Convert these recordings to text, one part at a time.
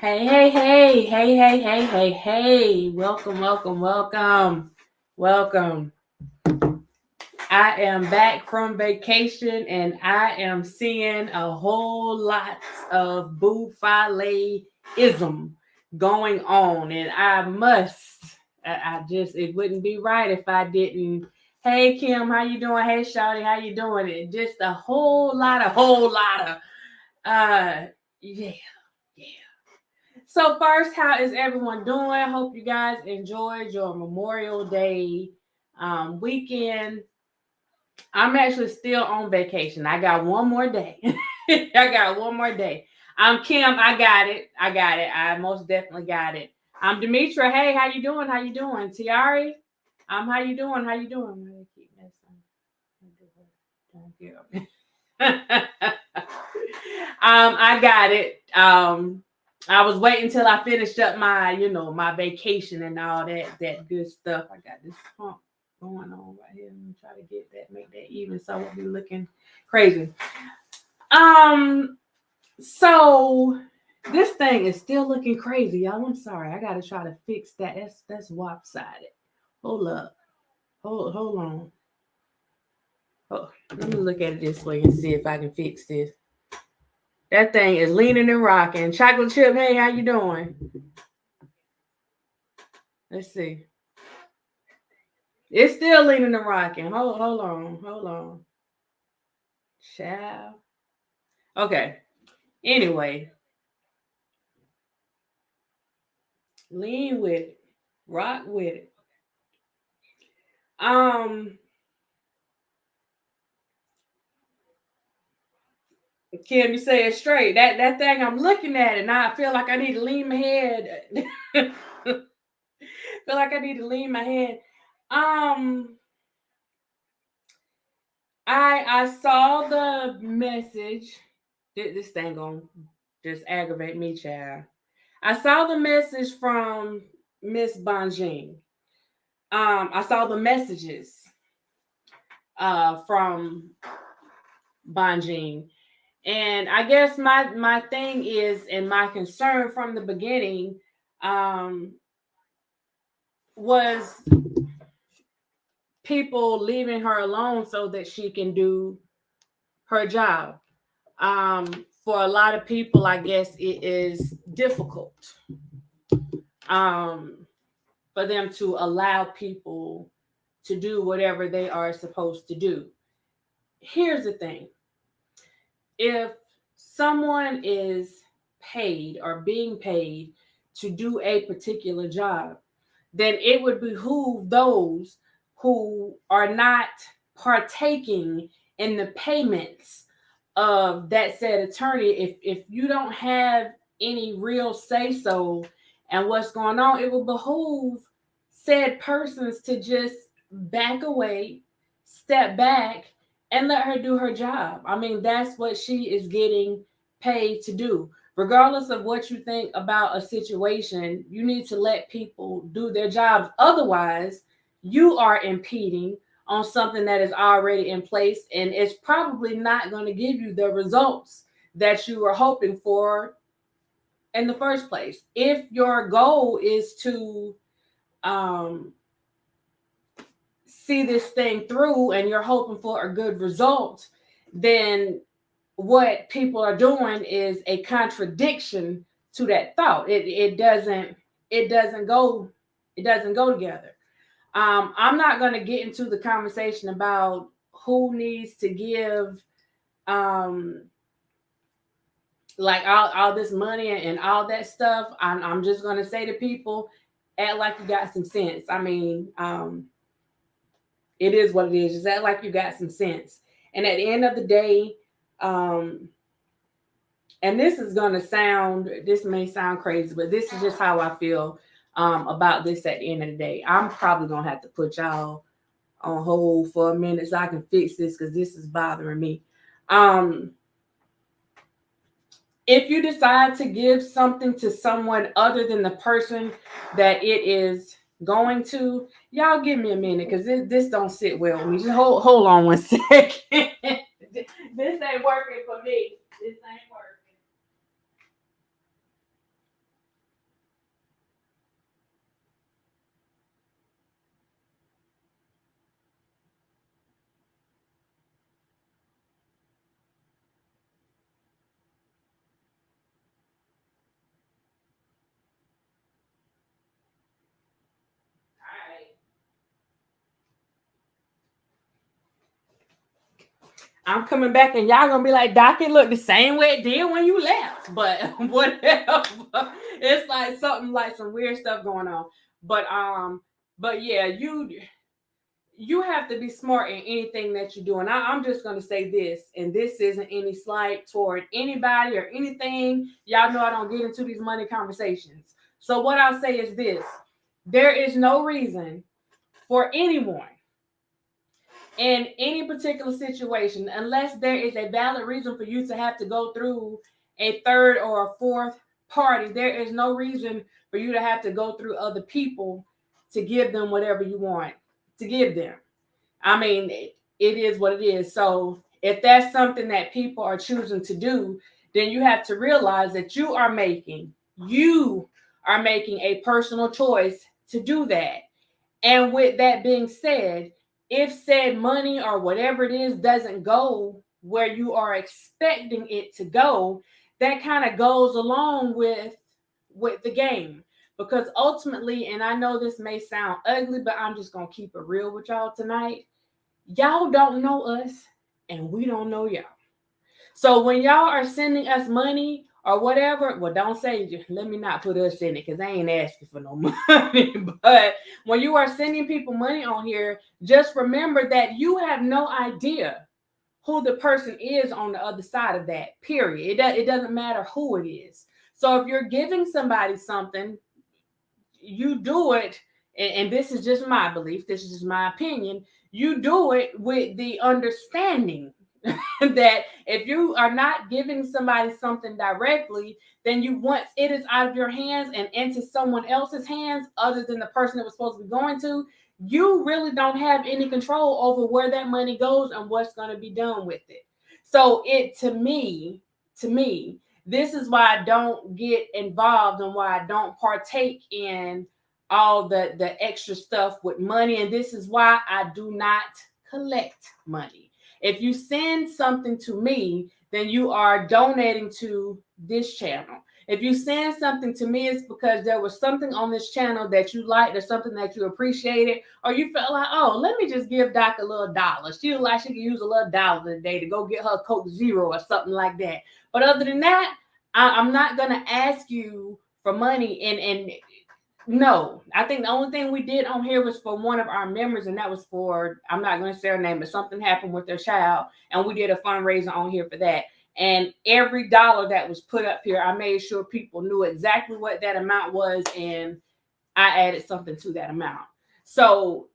Hey, hey, hey, hey, hey, hey, hey, hey. Welcome, welcome, welcome, welcome. I am back from vacation and I am seeing a whole lot of buffale-ism going on. And it wouldn't be right if I didn't. Hey, Kim, how you doing? Hey, Shawty, how you doing? It just a whole lot of, yeah, yeah. So first, how is everyone doing? Hope you guys enjoyed your Memorial Day weekend. I'm actually still on vacation. I got one more day. I got one more day. I'm Kim. I got it. I most definitely got it. I'm Demetra. Hey, how you doing? How you doing? Tiari, how you doing? How you doing? I got it. I was waiting till I finished up my vacation and all that good stuff. I got this pump going on right here. Let me try to make that even so it won't be looking crazy. So this thing is still looking crazy, y'all. I'm sorry. I gotta try to fix that. That's lopsided. Hold up. Hold on. Oh, let me look at it this way and see if I can fix this. That thing is leaning and rocking. Chocolate chip, hey, how you doing? Let's see. It's still leaning and rocking. Hold on. Child. Okay. Anyway. Lean with it. Rock with it. Kim, you say it straight. That thing, I'm looking at it now. I feel like I need to lean my head. Feel like I need to lean my head. I saw the message. This thing gonna just aggravate me, child. I saw the message from Miss Bonjean. I saw the messages from Bonjean. And I guess my thing is, and my concern from the beginning was people leaving her alone so that she can do her job. For a lot of people, I guess it is difficult for them to allow people to do whatever they are supposed to do. Here's the thing. If someone is paid or being paid to do a particular job, then it would behoove those who are not partaking in the payments of that said attorney. If you don't have any real say so and what's going on, it will behoove said persons to just back away, step back, and let her do her job. I mean, that's what she is getting paid to do. Regardless of what you think about a situation, you need to let people do their jobs. Otherwise, you are impeding on something that is already in place, and it's probably not going to give you the results that you were hoping for in the first place. If your goal is to see this thing through and you're hoping for a good result, then what people are doing is a contradiction to that thought. It doesn't go together. I'm not going to get into the conversation about who needs to give like all this money and all that stuff. I'm just going to say to people, act like you got some sense. I mean, it is what it is. Just act like you got some sense. And at the end of the day, and this may sound crazy, but this is just how I feel about this at the end of the day. I'm probably going to have to put y'all on hold for a minute so I can fix this because this is bothering me. If you decide to give something to someone other than the person that it is going to, y'all give me a minute because this don't sit well with me. Just hold on one second. This ain't working for me. This ain't working. I'm coming back and y'all gonna be like, Doc, it looked the same way it did when you left. But whatever. It's like something like some weird stuff going on. But yeah, you have to be smart in anything that you do. And I'm just going to say this, and this isn't any slight toward anybody or anything. Y'all know I don't get into these money conversations. So what I'll say is this. There is no reason for anyone in any particular situation, unless there is a valid reason for you to have to go through a third or a fourth party, there is no reason for you to have to go through other people to give them whatever you want to give them. I mean, it is what it is. So if that's something that people are choosing to do, then you have to realize that you are making a personal choice to do that. And with that being said, if said money or whatever it is doesn't go where you are expecting it to go, that kind of goes along with the game. Because ultimately, and I know this may sound ugly, but I'm just going to keep it real with y'all tonight. Y'all don't know us and we don't know y'all. So when y'all are sending us money or whatever, well, don't say, let me not put us in it because I ain't asking for no money. But when you are sending people money on here, just remember that you have no idea who the person is on the other side of that, period. It doesn't matter who it is. So if you're giving somebody something, you do it, and this is just my belief, this is just my opinion, you do it with the understanding that if you are not giving somebody something directly, then once it is out of your hands and into someone else's hands, other than the person it was supposed to be going to, you really don't have any control over where that money goes and what's going to be done with it. So to me, this is why I don't get involved and why I don't partake in all the extra stuff with money. And this is why I do not collect money. If you send something to me, then you are donating to this channel. If you send something to me, it's because there was something on this channel that you liked or something that you appreciated, or you felt like, oh, let me just give Doc a little $1. She like she could use a little $1 today to go get her Coke Zero or something like that. But other than that, I'm not going to ask you for money. And no, I think the only thing we did on here was for one of our members, and that was for, I'm not going to say her name, but something happened with their child, and we did a fundraiser on here for that. And every dollar that was put up here, I made sure people knew exactly what that amount was, and I added something to that amount. So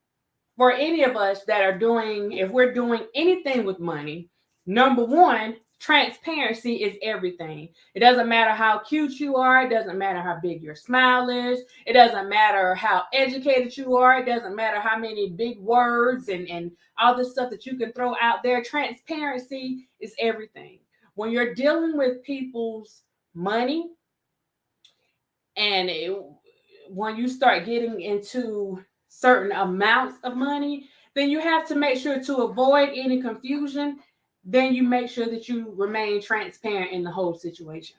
for any of us that are doing, if we're doing anything with money, number one, transparency is everything. It doesn't matter how cute you are. It doesn't matter how big your smile is. It doesn't matter how educated you are. It doesn't matter how many big words and all this stuff that you can throw out there. Transparency is everything. When you're dealing with people's money and when you start getting into certain amounts of money, then you have to make sure to avoid any confusion. Then you make sure that you remain transparent in the whole situation.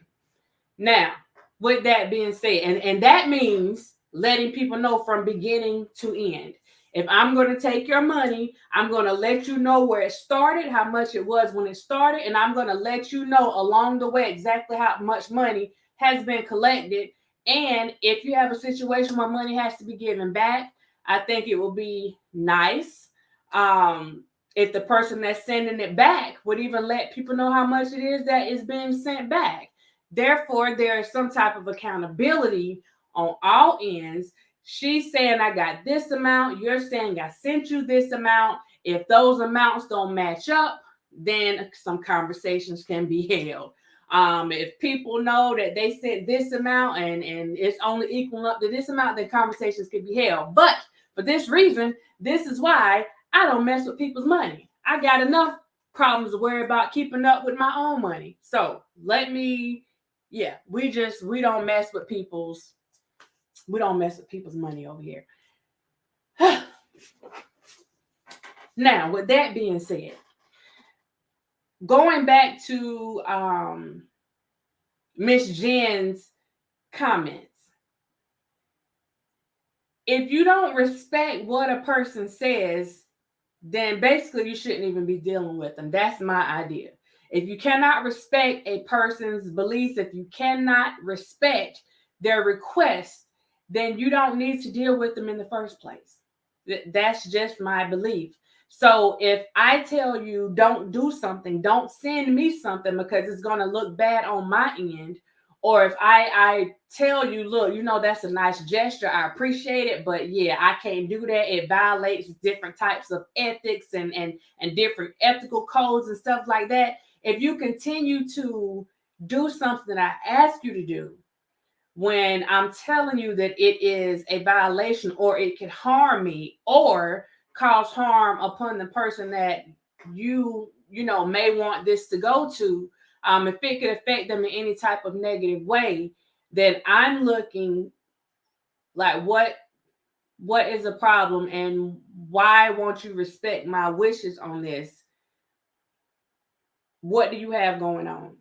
Now, with that being said, and that means letting people know from beginning to end. If I'm going to take your money, I'm going to let you know where it started, how much it was when it started, and I'm going to let you know along the way exactly how much money has been collected. And if you have a situation where money has to be given back, I think it will be nice if the person that's sending it back would even let people know how much it is that is being sent back. Therefore, there is some type of accountability on all ends. She's saying, I got this amount. You're saying, I sent you this amount. If those amounts don't match up, then some conversations can be held. If people know that they sent this amount and it's only equal up to this amount, then conversations can be held. But for this reason, this is why I don't mess with people's money. I got enough problems to worry about keeping up with my own money. So we don't mess with people's money over here. Now, with that being said, going back to Miss Jenn's comments, if you don't respect what a person says, then basically you shouldn't even be dealing with them. That's my idea. If you cannot respect a person's beliefs, if you cannot respect their requests, then you don't need to deal with them in the first place. That's just my belief. So if I tell you don't do something, don't send me something because it's going to look bad on my end, or if I tell you, look, that's a nice gesture, I appreciate it, but yeah, I can't do that. It violates different types of ethics and different ethical codes and stuff like that. If you continue to do something that I ask you to do, when I'm telling you that it is a violation or it can harm me or cause harm upon the person that you may want this to go to, if it could affect them in any type of negative way, then I'm looking like what is a problem and why won't you respect my wishes on this? What do you have going on?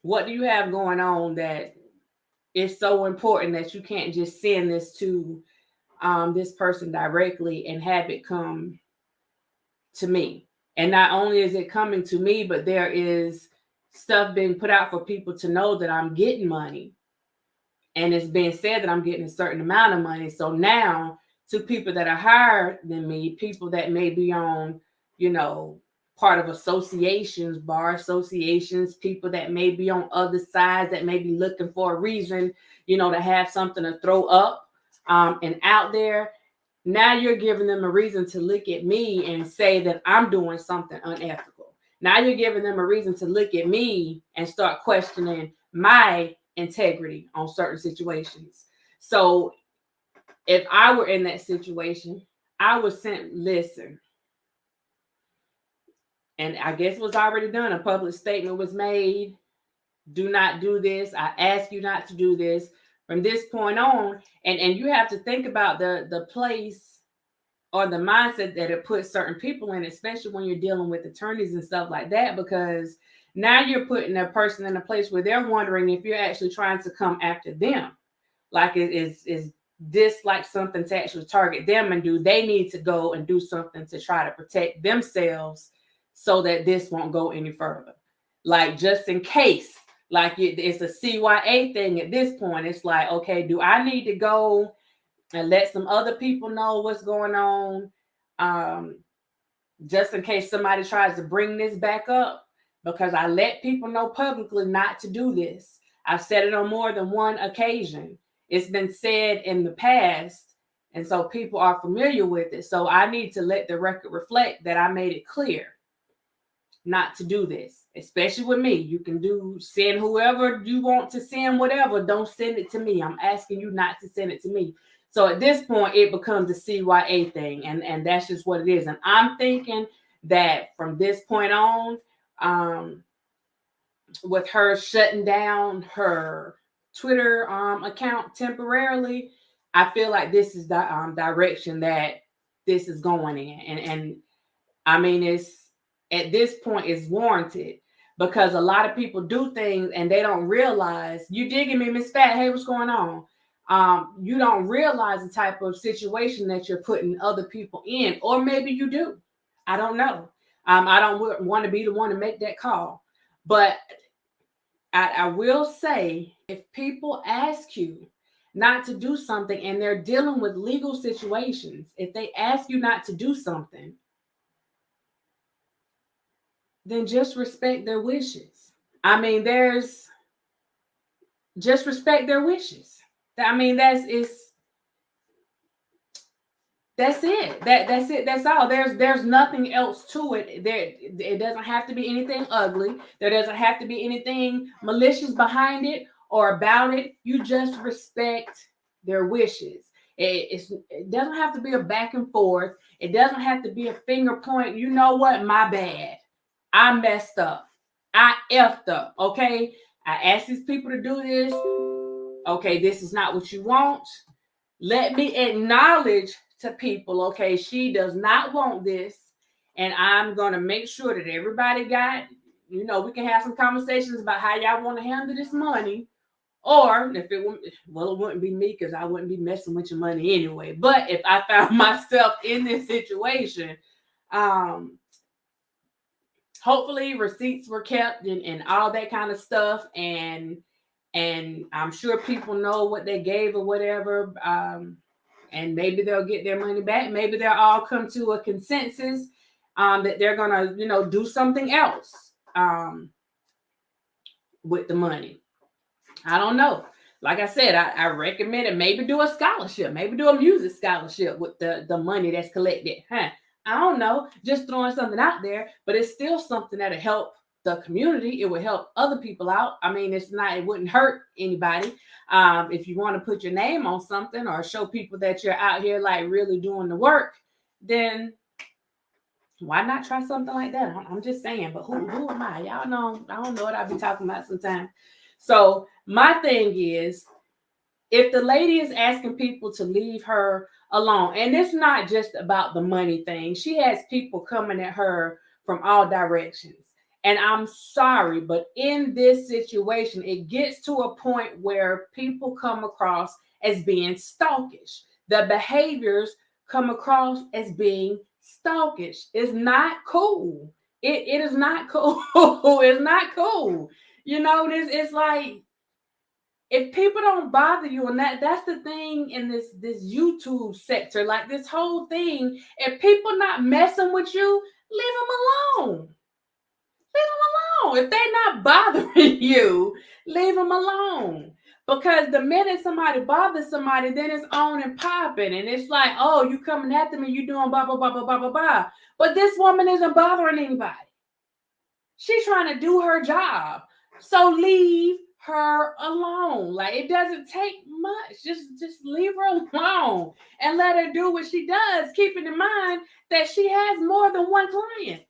What do you have going on that is so important that you can't just send this to this person directly and have it come to me? And not only is it coming to me, but there is stuff being put out for people to know that I'm getting money. And it's being said that I'm getting a certain amount of money. So now to people that are higher than me, people that may be on, part of associations, bar associations, people that may be on other sides that may be looking for a reason, to have something to throw up and out there. Now you're giving them a reason to look at me and say that I'm doing something unethical. Now you're giving them a reason to look at me and start questioning my integrity on certain situations. So if I were in that situation, I would listen. And I guess it was already done. A public statement was made. Do not do this. I ask you not to do this from this point on. And you have to think about the place or the mindset that it puts certain people in, especially when you're dealing with attorneys and stuff like that, because now you're putting a person in a place where they're wondering if you're actually trying to come after them. Like, is this like something to actually target them, and do they need to go and do something to try to protect themselves so that this won't go any further? Like, just in case, like it's a CYA thing at this point. It's like, okay, do I need to go and let some other people know what's going on, just in case somebody tries to bring this back up? Because I let people know publicly not to do this. I've said it on more than one occasion. It's been said in the past, and so people are familiar with it. So I need to let the record reflect that I made it clear not to do this, especially with me. You can send whoever you want to send, whatever. Don't send it to me. I'm asking you not to send it to me. So at this point, it becomes a CYA thing, and that's just what it is. And I'm thinking that from this point on, with her shutting down her Twitter account temporarily, I feel like this is the direction that this is going in. And I mean, it's at this point it's warranted, because a lot of people do things and they don't realize. You digging me, Miss Fat? Hey, what's going on? You don't realize the type of situation that you're putting other people in, or maybe you do. I don't know. I don't want to be the one to make that call, but I will say, if people ask you not to do something and they're dealing with legal situations, if they ask you not to do something, then just respect their wishes. I mean, just respect their wishes. I mean, that's it. That's it. That's all. There's nothing else to it. It doesn't have to be anything ugly. There doesn't have to be anything malicious behind it or about it. You just respect their wishes. It doesn't have to be a back and forth. It doesn't have to be a finger point. You know what? My bad. I messed up. I effed up. Okay. I asked these people to do this. Okay, this is not what you want. Let me acknowledge to people, okay, she does not want this, and I'm going to make sure that everybody got, we can have some conversations about how y'all want to handle this money. Or if it wouldn't be me, because I wouldn't be messing with your money anyway. But if I found myself in this situation, Hopefully receipts were kept and all that kind of stuff. And I'm sure people know what they gave or whatever. And maybe they'll get their money back. Maybe they'll all come to a consensus that they're gonna, do something else with the money. I don't know. Like I said, I recommend it. Maybe do a scholarship. Maybe do a music scholarship with the money that's collected. I don't know. Just throwing something out there, but it's still something that'll help the community. It will help other people out. I mean, it wouldn't hurt anybody. If you want to put your name on something or show people that you're out here like really doing the work, then why not try something like that? I'm just saying, but who am I? Y'all know, I don't know what I be talking about sometimes. So my thing is, if the lady is asking people to leave her alone, and it's not just about the money thing, she has people coming at her from all directions. And I'm sorry, but in this situation, it gets to a point where people come across as being stalkish. The behaviors come across as being stalkish. It's not cool. It is not cool. It's not cool. It's like, if people don't bother you, and that's the thing in this YouTube sector, like this whole thing, if people not messing with you, leave them alone. Leave them alone. If they're not bothering you, leave them alone. Because the minute somebody bothers somebody, then it's on and popping. And it's like, oh, you coming after me, you doing blah, blah, blah, blah, blah, blah, blah. But this woman isn't bothering anybody. She's trying to do her job. So leave her alone. Like, it doesn't take much. Just leave her alone and let her do what she does, keeping in mind that she has more than one client.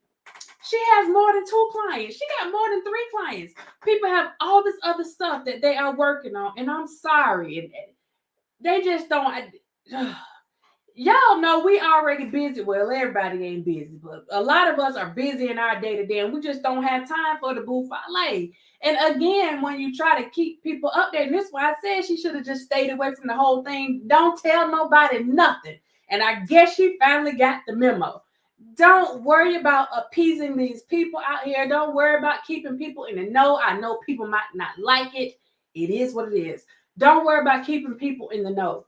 She has more than 2 clients. She got more than 3 clients. People have all this other stuff that they are working on. And I'm sorry. They just don't. Y'all know we already busy. Well, everybody ain't busy, but a lot of us are busy in our day-to-day, and we just don't have time for the buffet. And again, when you try to keep people updated, and this is why I said she should have just stayed away from the whole thing. Don't tell nobody nothing. And I guess she finally got the memo. Don't worry about appeasing these people out here. Don't worry about keeping people in the know. I know people might not like it. It is what it is. Don't worry about keeping people in the know.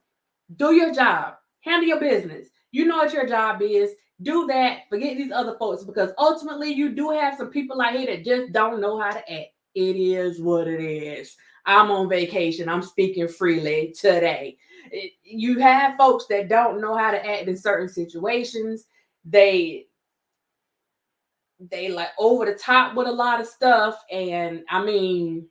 Do your job. Handle your business. You know what your job is. Do that. Forget these other folks, because ultimately you do have some people out here that just don't know how to act. It is what it is. I'm on vacation. I'm speaking freely today. You have folks that don't know how to act in certain situations. They like over the top with a lot of stuff. And I mean,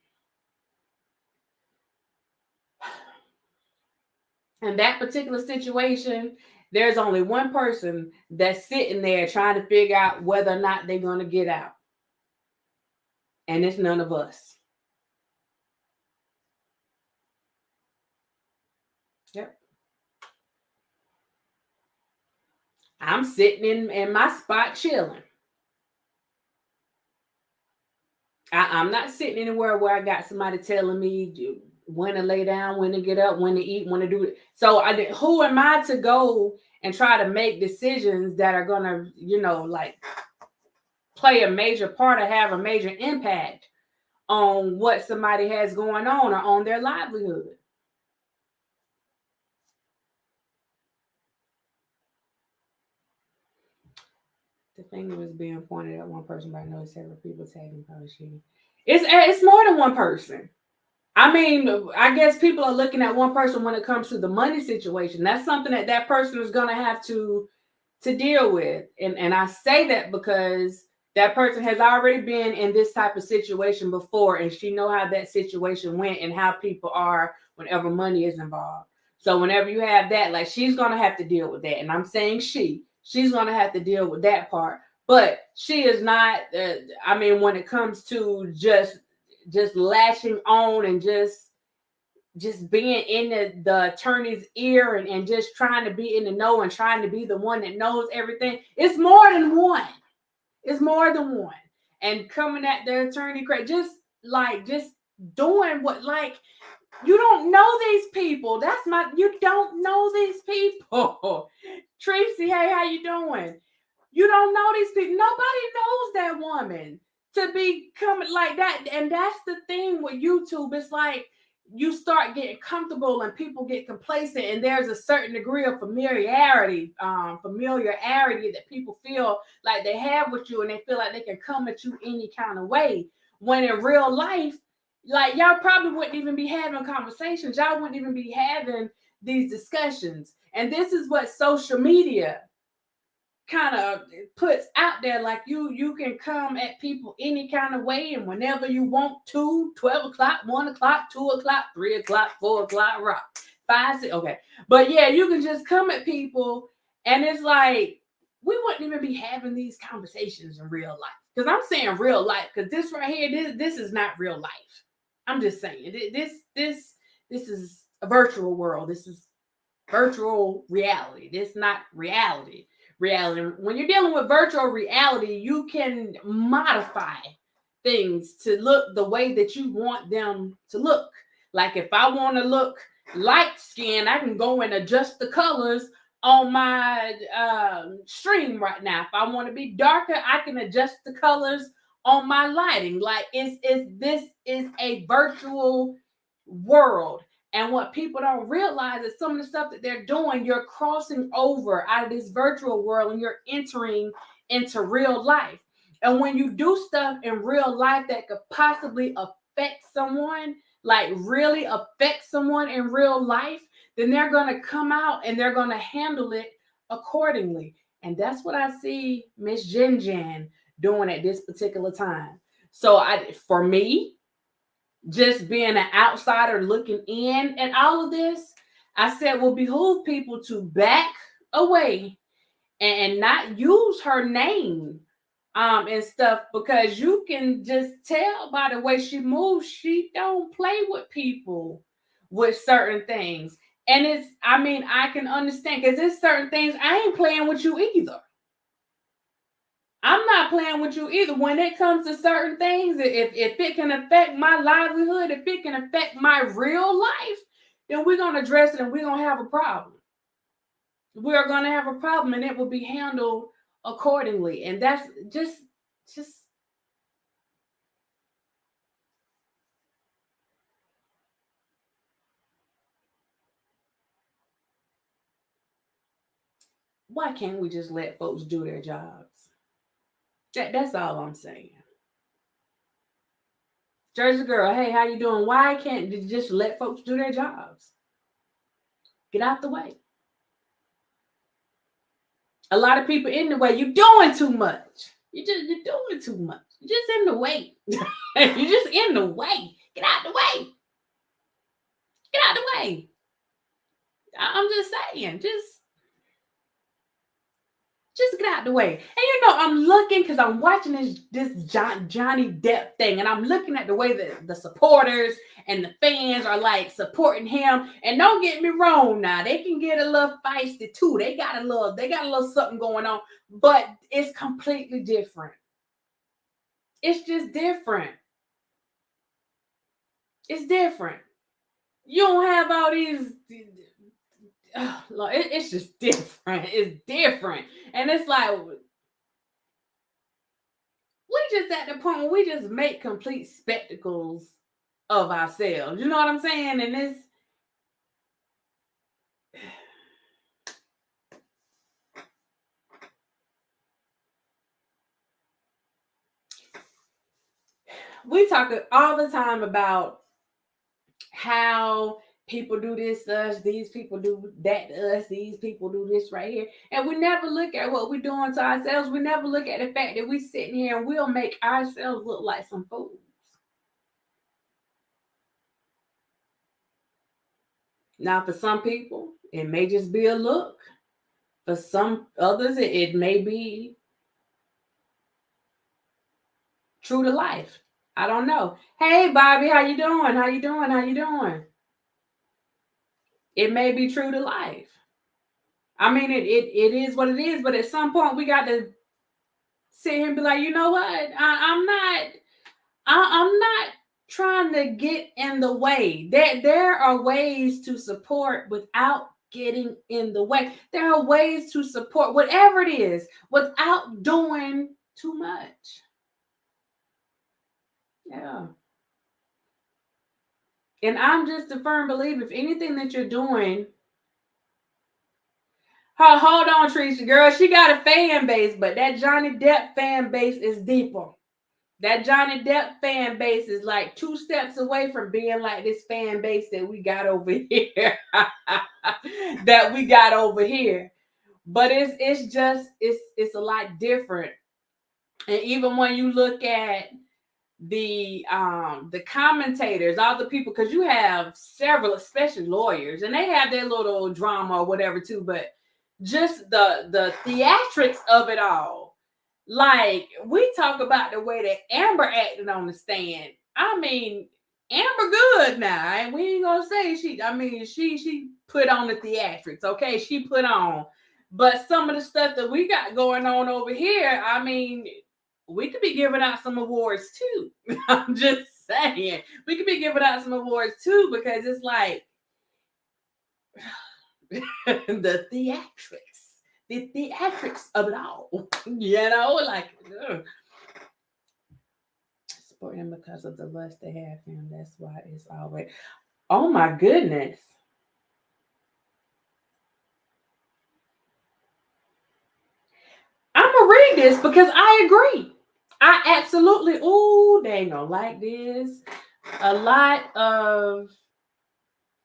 in that particular situation, there's only one person that's sitting there trying to figure out whether or not they're going to get out. And it's none of us. Yep. I'm sitting in my spot chilling. I'm not sitting anywhere where I got somebody telling me when to lay down, when to get up, when to eat, when to do it. So who am I to go and try to make decisions that are going to, like play a major part or have a major impact on what somebody has going on or on their livelihood? The finger was being pointed at one person, but I know several people tagging publishing. It's more than one person. I mean, I guess people are looking at one person when it comes to the money situation. That's something that person is going to have to deal with. And I say that because that person has already been in this type of situation before, and she know how that situation went and how people are whenever money is involved. So whenever you have that, like, she's going to have to deal with that. And I'm saying she's going to have to deal with that part. But she is not, I mean, when it comes to just latching on and just being in the attorney's ear and just trying to be in the know and trying to be the one that knows everything. It's more than one. It's more than one. And coming at the attorney, just doing what, like, you don't know these people. You don't know these people. Tracy, hey, how you doing? You don't know these people. Nobody knows that woman to be coming like that. And that's the thing with YouTube. It's like you start getting comfortable and people get complacent, and there's a certain degree of familiarity that people feel like they have with you, and they feel like they can come at you any kind of way. When in real life, like, y'all probably wouldn't even be having conversations. Y'all wouldn't even be having these discussions. And this is what social media kind of puts out there. Like, you can come at people any kind of way and whenever you want to. 12 o'clock, 1 o'clock, 2 o'clock, 3 o'clock, 4 o'clock, rock. 5, 6, okay. But yeah, you can just come at people, and it's like, we wouldn't even be having these conversations in real life. Because I'm saying real life, because this right here, this is not real life. I'm just saying, this is a virtual world. This is virtual reality. This not reality. When you're dealing with virtual reality, you can modify things to look the way that you want them to look. Like, if I want to look light skin, I can go and adjust the colors on my stream right now. If I want to be darker, I can adjust the colors on my lighting. Like, this is a virtual world. And what people don't realize is some of the stuff that they're doing, you're crossing over out of this virtual world and you're entering into real life. And when you do stuff in real life that could possibly affect someone, like really affect someone in real life, then they're going to come out and they're going to handle it accordingly. And that's what I see Miss Jenn doing at this particular time. So for me, just being an outsider looking in at all of this, I said will behoove people to back away and not use her name and stuff, because you can just tell by the way she moves, she don't play with people with certain things. And I can understand, because there's certain things I ain't playing with you either. I'm not playing with you either. When it comes to certain things, if it can affect my livelihood, if it can affect my real life, then we're going to address it and we're going to have a problem. We're going to have a problem, and it will be handled accordingly. And that's just why can't we just let folks do their jobs? That's all I'm saying. Jersey girl, hey, how you doing? Why can't you just let folks do their jobs? Get out the way. A lot of people in the way. You're doing too much. You're doing too much. You're just in the way. You're just in the way. Get out the way. Get out the way. I'm just saying, just get out the way. And I'm looking, because I'm watching this Johnny Depp thing, and I'm looking at the way that the supporters and the fans are like supporting him. And don't get me wrong, now they can get a little feisty too. They got a little something going on, but it's completely different. It's just different. It's different. You don't have all these. It's just different. It's different. And it's like, we just at the point where we just make complete spectacles of ourselves. You know what I'm saying? And it's, we talk all the time about how people do this to us, these people do that to us, these people do this right here. And we never look at what we're doing to ourselves. We never look at the fact that we sitting here and we'll make ourselves look like some fools. Now, for some people, it may just be a look. For some others, it may be true to life. I don't know. Hey, Bobby, how you doing? How you doing? How you doing? It may be true to life. I mean, it is what it is. But at some point, we got to sit here and be like, you know what? I'm not trying to get in the way. There are ways to support without getting in the way. There are ways to support whatever it is without doing too much. Yeah. And I'm just a firm believer, if anything that you're doing, hold on, Teresa, girl, she got a fan base, but that Johnny Depp fan base is deeper. That Johnny Depp fan base is like 2 steps away from being like this fan base that we got over here. That we got over here. But it's a lot different. And even when you look at the commentators, all the people, because you have several, especially lawyers, and they have their little drama or whatever too, but just the theatrics of it all. Like, we talk about the way that Amber acted on the stand. I mean, Amber good now, and we ain't gonna say she put on the theatrics, okay? She put on. But some of the stuff that we got going on over here, I mean, we could be giving out some awards too. I'm just saying. We could be giving out some awards too, because it's like the theatrics. The theatrics of it all. You know, like, support him because of the lust they have for him. That's why it's always. Oh my goodness. I'm gonna read this because I agree. I absolutely, they ain't gonna like this. A lot of,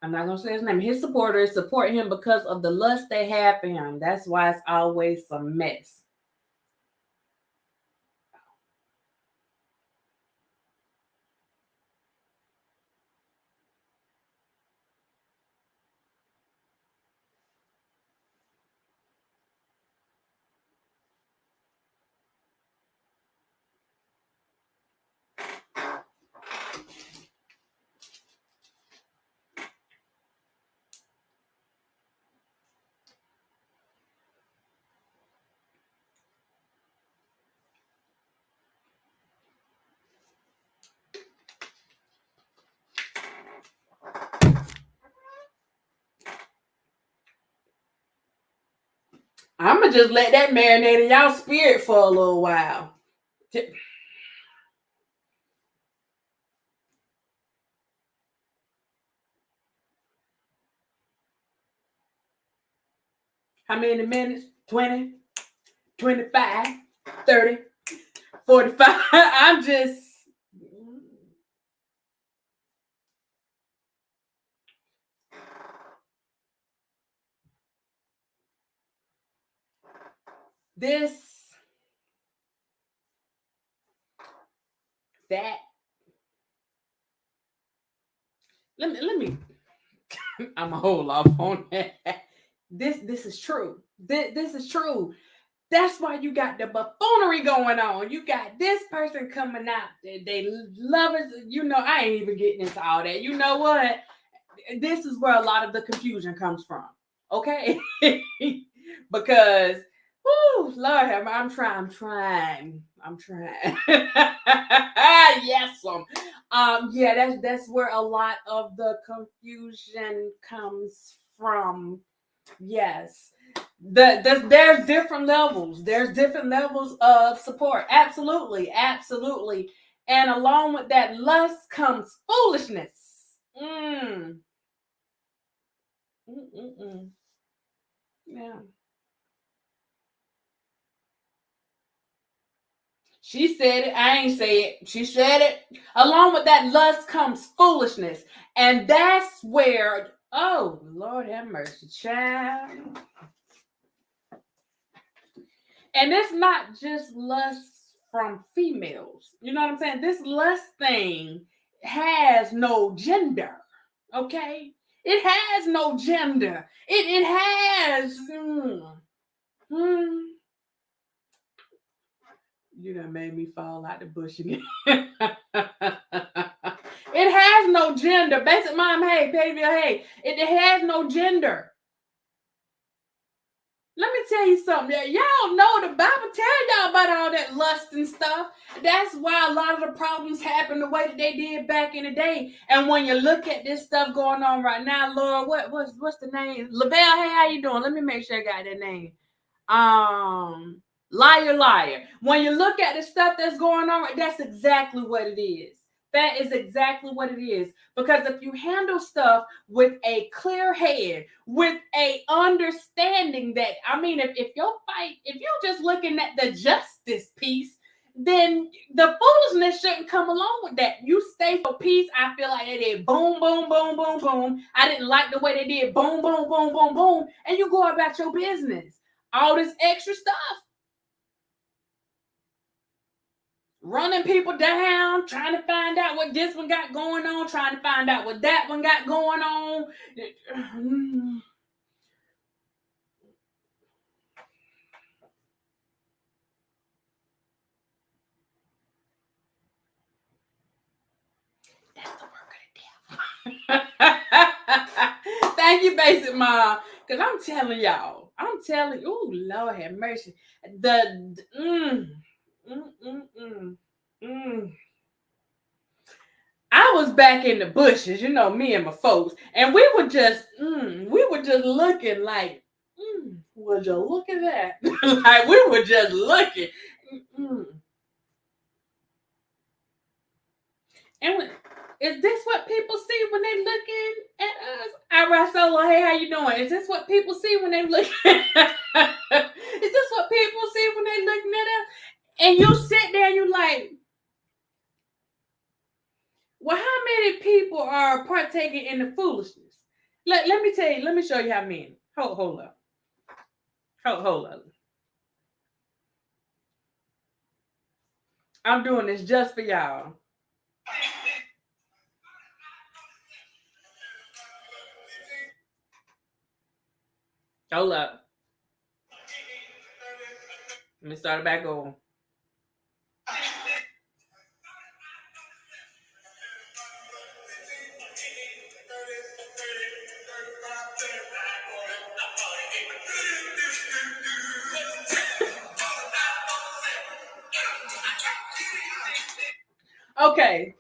I'm not gonna say his name, his supporters support him because of the lust they have for him. That's why it's always a mess. I'm gonna just let that marinate in y'all spirit for a little while. How many minutes? 20, 25, 30, 45. I'm just. This. That. Let me. I'm a hold off on that. This is true. This is true. That's why you got the buffoonery going on. You got this person coming out. They love it. You know, I ain't even getting into all that. You know what? This is where a lot of the confusion comes from. Okay? Because, Lord, I'm trying. Yes, yeah, that's where a lot of the confusion comes from. Yes. There's different levels. There's different levels of support. Absolutely. And along with that lust comes foolishness. Yeah. She said it. I ain't say it. She said it. Along with that lust comes foolishness. And that's where, oh, Lord have mercy, child. And it's not just lust from females. You know what I'm saying? This lust thing has no gender. Okay? It has no gender. It has. You done made me fall out the bush again. It has no gender. Basic mom, hey, Payville, hey. It has no gender. Let me tell you something. Y'all know the Bible tell y'all about all that lust and stuff. That's why a lot of the problems happen the way that they did back in the day. And when you look at this stuff going on right now, Lord, what's the name? Lavelle, hey, how you doing? Let me make sure I got that name. Liar. When you look at the stuff that's going on, that's exactly what it is. That is exactly what it is. Because if you handle stuff with a clear head, with a understanding that, I mean, if you're just looking at the justice piece, then the foolishness shouldn't come along with that. You stay for peace. I feel like they did boom, boom, boom, boom, boom. I didn't like the way they did boom, boom, boom, boom, boom. And you go about your business. All this extra stuff. Running people down, trying to find out what this one got going on, trying to find out what that one got going on. That's the work of the devil. Thank you, Basic Mom. Because I'm telling y'all, oh, Lord have mercy. I was back in the bushes, me and my folks, and we were just looking like, would you look at that? Like we were just looking. And is this what people see when they looking at us? All right, Solo, hey, how you doing? Is this what people see when they looking? Is this what people see when they looking at us? And you sit there and you like, well, how many people are partaking in the foolishness? Let me tell you. Let me show you how many. Hold up. Hold up. I'm doing this just for y'all. Hold up. Let me start it back over. Okay.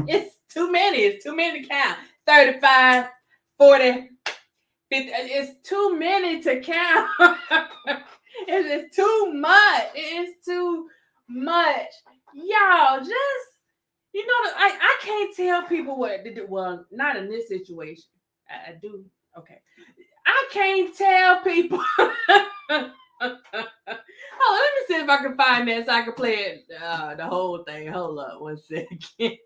It's too many. It's too many to count. 35, 40, 50. It's too many to count. It's too much. It's too much. Y'all, just, I can't tell people what to do. Well, not in this situation. I do. Okay. I can't tell people. Oh, let me see if I can find this. I can play it, the whole thing. Hold up 1 second.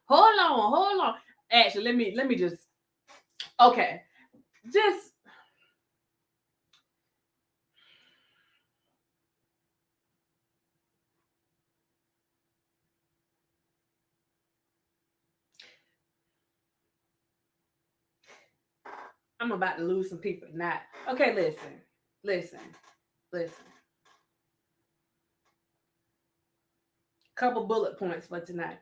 Hold on. Actually, let me just. Okay, just. I'm about to lose some people. Not okay. Listen. Couple bullet points for tonight.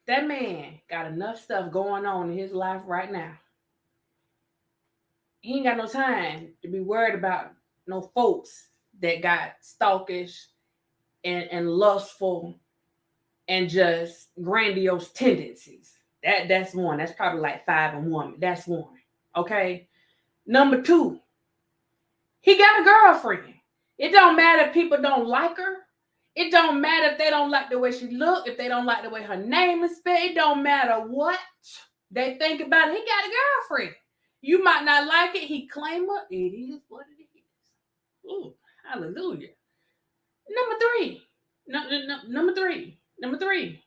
That man got enough stuff going on in his life right now. He ain't got no time to be worried about no folks that got stalkish and lustful and just grandiose tendencies. That's one. That's probably like 5 in one. That's one. Okay. Number 2, he got a girlfriend. It don't matter if people don't like her. It don't matter if they don't like the way she look, if they don't like the way her name is spelled. It don't matter what they think about it. He got a girlfriend. You might not like it. He claim her. It is what it is. Ooh, hallelujah. Number 3. Number three.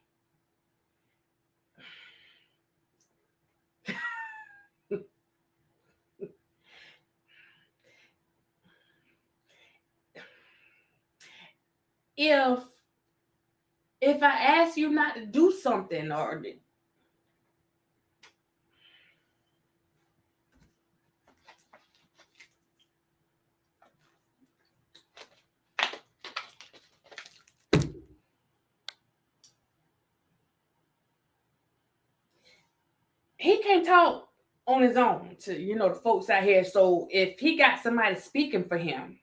If I ask you not to do something, or he can't talk on his own to, the folks out here. So if he got somebody speaking for him,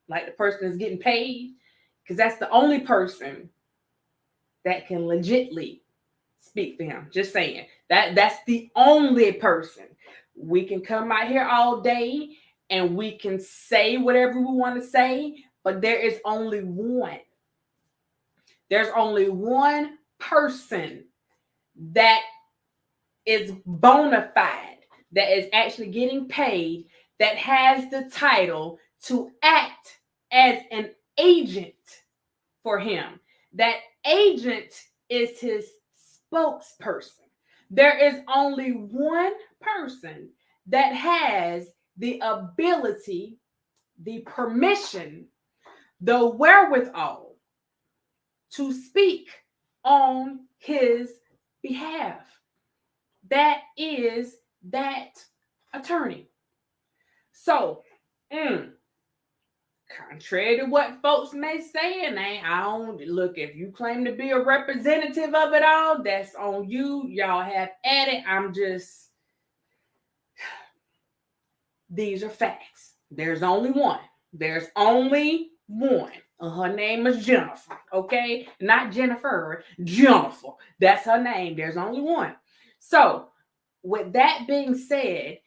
like the person that's getting paid, because that's the only person that can legitly speak for him. Just saying. That's the only person. We can come out here all day and we can say whatever we want to say, but there is only one. There's only one person that is bona fide, that is actually getting paid, that has the title to act as an agent for him. That agent is his spokesperson. There is only one person that has the ability, the permission, the wherewithal to speak on his behalf. That is that attorney. So, contrary to what folks may say, and I don't look, if you claim to be a representative of it all, that's on you. Y'all have at it. These are facts. There's only one. There's only one. Her name is Jennifer. Okay? Not Jennifer. Jennifer. That's her name. There's only one. So, with that being said,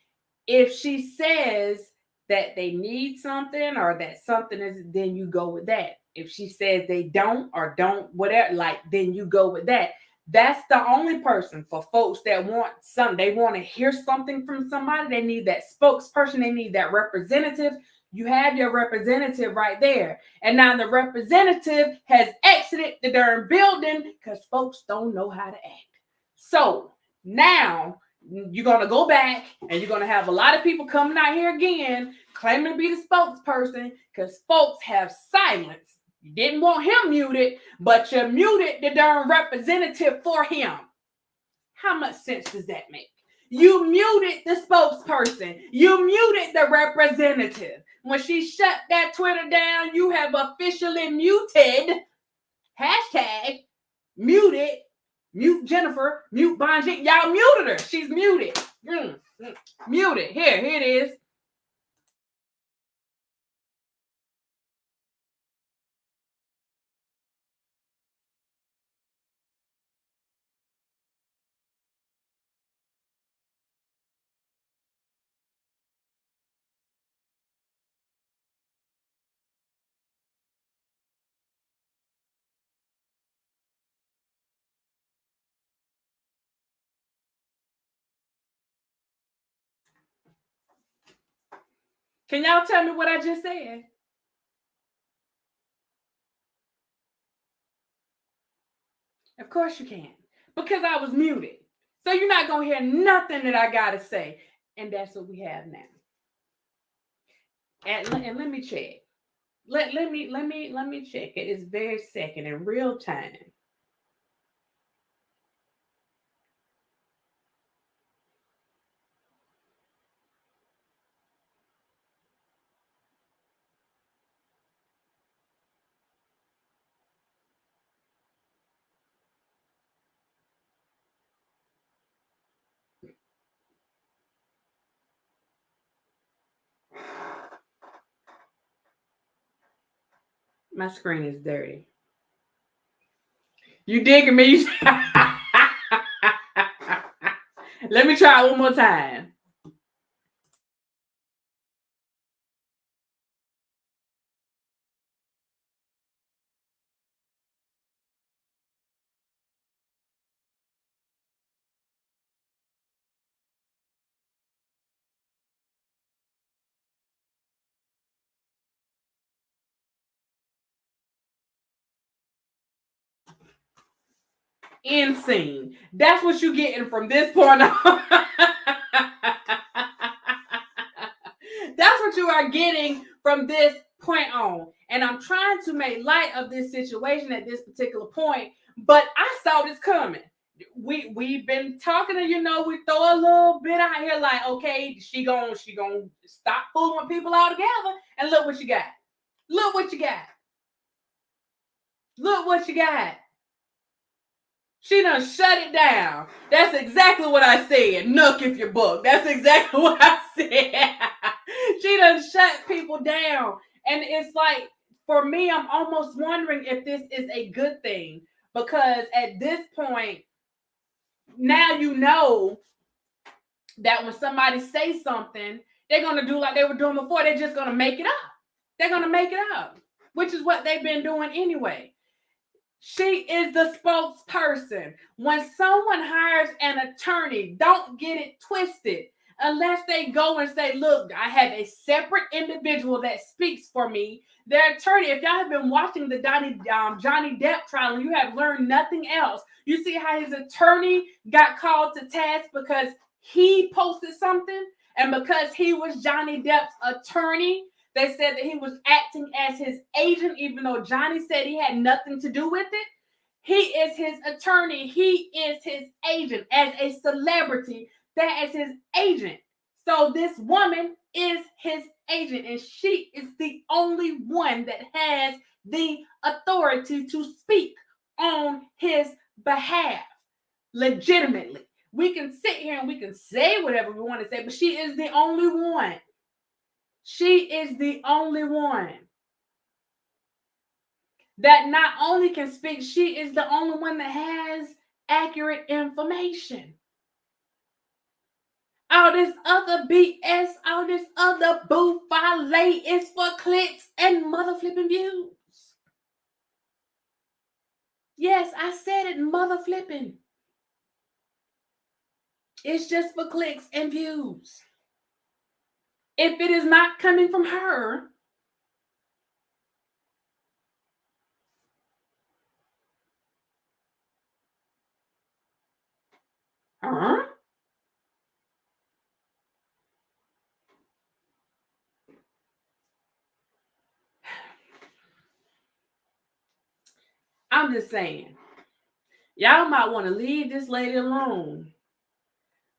if she says that they need something or that something is, then you go with that. If she says they don't or don't, whatever, then you go with that. That's the only person for folks that want something. They want to hear something from somebody. They need that spokesperson. They need that representative. You have your representative right there. And now the representative has exited the darn building because folks don't know how to act. So now you're going to go back and you're going to have a lot of people coming out here again claiming to be the spokesperson because folks have silenced. You didn't want him muted, but you muted the darn representative for him. How much sense does that make? You muted the spokesperson. You muted the representative. When she shut that Twitter down, you have officially muted. Hashtag muted. Mute Jennifer. Mute Bonji. Y'all muted her. She's muted. Muted. Here it is. Can y'all tell me what I just said? Of course you can. Because I was muted. So you're not going to hear nothing that I got to say. And that's what we have now. And let me check. Let me check it. It's very second in real time. My screen is dirty. You digging me? Let me try it one more time. End scene. That's what you're getting from this point on. That's what you are getting from this point on. And I'm trying to make light of this situation at this particular point, but I saw this coming. We've been talking to, we throw a little bit out here like, okay, she gonna stop fooling with people altogether. And look what you got. Look what you got. Look what you got. She done shut it down. That's exactly what I said. Nook if you're booked. That's exactly what I said. She done shut people down. And it's like, for me, I'm almost wondering if this is a good thing. Because at this point, now you know that when somebody says something, they're going to do like they were doing before. They're just going to make it up. They're going to make it up, which is what they've been doing anyway. She is the spokesperson. When someone hires an attorney, don't get it twisted. Unless they go and say, look, I have a separate individual that speaks for me. Their attorney, if y'all have been watching the Johnny Depp trial and you have learned nothing else, you see how his attorney got called to task because he posted something, and because he was Johnny Depp's attorney, they said that he was acting as his agent, even though Johnny said he had nothing to do with it. He is his attorney. He is his agent. As a celebrity, that is his agent. So this woman is his agent, and she is the only one that has the authority to speak on his behalf, legitimately. We can sit here and we can say whatever we want to say, but she is the only one. She is the only one that not only can speak, she is the only one that has accurate information. All this other BS, all this other buffale is for clicks and mother flipping views. Yes, I said it, mother flipping. It's just for clicks and views. If it is not coming from her, I'm just saying, y'all might want to leave this lady alone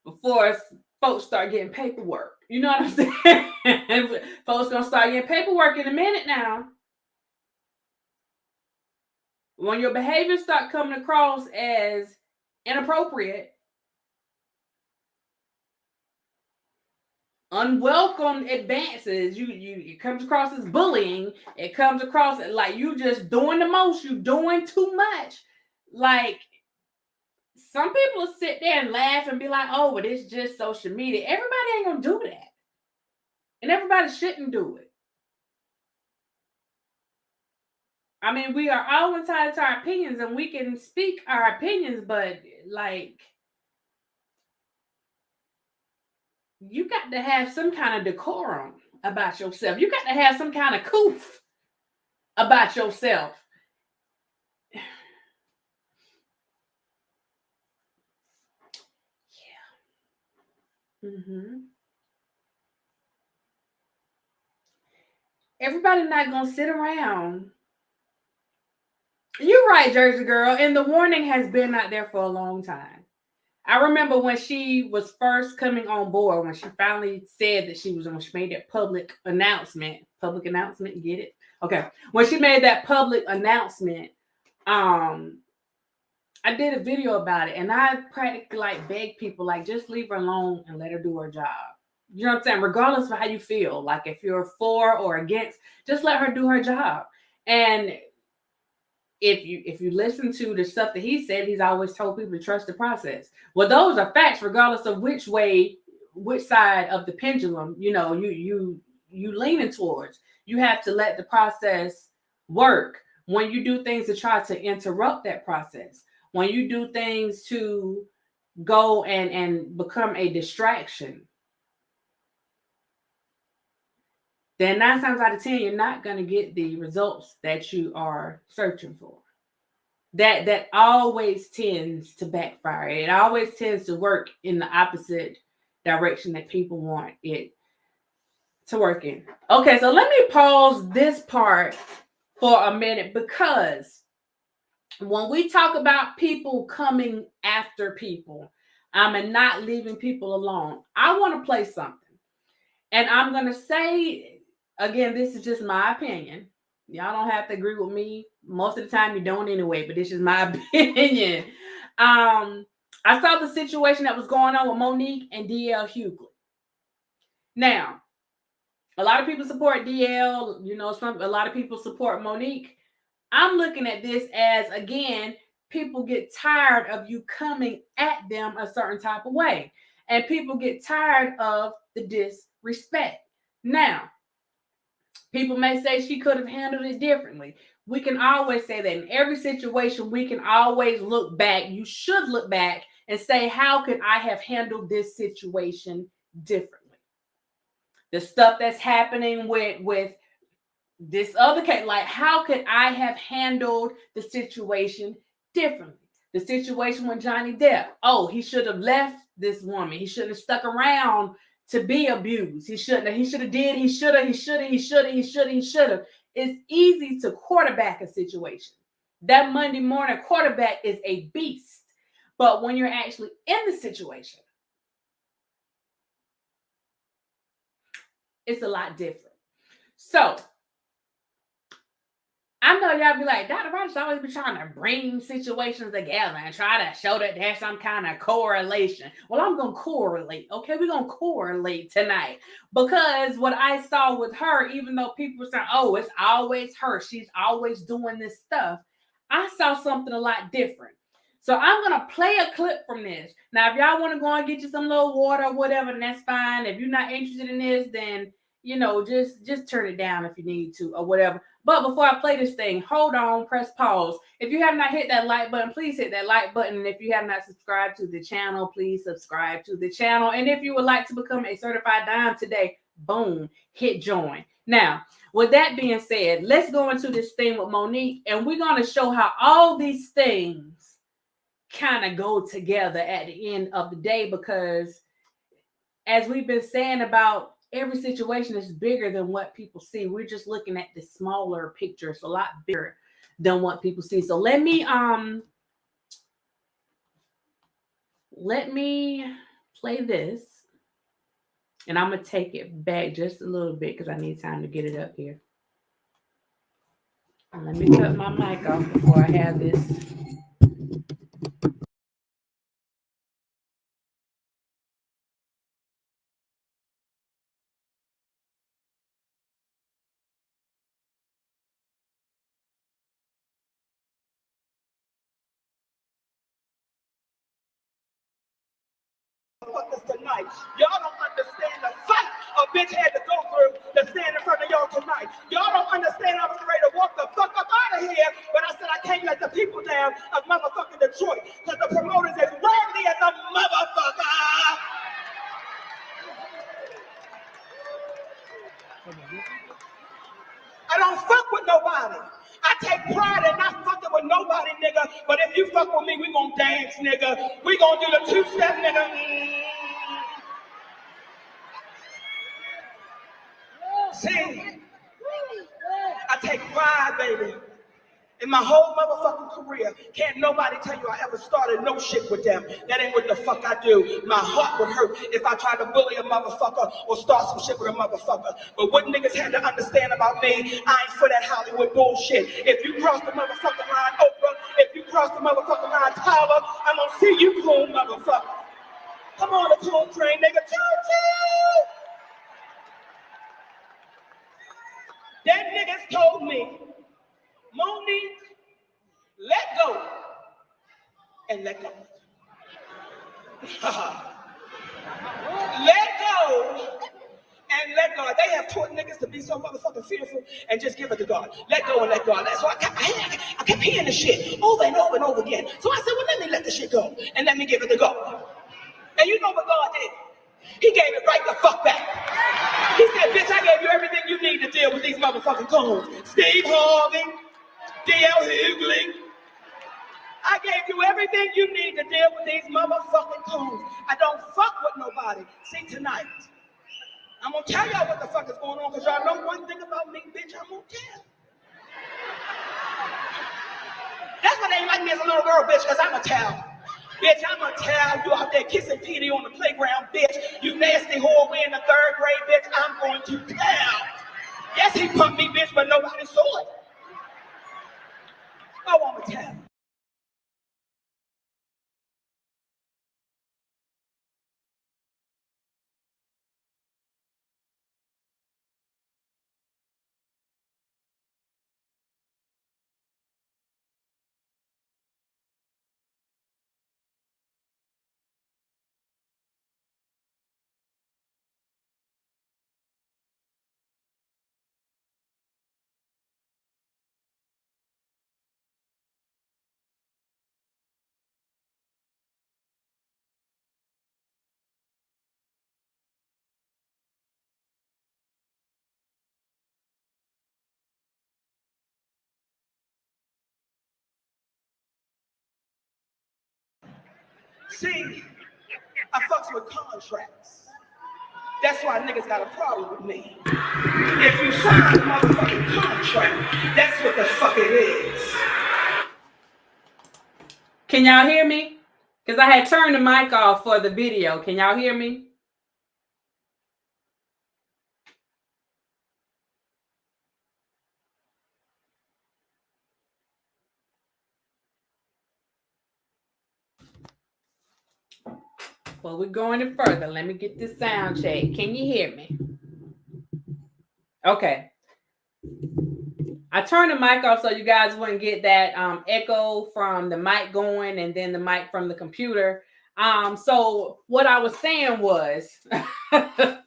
before folks start getting paperwork. You know what I'm saying? Folks gonna start getting paperwork in a minute now. When your behavior start coming across as inappropriate, unwelcome advances, it comes across as bullying. It comes across like you just doing the most. You doing too much. Like, some people will sit there and laugh and be like, oh, but it's just social media. Everybody ain't gonna do that. And everybody shouldn't do it. I mean, we are all entitled to our opinions and we can speak our opinions, but like, you got to have some kind of decorum about yourself. You got to have some kind of coof about yourself. Yeah. Mm-hmm. Everybody's not going to sit around. You're right, Jersey girl. And the warning has been out there for a long time. I remember when she was first coming on board, when she finally said that she made that public announcement, get it? Okay. When she made that public announcement, I did a video about it, and I practically like begged people, like, just leave her alone and let her do her job. You know what I'm saying? Regardless of how you feel, like if you're for or against, just let her do her job. And if you listen to the stuff that he said, he's always told people to trust the process. Well, those are facts, regardless of which side of the pendulum, you leaning towards. You have to let the process work. When you do things to try to interrupt that process, when you do things to go and become a distraction, then 9 times out of 10, you're not going to get the results that you are searching for. That always tends to backfire. It always tends to work in the opposite direction that people want it to work in. Okay, so let me pause this part for a minute, because when we talk about people coming after people, and not leaving people alone, I want to play something. And I'm going to say, again, this is just my opinion. Y'all don't have to agree with me. Most of the time you don't anyway, but this is my opinion. I saw the situation that was going on with Monique and DL Hughley. Now, a lot of people support DL, a lot of people support Monique. I'm looking at this as, again, people get tired of you coming at them a certain type of way. And people get tired of the disrespect. Now, people may say she could have handled it differently. We can always say that in every situation, we can always look back. You should look back and say, how could I have handled this situation differently? The stuff that's happening with this other case, like, how could I have handled the situation differently? The situation with Johnny Depp. Oh, he should have left this woman. He shouldn't have stuck around to be abused. He should have. It's easy to quarterback a situation. That Monday morning quarterback is a beast. But when you're actually in the situation, it's a lot different. So, I know y'all be like, Dr. Rogers always be trying to bring situations together and try to show that there's some kind of correlation. Well, I'm going to correlate. Okay, we're going to correlate tonight. Because what I saw with her, even though people were saying, oh, it's always her, she's always doing this stuff, I saw something a lot different. So I'm going to play a clip from this. Now, if y'all want to go and get you some little water or whatever, then that's fine. If you're not interested in this, then, just turn it down if you need to or whatever. But before I play this thing, hold on, press pause. If you have not hit that like button, please hit that like button. And if you have not subscribed to the channel, please subscribe to the channel. And if you would like to become a certified DIAM today, boom, hit join. Now, with that being said, let's go into this thing with Monique. And we're going to show how all these things kind of go together at the end of the day. Because as we've been saying about every situation is bigger than what people see. We're just looking at the smaller picture. It's a lot bigger than what people see. So let me play this. And I'm going to take it back just a little bit because I need time to get it up here. And let me cut my mic off before I have this. Tonight, y'all don't understand the fight a bitch had to go through to stand in front of y'all tonight. Y'all don't understand I was ready to walk the fuck up out of here, but I said I can't let the people down of motherfucking Detroit because the promoters is worthy as a motherfucker. I don't fuck with nobody. I take pride in not fucking with nobody, nigga. But if you fuck with me, we gonna dance, nigga. We gonna do the two-step, nigga. See, I take pride, baby. In my whole motherfucking career, can't nobody tell you I ever started no shit with them. That ain't what the fuck I do. My heart would hurt if I tried to bully a motherfucker or start some shit with a motherfucker. But what niggas had to understand about me, I ain't for that Hollywood bullshit. If you cross the motherfucking line, Oprah, if you cross the motherfucking line, Tyler, I'm gonna see you, cool motherfucker. Come on, the cool train, nigga. Choo-choo! That niggas told me, Monique, let go and let go. Let go and let God. They have taught niggas to be so motherfucking fearful and just give it to God. Let go and let God. So I kept hearing this shit over and over and over again. So I said, well, let me let the shit go and let me give it to God. And you know what God did? He gave it right the fuck back. He said, bitch, I gave you everything you need to deal with these motherfucking cones. Steve Harvey, D.L. Hughley. I gave you everything you need to deal with these motherfucking cones. I don't fuck with nobody. See, tonight, I'm gonna tell y'all what the fuck is going on, because y'all know one thing about me, bitch, I'm gonna tell. That's why they ain't like me as a little girl, bitch, because I'm gonna tell. Bitch, I'm gonna tell you out there kissing Petey on the playground, bitch. You nasty whore, we in the 3rd grade, bitch. I'm going to tell. Yes, he pumped me, bitch, but nobody saw it. I want to tell. See, I fucks with contracts. That's why niggas got a problem with me. If you sign a motherfucking contract, that's what the fuck it is. Can y'all hear me? Because I had turned the mic off for the video. Can y'all hear me? Well, we're going it further. Let me get this sound check. Can you hear me? Okay. I turned the mic off so you guys wouldn't get that echo from the mic going and then the mic from the computer. So what I was saying was I'm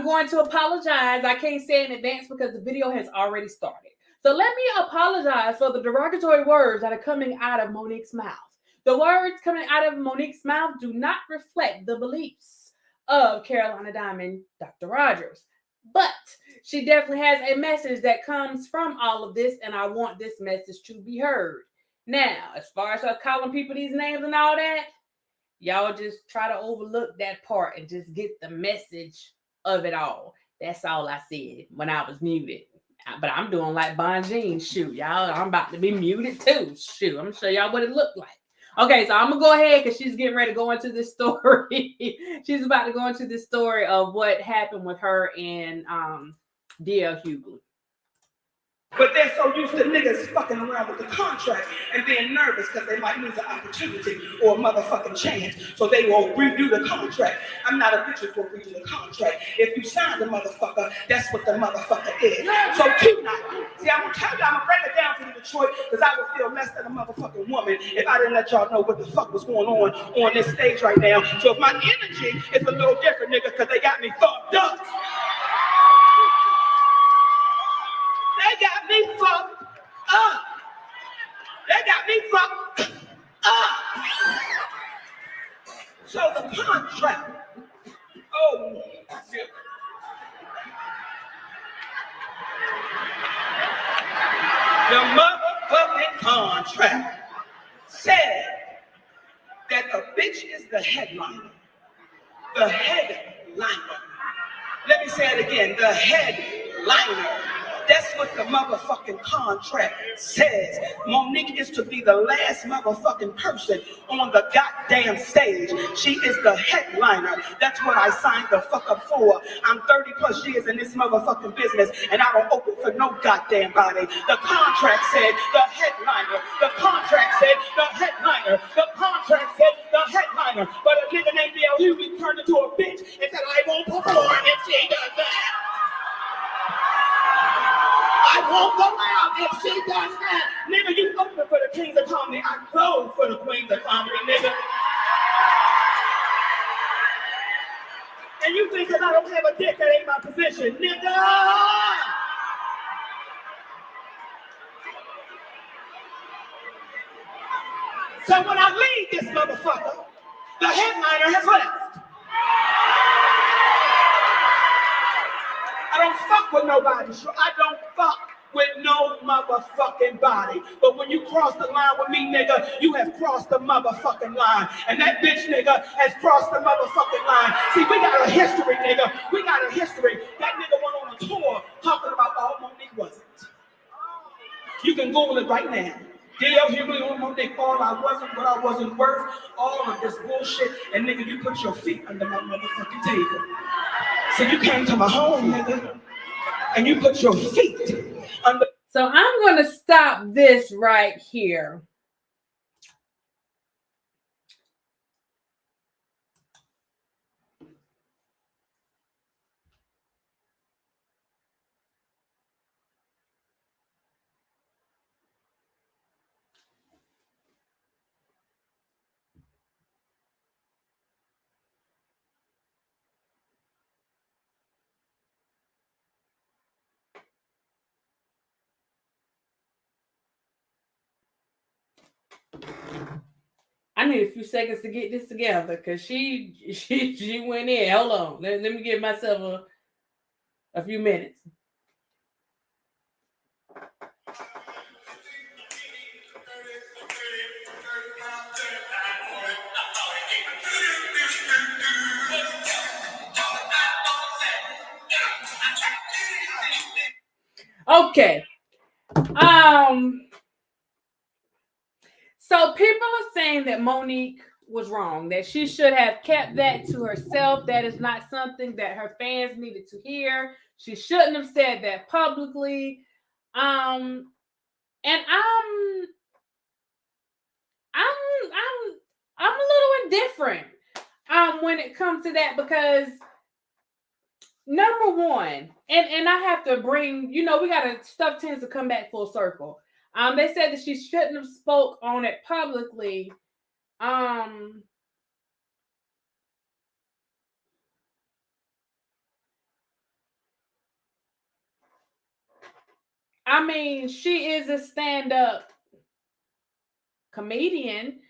going to apologize. I can't say in advance because the video has already started. So let me apologize for the derogatory words that are coming out of Monique's mouth. The words coming out of Monique's mouth do not reflect the beliefs of Carolina Diamond, Dr. Rogers. But she definitely has a message that comes from all of this, and I want this message to be heard. Now, as far as her calling people these names and all that, y'all just try to overlook that part and just get the message of it all. That's all I said when I was muted. But I'm doing like Bon Jean. Shoot, y'all, I'm about to be muted too. Shoot, I'm going to show y'all what it looked like. Okay, so I'm going to go ahead because she's getting ready to go into this story. She's about to go into this story of what happened with her and D.L. Hughley. But they're so used to niggas fucking around with the contract and being nervous because they might lose an opportunity or a motherfucking chance. So they will redo the contract. I'm not a bitch who will redo the contract. If you sign the motherfucker, that's what the motherfucker is. So tonight, see, I'm gonna tell you, I'm gonna break it down for you, Detroit, because I would feel less than a motherfucking woman if I didn't let y'all know what the fuck was going on this stage right now. So if my energy is a little different, nigga, because they got me fucked up. They got me fucked up. They got me fucked up. So the contract. Oh, shit. The motherfucking contract said that a bitch is the headliner. The headliner. Let me say it again. The headliner. That's what the motherfucking contract says. Monique is to be the last motherfucking person on the goddamn stage. She is the headliner. That's what I signed the fuck up for. I'm 30 plus years in this motherfucking business and I don't open for no goddamn body. The contract said the headliner. The contract said the headliner. The contract said the headliner. But a nigga named D.L. Hughley turned into a bitch and said I won't perform if she does that. I won't go out if she does that. Nigga, you open for the kings of comedy. I close for the queens of comedy, nigga. And you think that I don't have a dick, that ain't my position, nigga. So when I leave this motherfucker, the headliner has left. I don't fuck with nobody. I don't fuck with no motherfucking body. But when you cross the line with me, nigga, you have crossed the motherfucking line. And that bitch, nigga, has crossed the motherfucking line. See, we got a history, nigga. We got a history. That nigga went on a tour talking about all Monique wasn't. You can Google it right now. D.L. Hughley on Monique, all I wasn't, what I wasn't worth, all of this bullshit. And nigga, you put your feet under my motherfucking table. So you came to my home, nigga, and you put your feet under. So I'm going to stop this right here. I need a few seconds to get this together because she went in. Hold on. Let me give myself a few minutes. Okay. So people are saying that Monique was wrong, that she should have kept that to herself. That is not something that her fans needed to hear. She shouldn't have said that publicly. And I'm a little indifferent when it comes to that, because number one, and I have to bring, we gotta, stuff tends to come back full circle. They said that she shouldn't have spoke on it publicly. I mean, she is a stand-up comedian.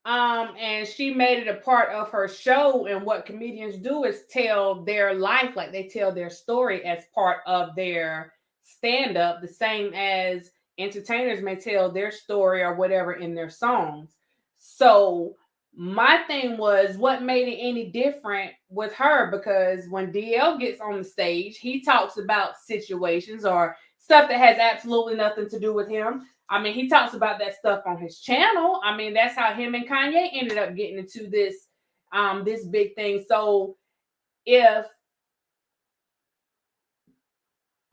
And she made it a part of her show. And what comedians do is tell their life, like they tell their story as part of their stand-up, the same as entertainers may tell their story or whatever in their songs. So my thing was, what made it any different with her? Because when DL gets on the stage, he talks about situations or stuff that has absolutely nothing to do with him. I mean, he talks about that stuff on his channel. I mean, that's how him and Kanye ended up getting into this big thing. So if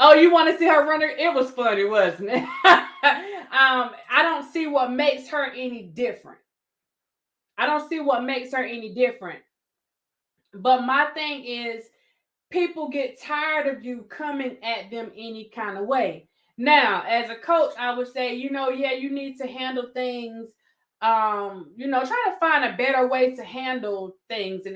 you want to see her runner, it was funny, wasn't it? I don't see what makes her any different. But my thing is, people get tired of you coming at them any kind of way. Now, as a coach, I would say, you need to handle things, try to find a better way to handle things.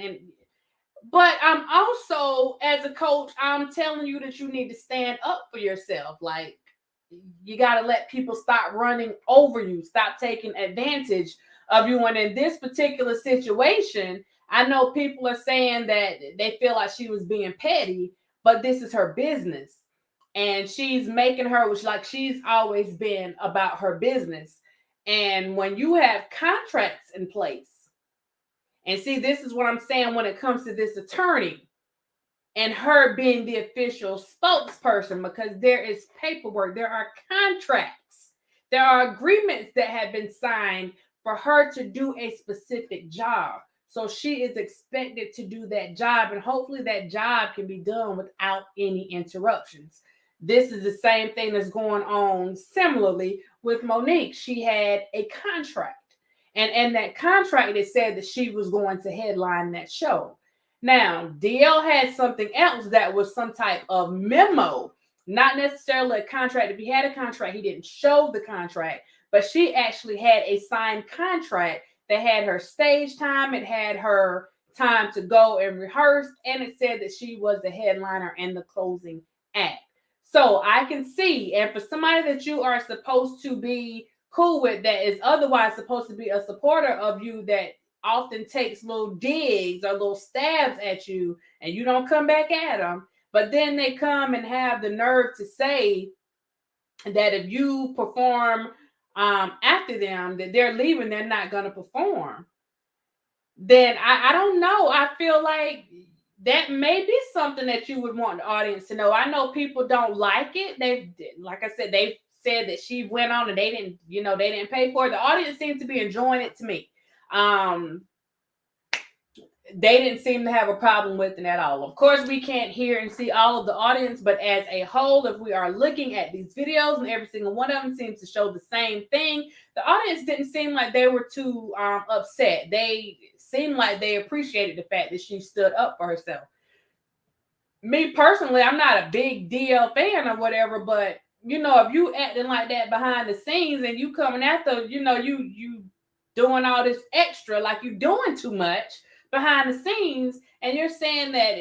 But I'm also, as a coach, I'm telling you that you need to stand up for yourself. Like, you got to let people stop running over you, stop taking advantage of you. And in this particular situation, I know people are saying that they feel like she was being petty, but this is her business. And she's making her, like she's always been about her business. And when you have contracts in place, and see, this is what I'm saying when it comes to this attorney and her being the official spokesperson, because there is paperwork, there are contracts, there are agreements that have been signed for her to do a specific job. So she is expected to do that job, and hopefully that job can be done without any interruptions. This is the same thing that's going on similarly with Monique. She had a contract. And that contract, it said that she was going to headline that show. Now, DL had something else that was some type of memo, not necessarily a contract. If he had a contract, he didn't show the contract, but she actually had a signed contract that had her stage time, it had her time to go and rehearse, and it said that she was the headliner and the closing act. So I can see, and for somebody that you are supposed to be cool with, that is otherwise supposed to be a supporter of you, that often takes little digs or little stabs at you, and you don't come back at them, but then they come and have the nerve to say that if you perform after them, that they're leaving, they're not going to perform. Then I don't know. I feel like that may be something that you would want the audience to know. I know people don't like it. Like I said, they said that she went on and they didn't pay for it. The audience seems to be enjoying it to me. They didn't seem to have a problem with it at all. Of course, we can't hear and see all of the audience, but as a whole, if we are looking at these videos and every single one of them seems to show the same thing, the audience didn't seem like they were too upset. They seemed like they appreciated the fact that she stood up for herself. Me personally, I'm not a big DL fan or whatever, but if you acting like that behind the scenes and you coming after, you doing all this extra, like you doing too much behind the scenes, and you're saying that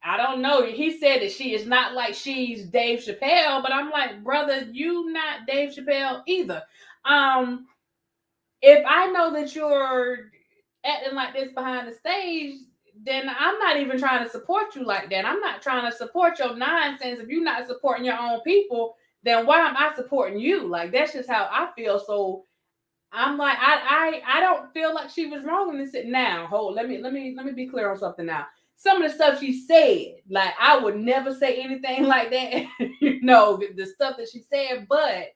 I don't know. He said that she is not like she's Dave Chappelle, but I'm like, brother, you not Dave Chappelle either. If I know that you're acting like this behind the stage, then I'm not even trying to support you like that. I'm not trying to support your nonsense. If you're not supporting your own people, then why am I supporting you? Like, that's just how I feel. So I'm like, I don't feel like she was wrong in this. Now, let me be clear on something now. some of the stuff she said, like I would never say anything like that, the stuff that she said, but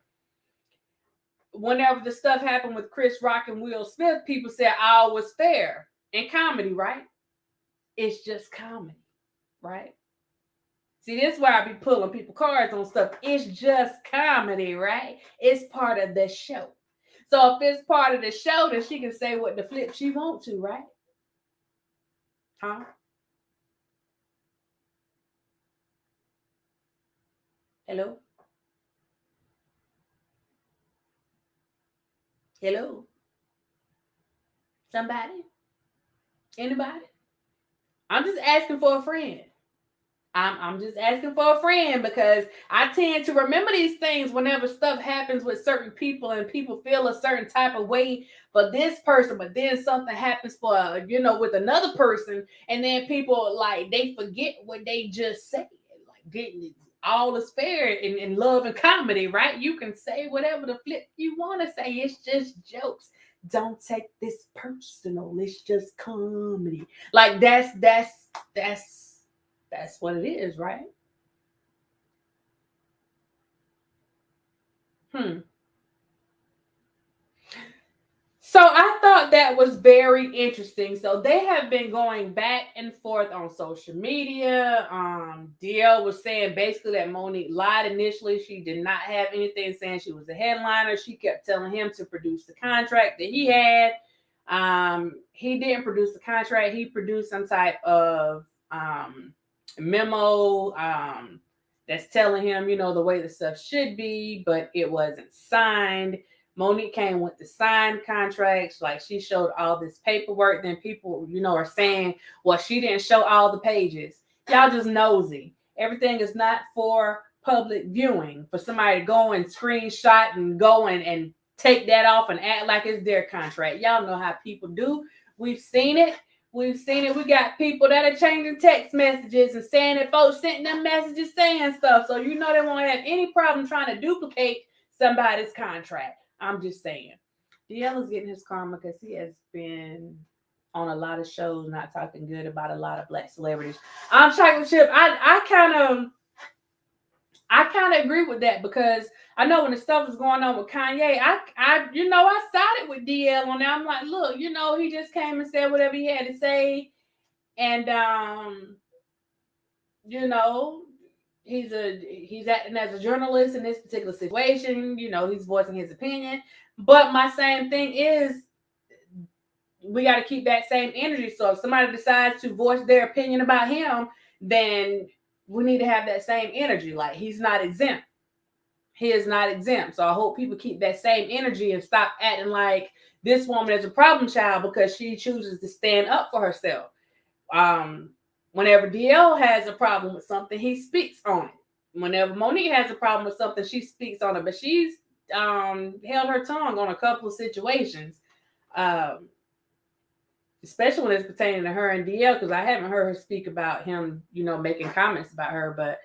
whenever the stuff happened with Chris Rock and Will Smith, people said all was fair in comedy, right? It's just comedy, right? See, this is where I be pulling people cards on stuff. It's just comedy, right? It's part of the show. So if it's part of the show, then she can say what the flip she wants to, right? Huh? Hello? Hello? Somebody? Anybody? I'm just asking for a friend. I'm just asking for a friend because I tend to remember these things whenever stuff happens with certain people and people feel a certain type of way for this person, but then something happens for, with another person, and then people like they forget what they just said. Like all is fair in love and comedy, right? You can say whatever the flip you want to say. It's just jokes. Don't take this personal. It's just comedy. Like that's what it is, right? So I thought that was very interesting. So they have been going back and forth on social media. DL was saying basically that Monique lied initially. She did not have anything saying she was a headliner. She kept telling him to produce the contract that he had. He didn't produce the contract. He produced some type of memo that's telling him, the way the stuff should be, but it wasn't signed. Monique came with the signed contracts, like she showed all this paperwork. Then people, are saying, well, she didn't show all the pages. Y'all just nosy. Everything is not for public viewing, for somebody to go and screenshot and go and take that off and act like it's their contract. Y'all know how people do. We've seen it. We got people that are changing text messages and saying that folks sent them messages saying stuff. So they won't have any problem trying to duplicate somebody's contract. I'm just saying. DL is getting his karma because he has been on a lot of shows not talking good about a lot of black celebrities. Chocolate Chip, I kind of agree with that because I know when the stuff was going on with Kanye, I sided with DL on that. I'm like, look, he just came and said whatever he had to say, and he's acting as a journalist in this particular situation. He's voicing his opinion. But my same thing is we got to keep that same energy. So if somebody decides to voice their opinion about him, then we need to have that same energy. Like he's not exempt. He is not exempt. So I hope people keep that same energy and stop acting like this woman is a problem child because she chooses to stand up for herself. Whenever DL has a problem with something, he speaks on it. Whenever Monique has a problem with something, she speaks on it. But she's held her tongue on a couple of situations, especially when it's pertaining to her and DL, because I haven't heard her speak about him, making comments about her. But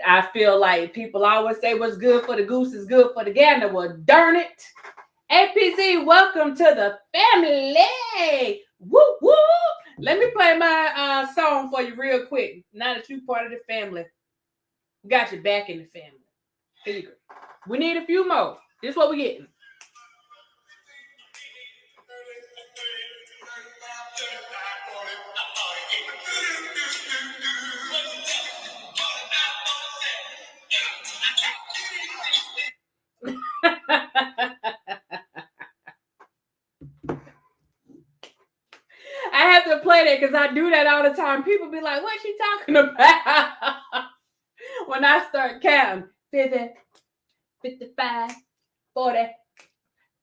I feel like people always say what's good for the goose is good for the gander. Well, darn it. APZ, welcome to the family. Woo, woo. Let me play my song for you real quick. Now that you're part of the family, we got you back in the family. Here you go. We need a few more. This is what we're getting. I have to play that because I do that all the time. People be like, what's she talking about? When I start counting, 50, 55, 40,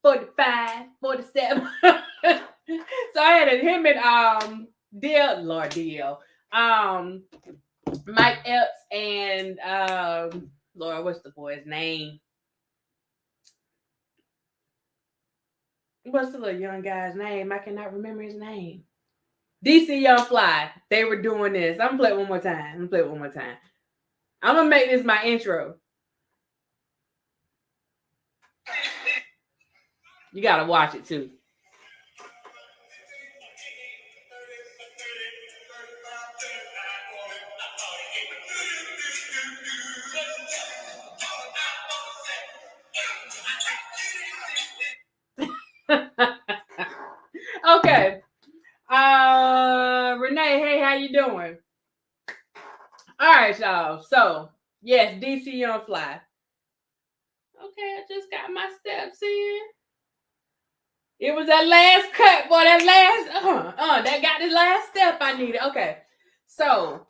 45, 47. So I had him and DL, Mike Epps and Lord, what's the boy's name? What's the little young guy's name? I cannot remember his name. DC Young Fly. They were doing this. I'm gonna play it one more time. I'm gonna make this my intro. You gotta watch it too. Okay. Renee, hey, how you doing? All right, y'all. So, yes, DC on fly. Okay, I just got my steps in. It was that last cut, boy. That last, that got the last step I needed. Okay, so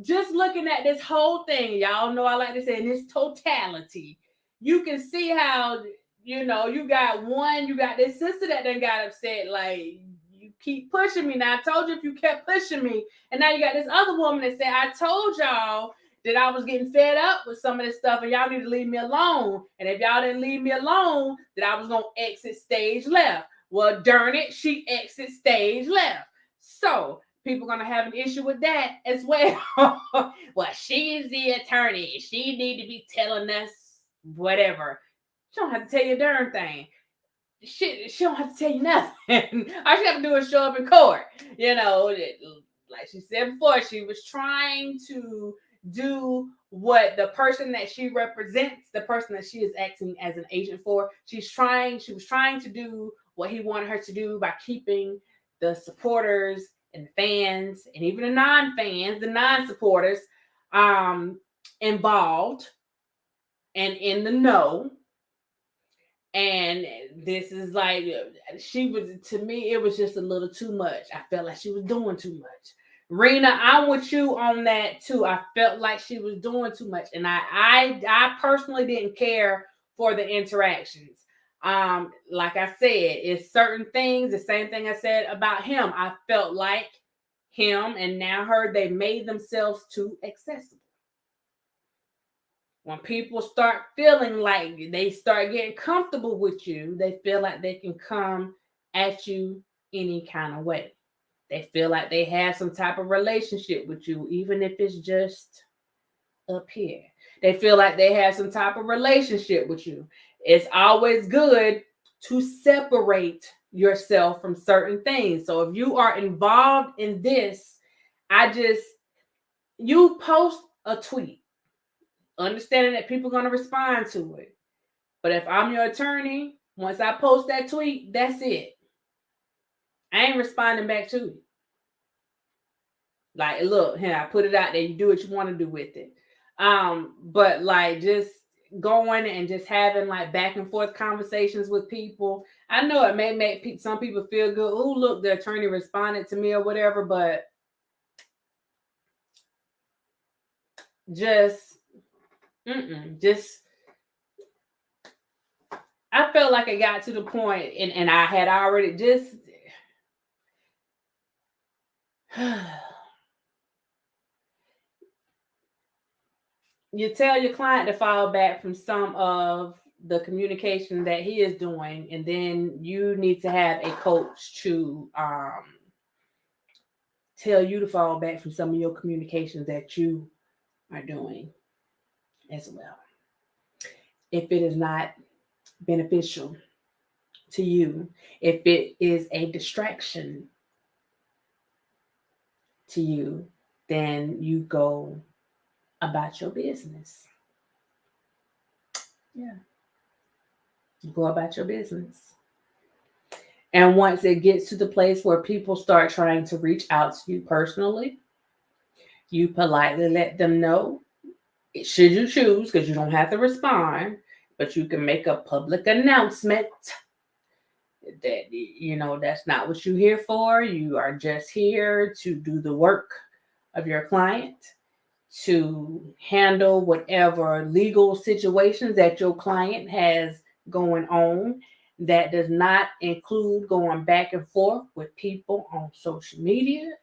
just looking at this whole thing, y'all know I like to say in this totality, you can see how you got this sister that then got upset, like you keep pushing me. Now I told you if you kept pushing me, and now you got this other woman that said I told y'all that I was getting fed up with some of this stuff and y'all need to leave me alone. And if y'all didn't leave me alone, that I was gonna exit stage left. Well, darn it, she exit stage left. So people are gonna have an issue with that as well. Well, she's the attorney. She need to be telling us whatever. She don't have to tell you a darn thing. She don't have to tell you nothing. All she have to do is show up in court. Like she said before, she was trying to do what the person that she represents, the person that she is acting as an agent for, she was trying to do what he wanted her to do by keeping the supporters and the fans and even the non-fans, the non-supporters involved and in the know. And this is like, to me, it was just a little too much. I felt like she was doing too much. Rena, I'm with you on that too. I felt like she was doing too much. And I personally didn't care for the interactions. Like I said, it's certain things, the same thing I said about him. I felt like him and now her, they made themselves too accessible. When people start feeling like they start getting comfortable with you, they feel like they can come at you any kind of way. They feel like they have some type of relationship with you, even if it's just up here. They feel like they have some type of relationship with you. It's always good to separate yourself from certain things. So if you are involved in this, you post a tweet understanding that people are going to respond to it. But if I'm your attorney, once I post that tweet, that's it. I ain't responding back to you. Like, look, here, I put it out there. You do what you want to do with it. But like just going and just having like back and forth conversations with people. I know it may make some people feel good. Oh, look, the attorney responded to me or whatever, but just I felt like it got to the point and I had already just you tell your client to fall back from some of the communication that he is doing, and then you need to have a coach to tell you to fall back from some of your communications that you are doing as well. If it is not beneficial to you, if it is a distraction to you, then you go about your business. Yeah. You go about your business. And once it gets to the place where people start trying to reach out to you personally, you politely let them know, should you choose, because you don't have to respond, but you can make a public announcement that, that's not what you're here for. You are just here to do the work of your client, to handle whatever legal situations that your client has going on. That does not include going back and forth with people on social media,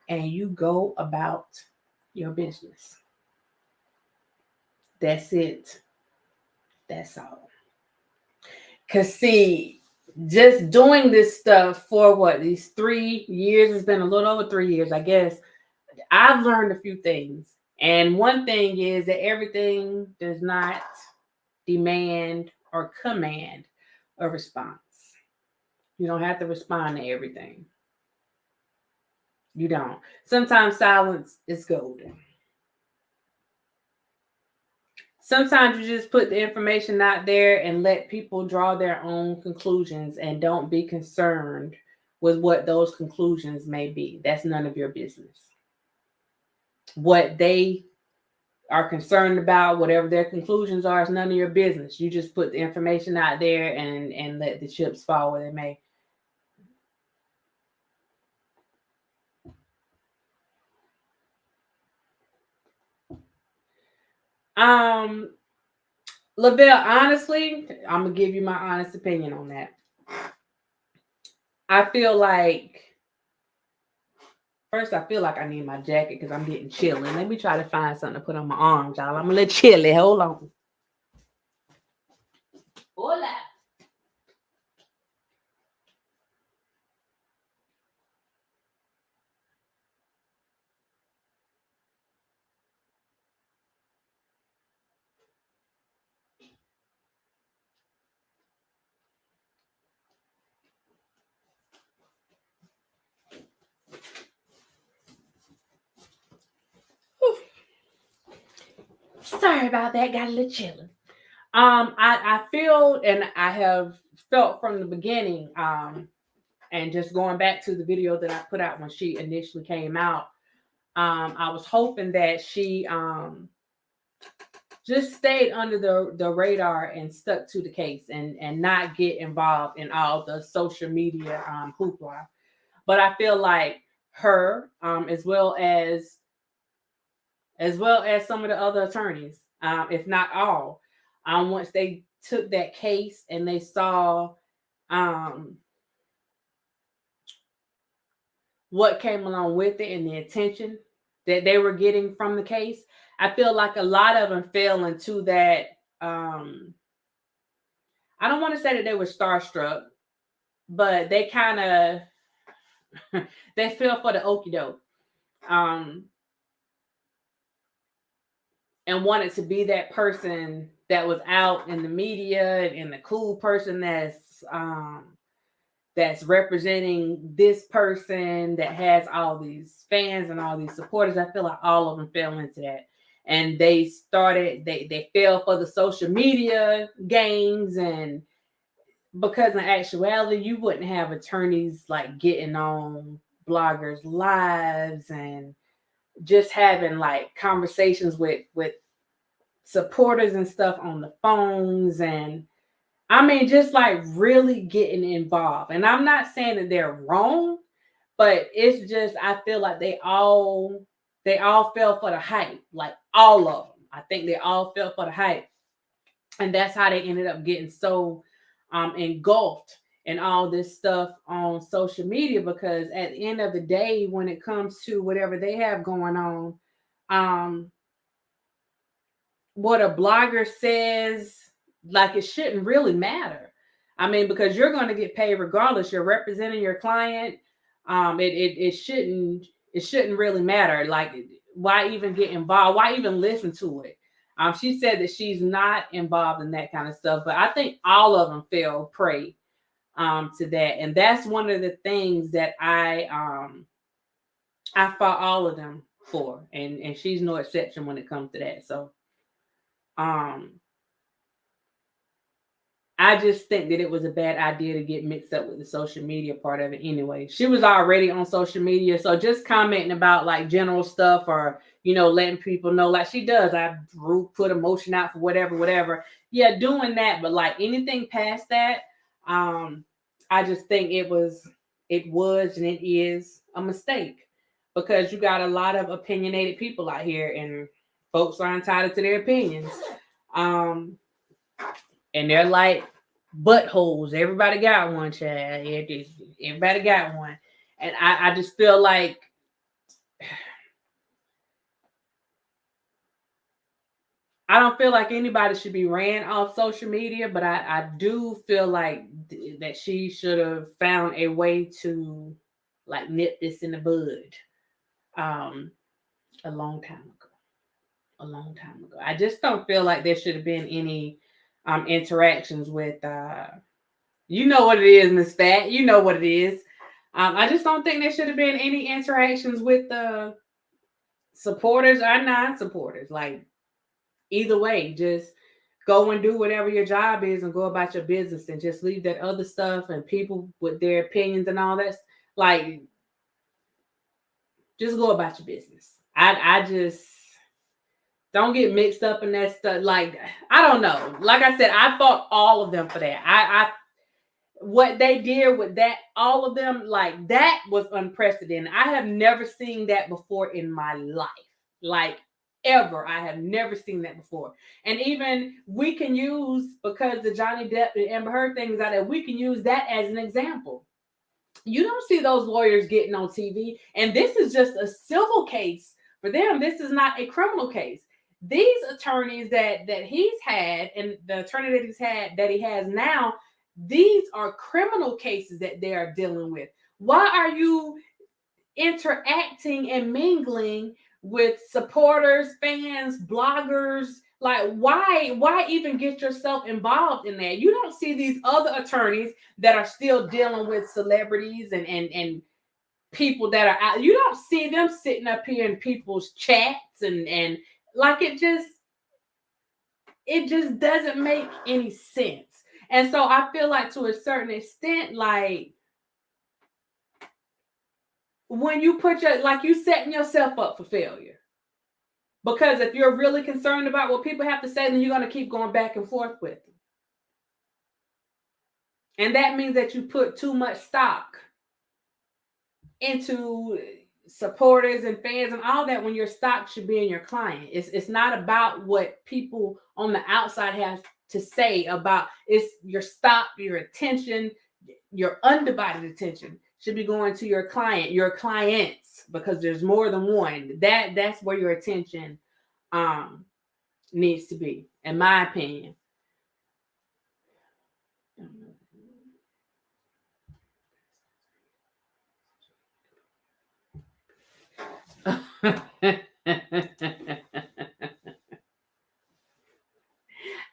and you go about your business. That's it. That's all. Because, see, just doing this stuff for these 3 years, it's been a little over 3 years, I guess. I've learned a few things. And one thing is that everything does not demand or command a response. You don't have to respond to everything. You don't. Sometimes silence is golden. sometimes you just put the information out there and let people draw their own conclusions and don't be concerned with what those conclusions may be. That's none of your business. What they are concerned about, whatever their conclusions are, is none of your business. You just put the information out there and let the chips fall where they may. Lavelle, honestly, I'm gonna give you my honest opinion on that. I feel like first, I feel like I need my jacket because I'm getting chilly. Let me try to find something to put on my arms, y'all. I'm a little chilly. Hold on. Hola. Sorry about that. Got a little chilly. I feel and I have felt from the beginning, and just going back to the video that I put out when she initially came out, I was hoping that she just stayed under the radar and stuck to the case and not get involved in all the social media hoopla. But I feel like her, as well as some of the other attorneys, if not all, once they took that case and they saw what came along with it and the attention that they were getting from the case, I feel like a lot of them fell into that. I don't want to say that they were starstruck, but they kind of they fell for the okie doke, and wanted to be that person that was out in the media and the cool person that's representing this person that has all these fans and all these supporters. I feel like all of them fell into that. And they fell for the social media games, and because in actuality, you wouldn't have attorneys like getting on bloggers' lives and just having like conversations with supporters and stuff on the phones, and I mean just like really getting involved. And I'm not saying that they're wrong, but it's just I feel like they all fell for the hype, like all of them. I think they all fell for the hype, and that's how they ended up getting so engulfed in all this stuff on social media. Because at the end of the day, when it comes to whatever they have going on, what a blogger says, like, it shouldn't really matter. I mean, because you're going to get paid regardless. You're representing your client. It shouldn't really matter. Like, why even get involved? Why even listen to it? She said that she's not involved in that kind of stuff, but I think all of them fell prey to that, and that's one of the things that I fought all of them for, and she's no exception when it comes to that. So, I just think that it was a bad idea to get mixed up with the social media part of it anyway. She was already on social media, so just commenting about like general stuff or, letting people know like she does. I put a motion out for whatever. Yeah, doing that, but like anything past that, I just think it was and it is a mistake, because you got a lot of opinionated people out here and folks are entitled to their opinions. And they're like buttholes. Everybody got one, child. Everybody got one. And I just feel like I don't feel like anybody should be ran off social media, but I do feel like that she should have found a way to like nip this in the bud a long time ago. I just don't feel like there should have been any interactions with you know what it is, Miss Fat. You know what it is. I just don't think there should have been any interactions with the supporters or non-supporters. Like, Either way, just go and do whatever your job is and go about your business and just leave that other stuff and people with their opinions and all that. Like, just go about your business. I just don't get mixed up in that stuff. Like, I don't know. Like I said, I fought all of them for that. I what they did with that, all of them, like, that was unprecedented. I have never seen that before in my life. Like, ever. I have never seen that before. And even we can use, because the Johnny Depp and Amber Heard things out there, we can use that as an example. You don't see those lawyers getting on TV. And this is just a civil case for them. This is not a criminal case. These attorneys that he's had, and the attorney that he has now, these are criminal cases that they are dealing with. Why are you interacting and mingling with supporters, fans, bloggers? Like, why even get yourself involved in that? You don't see these other attorneys that are still dealing with celebrities and people that are out. You don't see them sitting up here in people's chats and like, it just doesn't make any sense. And so I feel like, to a certain extent, like, when you put you setting yourself up for failure. Because if you're really concerned about what people have to say, then you're going to keep going back and forth with them. And that means that you put too much stock into supporters and fans and all that, when your stock should be in your client. It's not about what people on the outside have to say about. It's your stock, your attention, your undivided attention should be going to your client, your clients, because there's more than one. That's where your attention needs to be, in my opinion.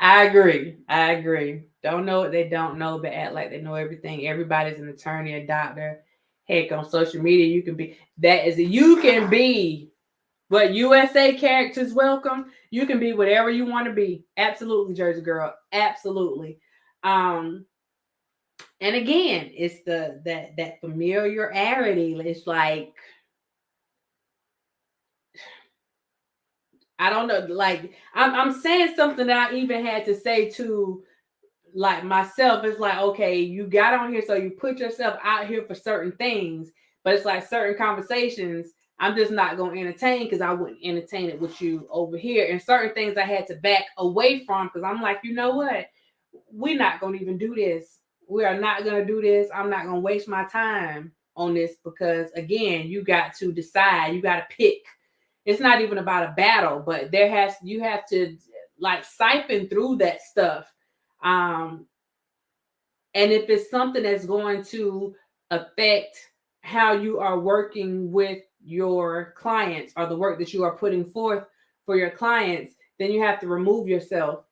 I agree. Don't know what they don't know, but act like they know everything. Everybody's an attorney, a doctor. Heck, on social media, you can be what USA characters welcome. You can be whatever you want to be. Absolutely, Jersey girl. Absolutely. And again, it's that familiarity. It's like, I don't know, like, I'm saying something that I even had to say to, like, myself. It's like, okay, you got on here, so you put yourself out here for certain things, but it's like certain conversations I'm just not going to entertain, because I wouldn't entertain it with you over here. And certain things I had to back away from, because I'm like, you know what? We're not going to even do this. We are not going to do this. I'm not going to waste my time on this, because, again, you got to decide. You got to pick. It's not even about a battle, but you have to, like, siphon through that stuff. And if it's something that's going to affect how you are working with your clients, or the work that you are putting forth for your clients, then you have to remove yourself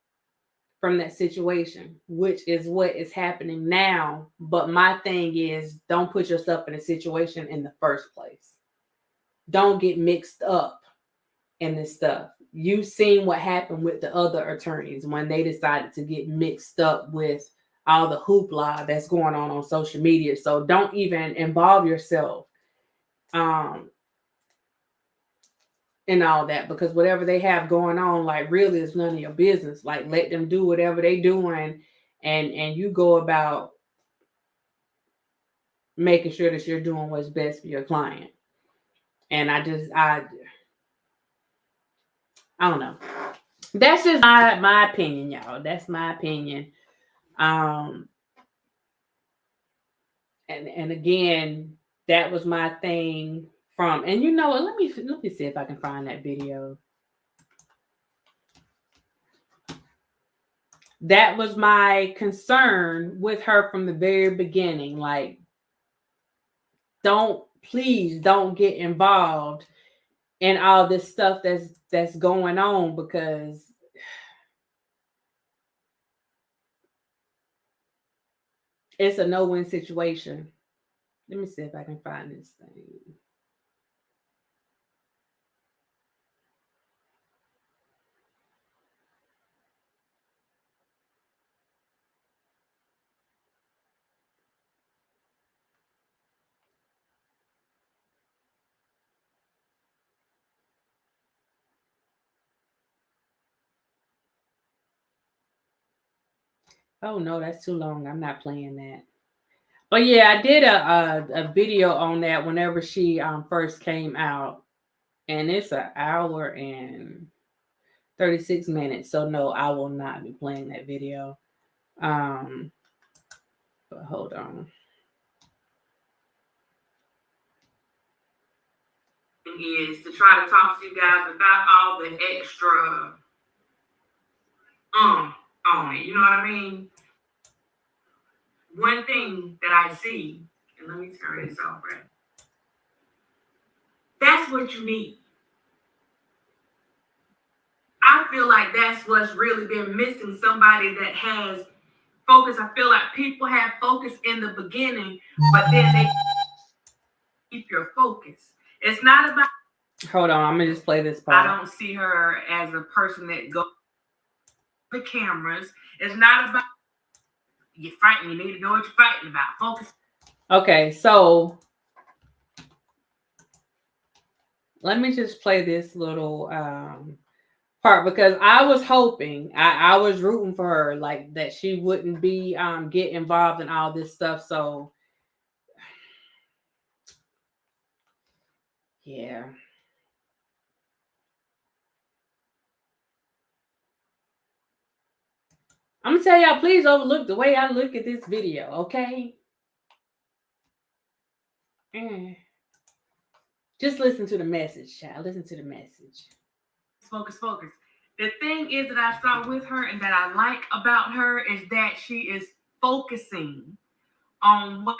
from that situation, which is what is happening now. But my thing is, don't put yourself in a situation in the first place. Don't get mixed up in this stuff. You've seen what happened with the other attorneys when they decided to get mixed up with all the hoopla that's going on social media. So don't even involve yourself in all that, because whatever they have going on, like, really is none of your business. Like, let them do whatever they doing, and you go about making sure that you're doing what's best for your client. And I don't know. That's just my opinion, y'all. That's my opinion. And again, that was my thing from. And you know what? Let me see if I can find that video. That was my concern with her from the very beginning. Like, please don't get involved in all this stuff that's going on, because it's a no-win situation. Let me see if I can find this thing. Oh no, that's too long. I'm not playing that. But yeah, I did a video on that whenever she first came out, and it's an hour and 36 minutes. So no, I will not be playing that video. But hold on. Is to try to talk to you guys without all the extra on it. You know what I mean? One thing that I see, and let me turn this off, right? That's what you need. I feel like that's what's really been missing. Somebody that has focus. I feel like people have focus in the beginning, but then they keep your focus. It's not about. Hold on, I'm gonna just play this part. I don't see her as a person that goes the cameras. It's not about you're fighting. You need to know what you're fighting about. Focus. Okay, so let me just play this little part because I was hoping, I was rooting for her, like that she wouldn't be get involved in all this stuff. So yeah. I'm gonna tell y'all, please overlook the way I look at this video, okay? Just listen to the message, child. Listen to the message. Focus, focus. The thing is that I saw with her and that I like about her is that she is focusing on what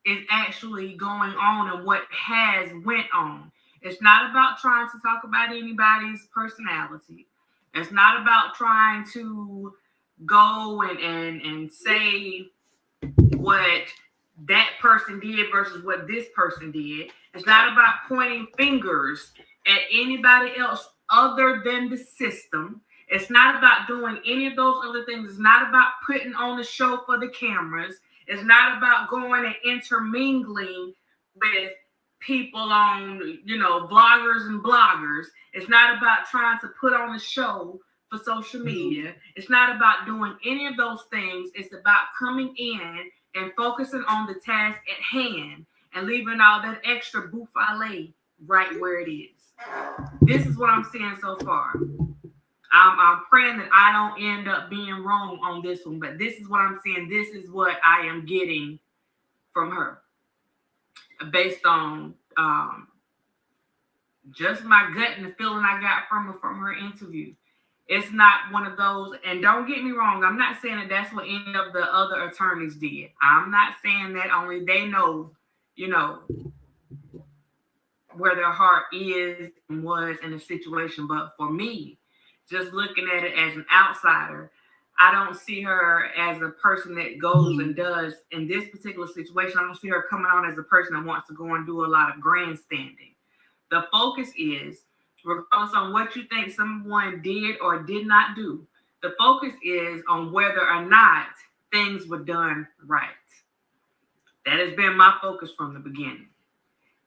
is actually going on and what has went on. It's not about trying to talk about anybody's personality. It's not about trying to go and say what that person did versus what this person did. It's not about pointing fingers at anybody else other than the system. It's not about doing any of those other things. It's not about putting on the show for the cameras. It's not about going and intermingling with people on, vloggers and bloggers. It's not about trying to put on a show for social media. It's not about doing any of those things. It's about coming in and focusing on the task at hand and leaving all that extra bouffale right where it is. This is what I'm seeing so far. I'm praying that I don't end up being wrong on this one, but this is what I'm seeing. This is what I am getting from her based on just my gut and the feeling I got from her interview. It's not one of those, and don't get me wrong, I'm not saying that that's what any of the other attorneys did. I'm not saying that, only they know, where their heart is and was in a situation. But for me, just looking at it as an outsider, I don't see her as a person that goes and does, in this particular situation, I don't see her coming on as a person that wants to go and do a lot of grandstanding. The focus is, regardless on what you think someone did or did not do, the focus is on whether or not things were done right. That has been my focus from the beginning.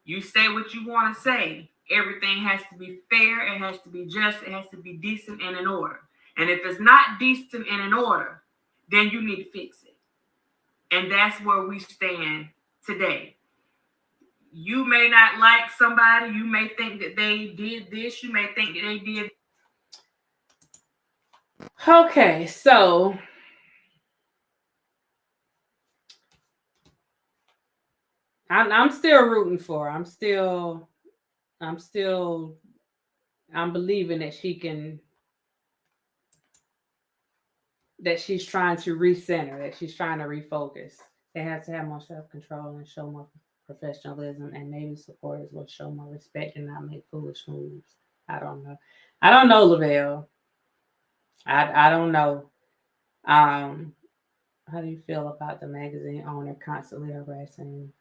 You say what you want to say. Everything has to be fair. It has to be just. It has to be decent and in order. And if it's not decent and in order, then you need to fix it. And that's where we stand today. You may not like somebody. You may think that they did this. You may think that they did. Okay, so I'm still rooting for her. I'm believing that she can, that she's trying to recenter, that she's trying to refocus. They have to have more self-control and show more professionalism, and maybe supporters will show more respect and not make foolish moves. I don't know, Lavelle. I don't know. How do you feel about the magazine owner constantly harassing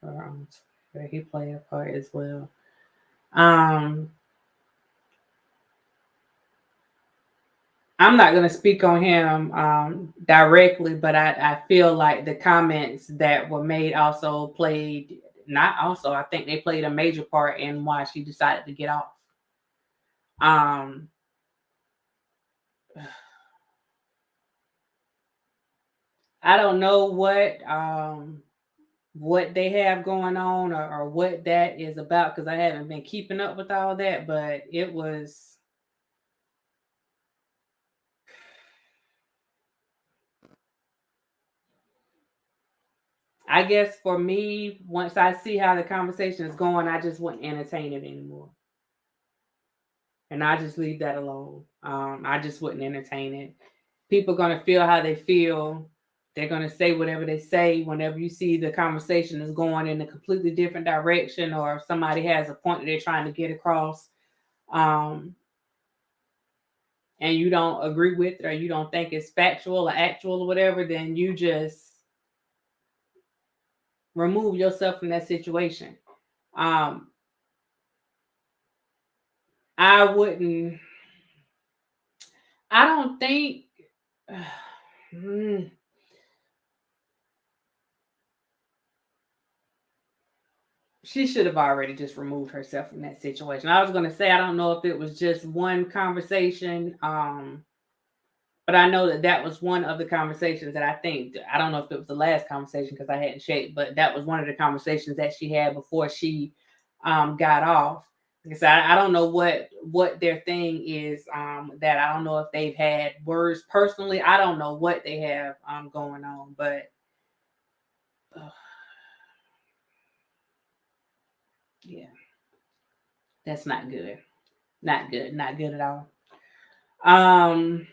her on Twitter? He played a part as well. I'm not going to speak on him directly, but I feel like the comments that were made also played, not also, I think they played a major part in why she decided to get off. I don't know what they have going on or what that is about because I haven't been keeping up with all that, but it was I guess for me, once I see how the conversation is going, I just wouldn't entertain it anymore. And I just leave that alone. I just wouldn't entertain it. People are gonna feel how they feel. They're gonna say whatever they say. Whenever you see the conversation is going in a completely different direction, or if somebody has a point that they're trying to get across, and you don't agree with it, or you don't think it's factual or actual or whatever, then you just remove yourself from that situation. Um, I wouldn't. I don't think. She should have already just removed herself from that situation. I was going to say I don't know if it was just one conversation, but I know that that was one of the conversations that I don't know if it was the last conversation because I hadn't checked, but that was one of the conversations that she had before she got off. Because I don't know what their thing is. That I don't know if they've had words personally. I don't know what they have going on, but yeah, that's not good. Not good. Not good at all. Um,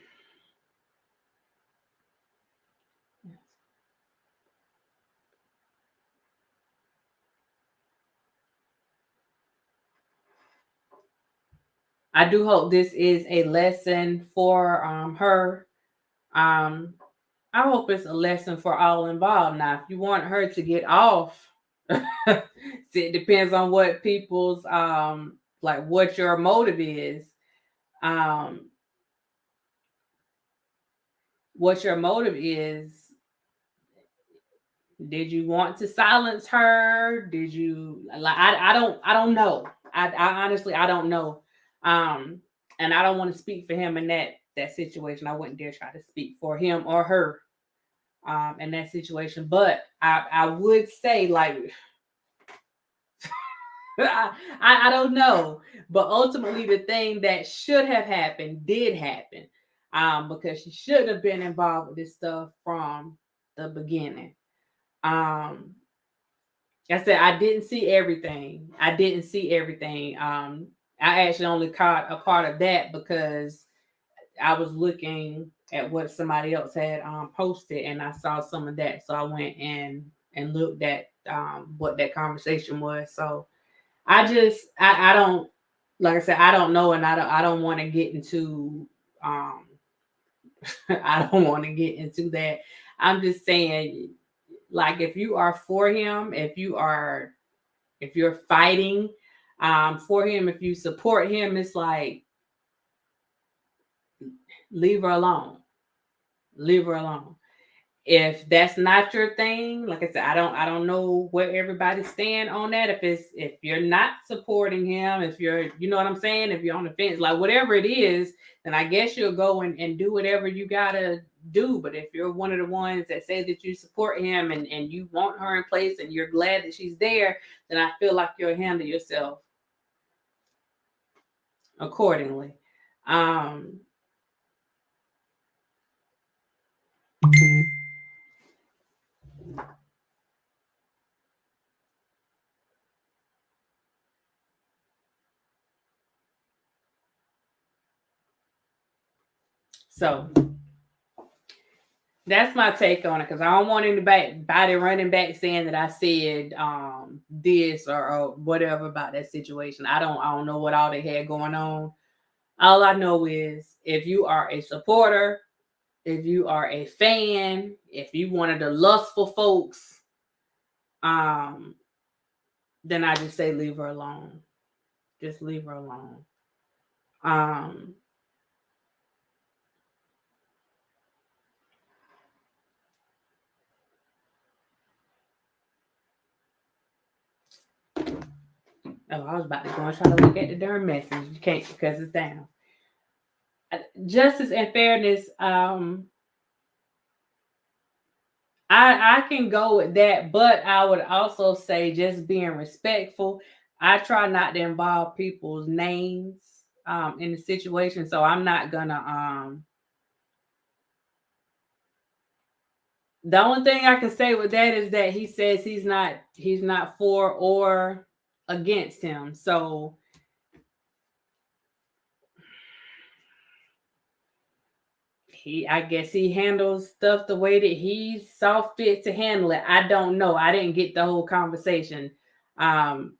I do hope this is a lesson for her. Um, I hope it's a lesson for all involved. Now, if you want her to get off, it depends on what people's like what your motive is. Um, what your motive is. Did you want to silence her? Did you like I don't know. I honestly I don't know. Um and I don't want to speak for him in that situation. I wouldn't dare try to speak for him or her in that situation. But I would say like I don't know. But ultimately the thing that should have happened did happen. Because she should have been involved with this stuff from the beginning. Um I said I didn't see everything. I didn't see everything. I actually only caught a part of that because I was looking at what somebody else had posted, and I saw some of that. So I went and looked at what that conversation was. So I don't like I said I don't know, and I don't want to get into I don't want to get into that. I'm just saying, like if you are for him, if you're fighting for him, if you support him, it's like leave her alone. Leave her alone. If that's not your thing, like I said, I don't know where everybody stand on that. If you're not supporting him, if you're you know what I'm saying, if you're on the fence, like whatever it is, then I guess you'll go and do whatever you gotta do. But if you're one of the ones that say that you support him and you want her in place and you're glad that she's there, then I feel like you'll handle yourself accordingly. Um, so that's my take on it because I don't want anybody running back saying that I said this or whatever about that situation. I don't know what all they had going on. All I know is if you are a supporter, if you are a fan, if you one of the lustful folks, um, then I just say leave her alone. Just leave her alone. Um, oh, I was about to go and try to look at the darn message. You can't because it's down. Justice and fairness. I can go with that, but I would also say just being respectful. I try not to involve people's names in the situation, so I'm not gonna. The only thing I can say with that is that he says he's not for or against him. So I guess he handles stuff the way that he saw fit to handle it. I don't know. I didn't get the whole conversation. Um,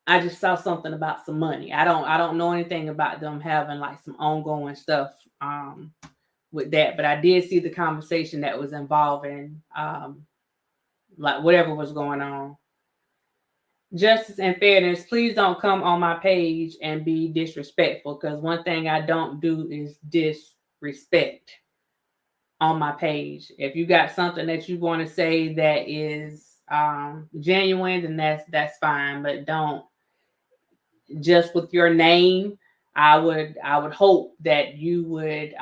I just saw something about some money. I don't know anything about them having like some ongoing stuff with that, but I did see the conversation that was involving like whatever was going on. Justice and fairness, please don't come on my page and be disrespectful, because one thing I don't do is disrespect on my page. If you got something that you want to say that is genuine, then that's fine, but don't just with your name. I would hope that you would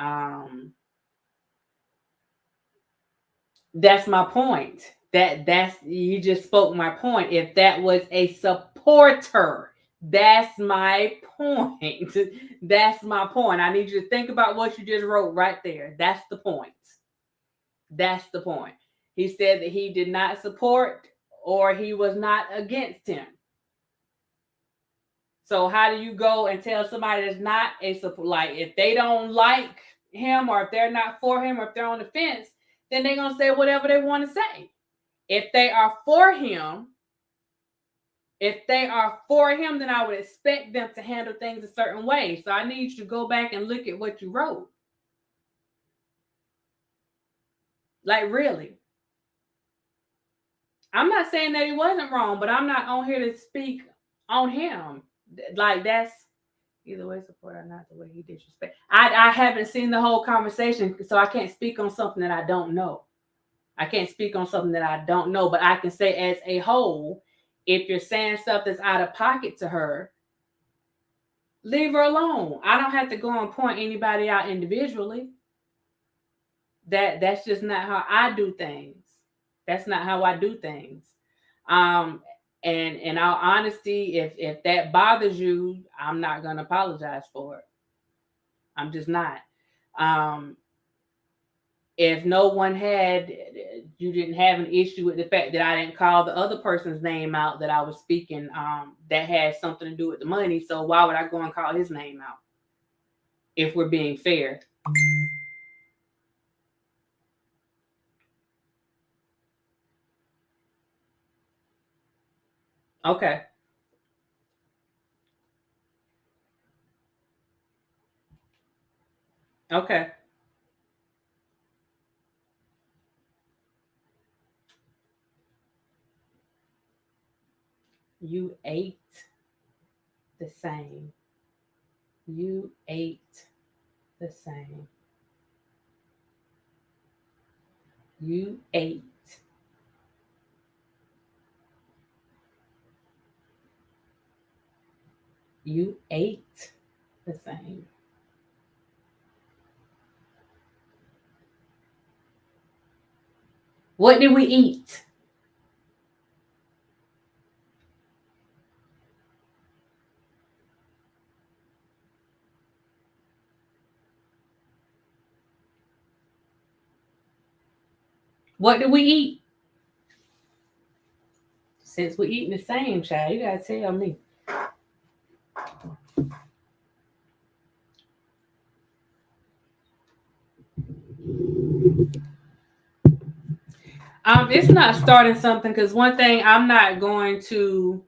that's my point. That's you just spoke my point. If that was a supporter, that's my point. That's my point. I need you to think about what you just wrote right there. That's the point. That's the point. He said that he did not support or he was not against him. So how do you go and tell somebody that's not a support, like if they don't like him or if they're not for him or if they're on the fence, then they're gonna say whatever they want to say. If they are for him, then I would expect them to handle things a certain way. So I need you to go back and look at what you wrote. Like really. I'm not saying that he wasn't wrong, but I'm not on here to speak on him. Like that's either way support or not the way he disrespect. I haven't seen the whole conversation, so I can't speak on something that I don't know. I can't speak on something that I don't know, but I can say as a whole, if you're saying stuff that's out of pocket to her, leave her alone. I don't have to go and point anybody out individually. That's just not how I do things. That's not how I do things. And in all honesty, if that bothers you, I'm not gonna apologize for it. I'm just not. Um, if no one had, you didn't have an issue with the fact that I didn't call the other person's name out that I was speaking, that had something to do with the money. So why would I go and call his name out? If we're being fair. Okay. Okay. You ate the same. You ate the same. You ate. You ate the same. What did we eat? What did we eat? Since we're eating the same, child, you gotta tell me. It's not starting something, because one thing I'm not going to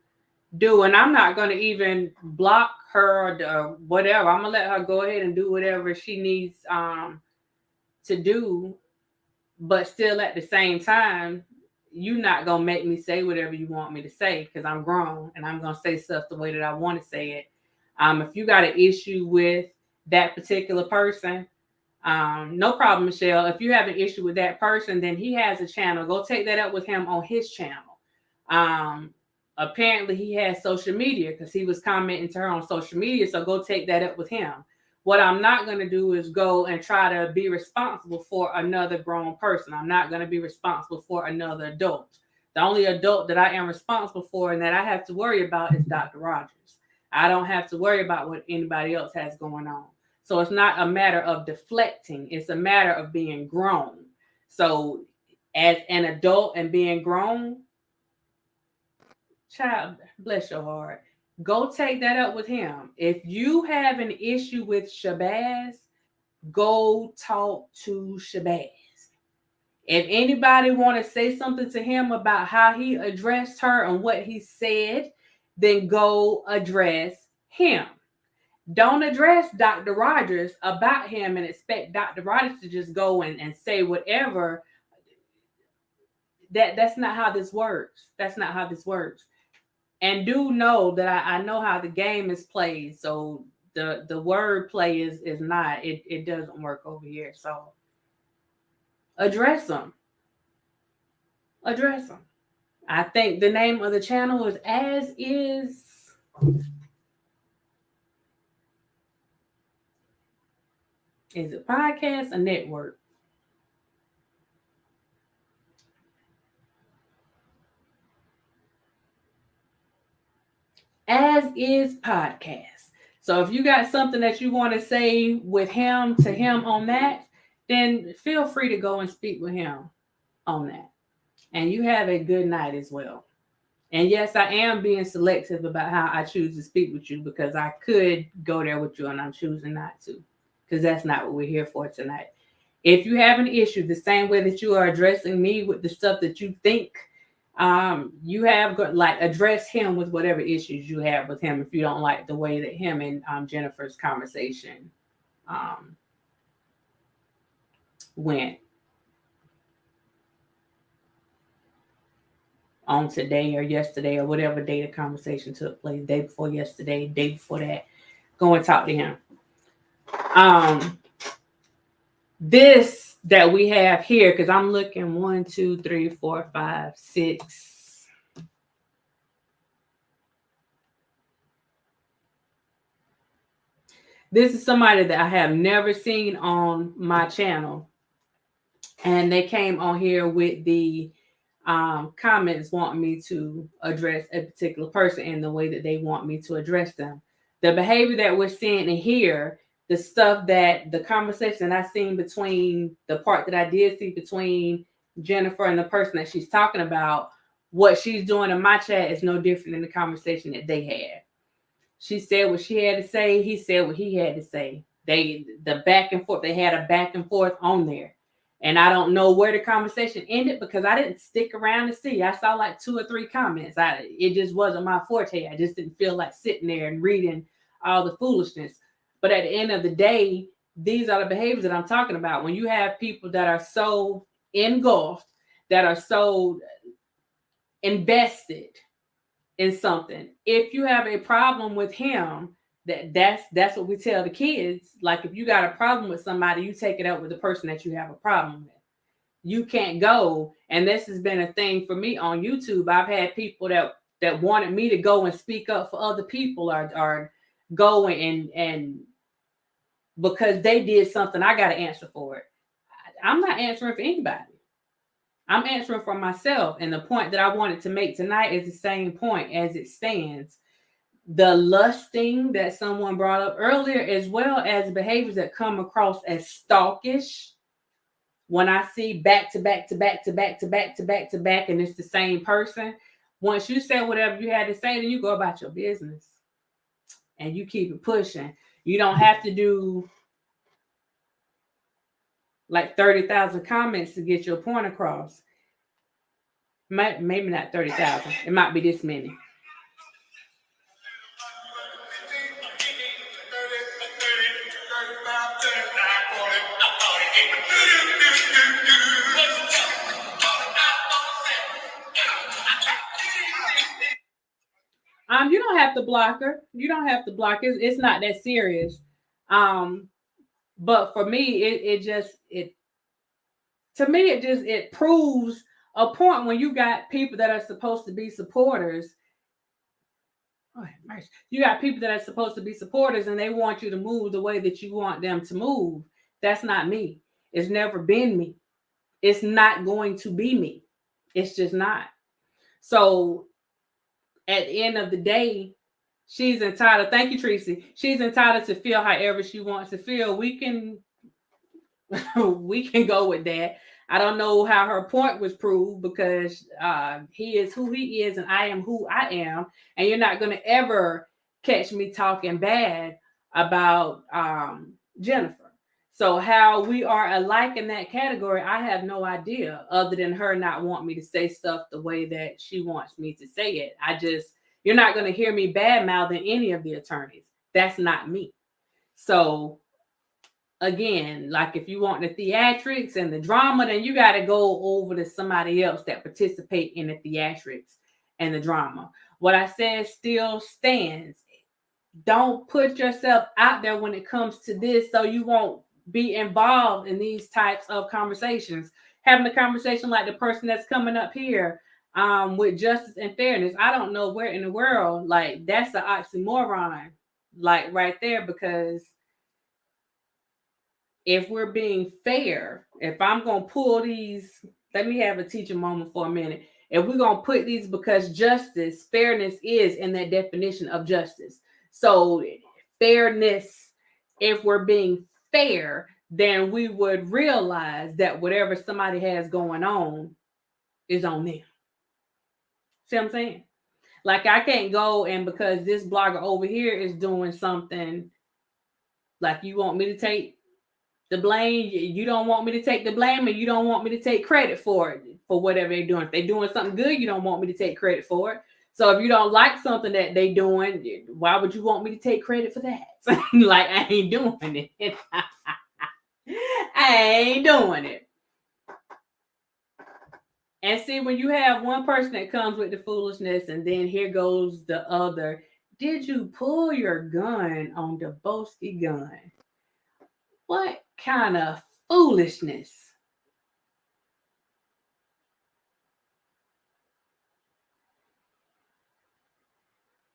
do, and I'm not going to even block her or whatever. I'm gonna let her go ahead and do whatever she needs to do, but still at the same time, you're not gonna make me say whatever you want me to say, because I'm grown and I'm gonna say stuff the way that I want to say it. If you got an issue with that particular person, no problem, Michelle. If you have an issue with that person, then he has a channel. Go take that up with him on his channel. Apparently he has social media because he was commenting to her on social media. So go take that up with him. What I'm not going to do is go and try to be responsible for another grown person. I'm not going to be responsible for another adult. The only adult that I am responsible for and that I have to worry about is Dr. Rogers. I don't have to worry about what anybody else has going on. So it's not a matter of deflecting. It's a matter of being grown. So as an adult and being grown, child, bless your heart, go take that up with him. If you have an issue with Shabazz, go talk to Shabazz. If anybody want to say something to him about how he addressed her and what he said, then go address him. Don't address Dr. Rogers about him and expect Dr. Rogers to just go and say whatever. That's not how this works. That's not how this works. And do know that I know how the game is played. So the word play is not, it doesn't work over here. So address them. Address them. I think the name of the channel is As Is. Is it podcast or network? As Is podcast. So if you got something that you want to say with him to him on that, then feel free to go and speak with him on that. And you have a good night as well. And yes, I am being selective about how I choose to speak with you because I could go there with you and I'm choosing not to because that's not what we're here for tonight. If you have an issue, the same way that you are addressing me with the stuff that you think you have, like address him with whatever issues you have with him if you don't like the way that him and Jennifer's conversation went on today or yesterday or whatever day the conversation took place, day before yesterday, day before that. Go and talk to him. This that we have here, because I'm looking 1, 2, 3, 4, 5, 6. This is somebody that I have never seen on my channel. And they came on here with the comments wanting me to address a particular person in the way that they want me to address them. The behavior that we're seeing in here, the stuff that the conversation I seen between the part that I did see between Jennifer and the person that she's talking about, what she's doing in my chat is no different than the conversation that they had. She said what she had to say. He said what he had to say. The back and forth, they had a back and forth on there. And I don't know where the conversation ended because I didn't stick around to see. I saw like 2 or 3 comments. It just wasn't my forte. I just didn't feel like sitting there and reading all the foolishness. But at the end of the day, these are the behaviors that I'm talking about. When you have people that are so engulfed, that are so invested in something, if you have a problem with him, that's what we tell the kids. Like if you got a problem with somebody, you take it up with the person that you have a problem with. You can't go, and this has been a thing for me on YouTube. I've had people that wanted me to go and speak up for other people or go and because they did something, I got to answer for it. I'm not answering for anybody. I'm answering for myself. And the point that I wanted to make tonight is the same point as it stands. The lusting that someone brought up earlier, as well as behaviors that come across as stalkish. When I see back to back to back to back to back to back to back, and it's the same person, once you say whatever you had to say, then you go about your business and you keep it pushing. You don't have to do like 30,000 comments to get your point across. Maybe not 30,000. It might be this many. You don't have to block her. You don't have to block her. It's not that serious. But for me, it proves a point when you got people that are supposed to be supporters Oh, mercy. You got people that are supposed to be supporters and they want you to move the way that you want them to move. That's not me. It's never been me. It's not going to be me. It's just not. So at the end of the day, she's entitled. Thank you, Tracy. She's entitled to feel however she wants to feel. We can go with that. I don't know how her point was proved because he is who he is and I am who I am. And you're not going to ever catch me talking bad about Jennifer. So how we are alike in that category, I have no idea other than her not want me to say stuff the way that she wants me to say it. You're not going to hear me bad mouthing any of the attorneys. That's not me. So again, like if you want the theatrics and the drama, then you got to go over to somebody else that participate in the theatrics and the drama. What I said still stands. Don't put yourself out there when it comes to this so you won't be involved in these types of conversations. Having a conversation like the person that's coming up here with justice and fairness. I don't know where in the world, like that's an oxymoron, like right there, because if we're being fair, if I'm going to pull these, let me have a teaching moment for a minute. If we're going to put these, because justice, fairness is in that definition of justice. So fairness, if we're being fair, then we would realize that whatever somebody has going on is on them. See what I'm saying? Like I can't go and because this blogger over here is doing something, like you want me to take the blame, you don't want me to take the blame, and you don't want me to take credit for it, for whatever they're doing. If they're doing something good, you don't want me to take credit for it. So if you don't like something that they doing, why would you want me to take credit for that? Like I ain't doing it. I ain't doing it. And see, when you have one person that comes with the foolishness, and then here goes the other. Did you pull your gun on the Boski gun? What kind of foolishness?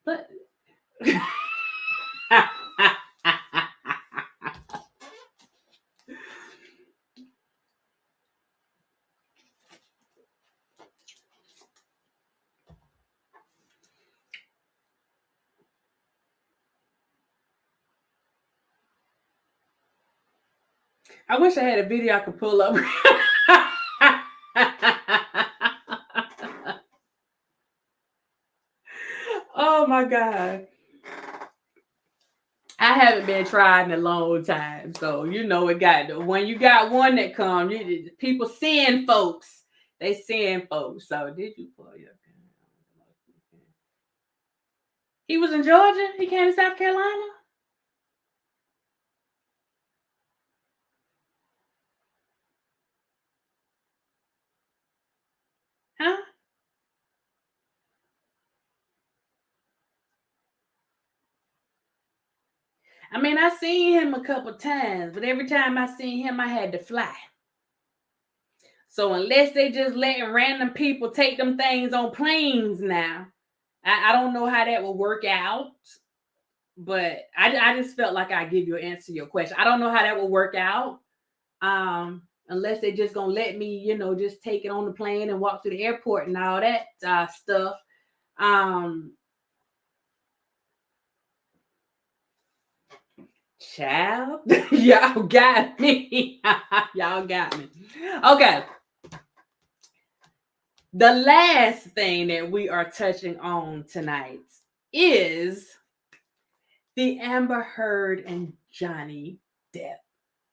But I wish I had a video I could pull up. Oh my God. I haven't been tried in a long time. So, you know, when you got one that comes, people seeing folks. They seeing folks. So, did you pull your gun? He was in Georgia? He came to South Carolina? Huh? I mean, I seen him a couple times, but every time I seen him, I had to fly. So unless they just letting random people take them things on planes now, I don't know how that will work out. But I just felt like I give you an answer to your question. I don't know how that will work out. Unless they just gonna let me, you know, just take it on the plane and walk to the airport and all that stuff. Child, y'all got me. Y'all got me. Okay. The last thing that we are touching on tonight is the Amber Heard and Johnny Depp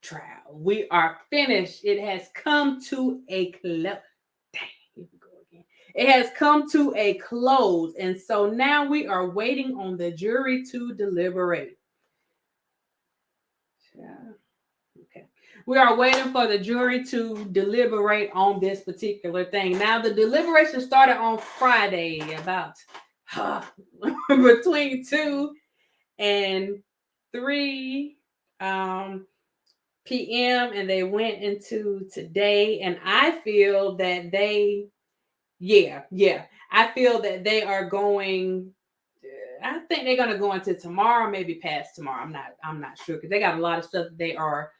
trial. We are finished. It has come to a close. Dang, here we go again. It has come to a close. And so now we are waiting on the jury to deliberate. Okay. We are waiting for the jury to deliberate on this particular thing. Now, the deliberation started on Friday about between 2 and 3 p.m. and they went into today. And I feel that I feel that they are going. I think they're gonna go into tomorrow, maybe past tomorrow. I'm not sure because they got a lot of stuff that they are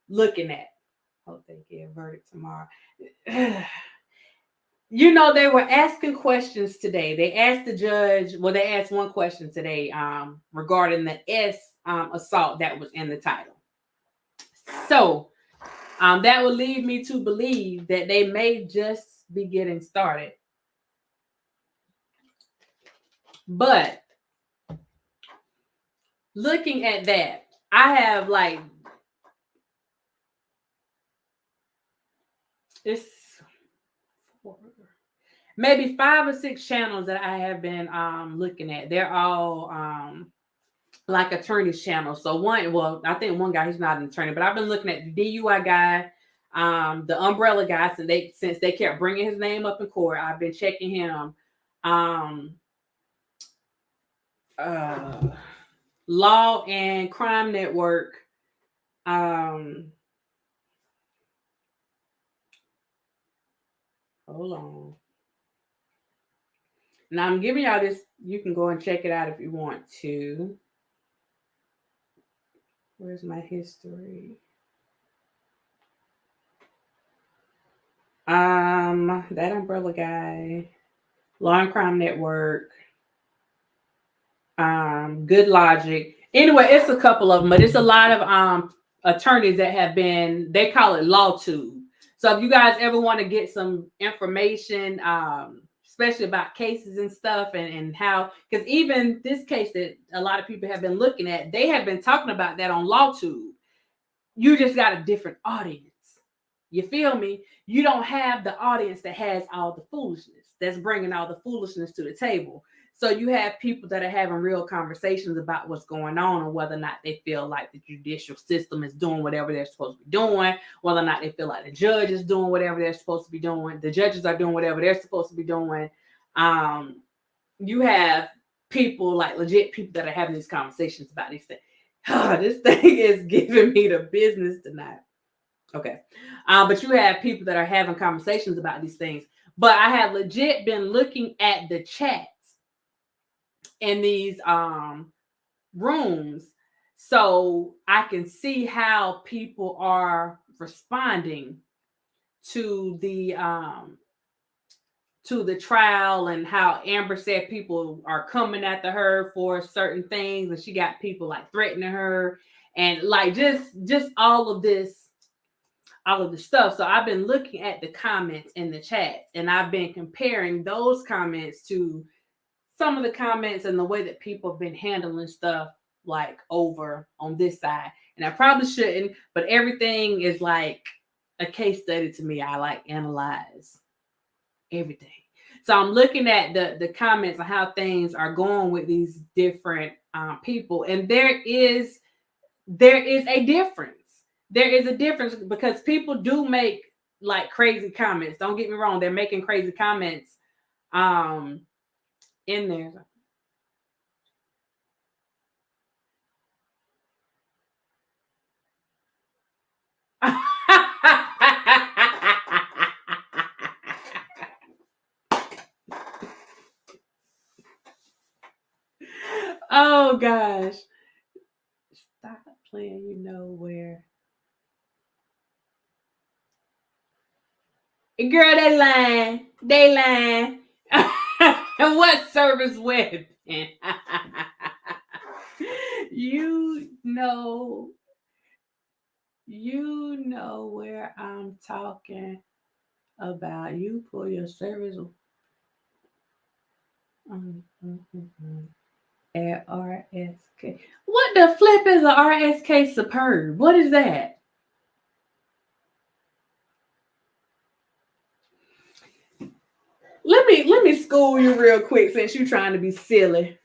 looking at. Hope they get a verdict tomorrow. You know, they were asking questions today. They asked the judge, well, they asked one question today regarding the assault that was in the title. So that would lead me to believe that they may just be getting started. But looking at that, I have like, it's maybe 5 or 6 channels that I have been looking at. They're all like attorney's channels. So I think one guy, he's not an attorney, but I've been looking at the DUI guy, the umbrella guy, since they kept bringing his name up in court. I've been checking him. Law and Crime Network. Hold on. Now I'm giving y'all this. You can go and check it out if you want to. Where's my history? That umbrella guy, Law and Crime Network, Good Logic. Anyway, it's a couple of them, but it's a lot of attorneys that have been, they call it LawTube. So if you guys ever want to get some information, especially about cases and stuff and how, because even this case that a lot of people have been looking at, they have been talking about that on LawTube. You just got a different audience. You feel me? You don't have the audience that has all the foolishness, that's bringing all the foolishness to the table. So you have people that are having real conversations about what's going on and whether or not they feel like the judicial system is doing whatever they're supposed to be doing, whether or not they feel like the judge is doing whatever they're supposed to be doing, the judges are doing whatever they're supposed to be doing. You have people, like legit people, that are having these conversations about these things. This thing is giving me the business tonight. Okay. But you have people that are having conversations about these things. But I have legit been looking at the chats in these rooms so I can see how people are responding to the trial, and how Amber said people are coming after her for certain things, and she got people like threatening her, and like just all of the stuff. So I've been looking at the comments in the chat, and I've been comparing those comments to some of the comments and the way that people have been handling stuff like over on this side. And I probably shouldn't, but everything is like a case study to me. I like analyze everything. So I'm looking at the comments on how things are going with these different people. And there is a difference. There is a difference because people do make like crazy comments. Don't get me wrong. They're making crazy comments in there. Oh gosh. Stop playing, you know where. Girl, they lying. They lying. And what service weapon? You know where I'm talking about. You pull your service. At RSK. What the flip is a RSK Superb? What is that? Let me school you real quick since you're trying to be silly.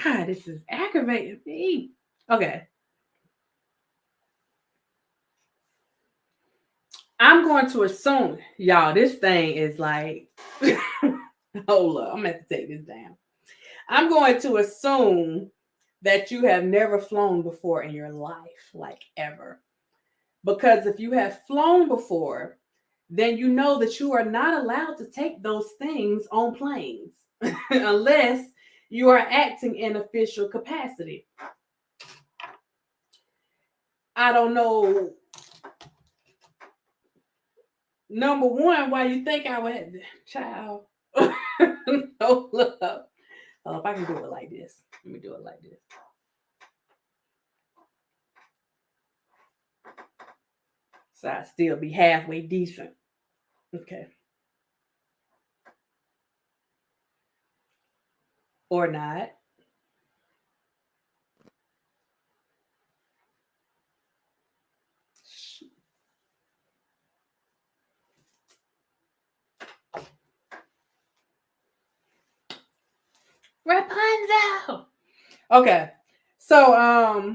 God, this is aggravating me. Okay. I'm going to assume, y'all, this thing is like, hold up, I'm going to have to take this down. I'm going to assume that you have never flown before in your life, like ever. Because if you have flown before, then you know that you are not allowed to take those things on planes unless You are acting in official capacity. I don't know. Number one, why you think I would, child? No, look. Oh, if I can do it like this, let me do it like this. So I still be halfway decent. Okay. Or not. Rapunzel. Okay. So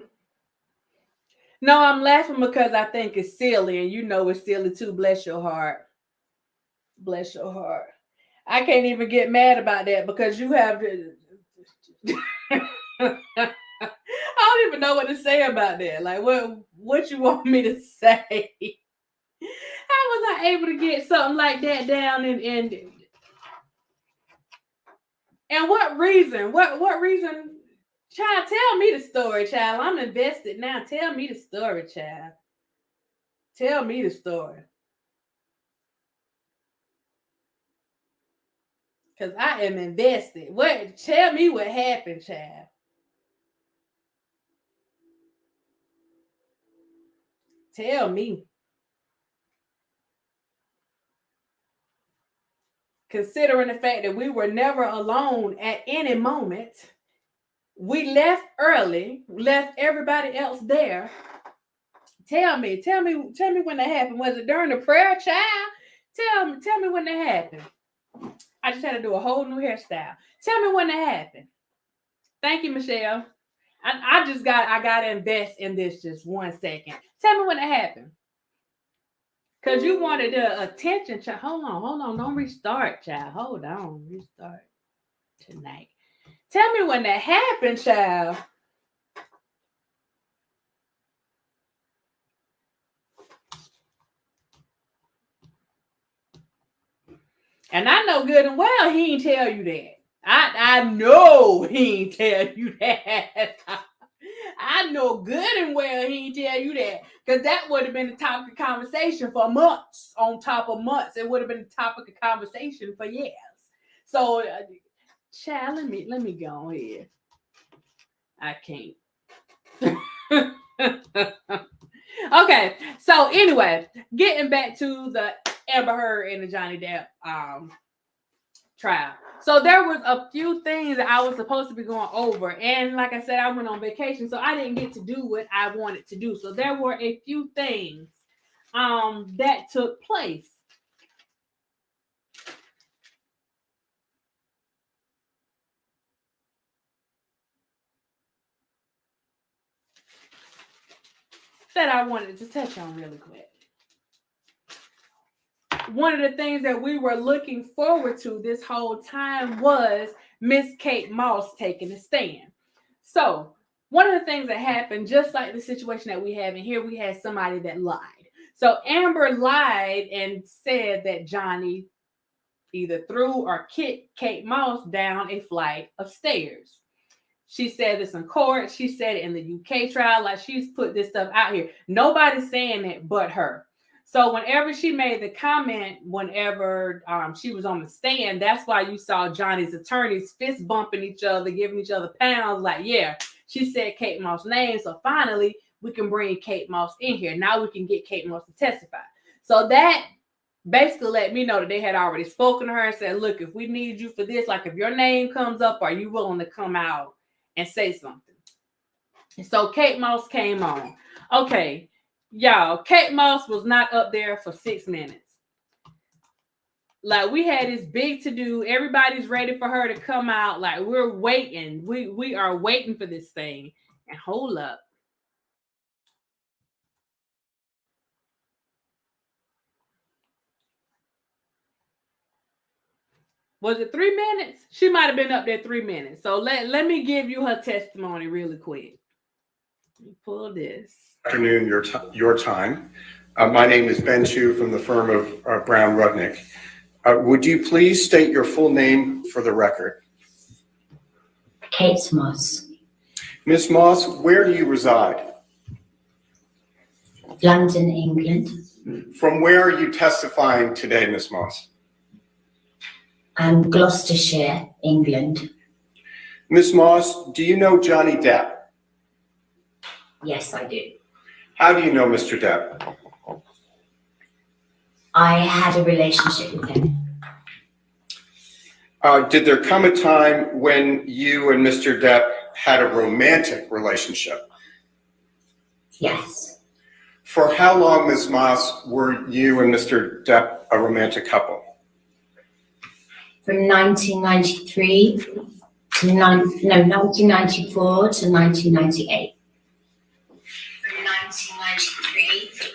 no, I'm laughing because I think it's silly, and you know it's silly too. Bless your heart. Bless your heart. I can't even get mad about that because you have I don't even know what to say about that. Like what you want me to say? How was I able to get something like that down and what reason? What reason? Child, tell me the story, child. I'm invested now. Tell me the story, child. Tell me the story. Because I am invested. Tell me what happened, child. Tell me. Considering the fact that we were never alone at any moment. We left early, left everybody else there. Tell me when that happened. Was it during the prayer, child? Tell me when that happened. I just had to do a whole new hairstyle. Tell me when that happened. Thank you, Michelle. I gotta invest in this just 1 second. Tell me when it happened. Cause you wanted the attention, child. Hold on. Don't restart, child. Hold on. Restart tonight. Tell me when that happened, child. And I know good and well he ain't tell you that. I know he ain't tell you that. I know good and well he ain't tell you that. Because that would have been the topic of conversation for months on top of months. It would have been the topic of conversation for years. So, child, let me go ahead. I can't. Okay, so anyway, getting back to the Amber Heard and the Johnny Depp trial. So there was a few things that I was supposed to be going over, and like I said, I went on vacation, so I didn't get to do what I wanted to do. So there were a few things that took place. That I wanted to touch on really quick. One of the things that we were looking forward to this whole time was Miss Kate Moss taking a stand. So one of the things that happened, just like the situation that we have in here, we had somebody that lied. So Amber lied and said that Johnny either threw or kicked Kate Moss down a flight of stairs. She said this in court. She said it in the UK trial. Like, she's put this stuff out here. Nobody's saying it but her. So whenever she made the comment, whenever she was on the stand, that's why you saw Johnny's attorneys fist bumping each other, giving each other pounds. Like, yeah, she said Kate Moss' name. So finally, we can bring Kate Moss in here. Now we can get Kate Moss to testify. So that basically let me know that they had already spoken to her and said, look, if we need you for this, like if your name comes up, are you willing to come out and say something? So Kate Moss came on. Okay, y'all, Kate Moss was not up there for 6 minutes. Like, we had this big to do. Everybody's ready for her to come out. Like, we're waiting. We are waiting for this thing. And hold up. Was it 3 minutes? She might have been up there 3 minutes. So let me give you her testimony really quick. Let me pull this. Afternoon, your time. My name is Ben Chu from the firm of Brown Rudnick. Would you please state your full name for the record? Kate Moss, Ms. Moss, where do you reside? London, England. From where are you testifying today, Ms. Moss? Gloucestershire, England. Ms. Moss, do you know Johnny Depp? Yes, I do. How do you know Mr. Depp? I had a relationship with him. Did there come a time when you and Mr. Depp had a romantic relationship? Yes. For how long, Ms. Moss, were you and Mr. Depp a romantic couple? From 1993 to 1994 to 1998. From 1993 to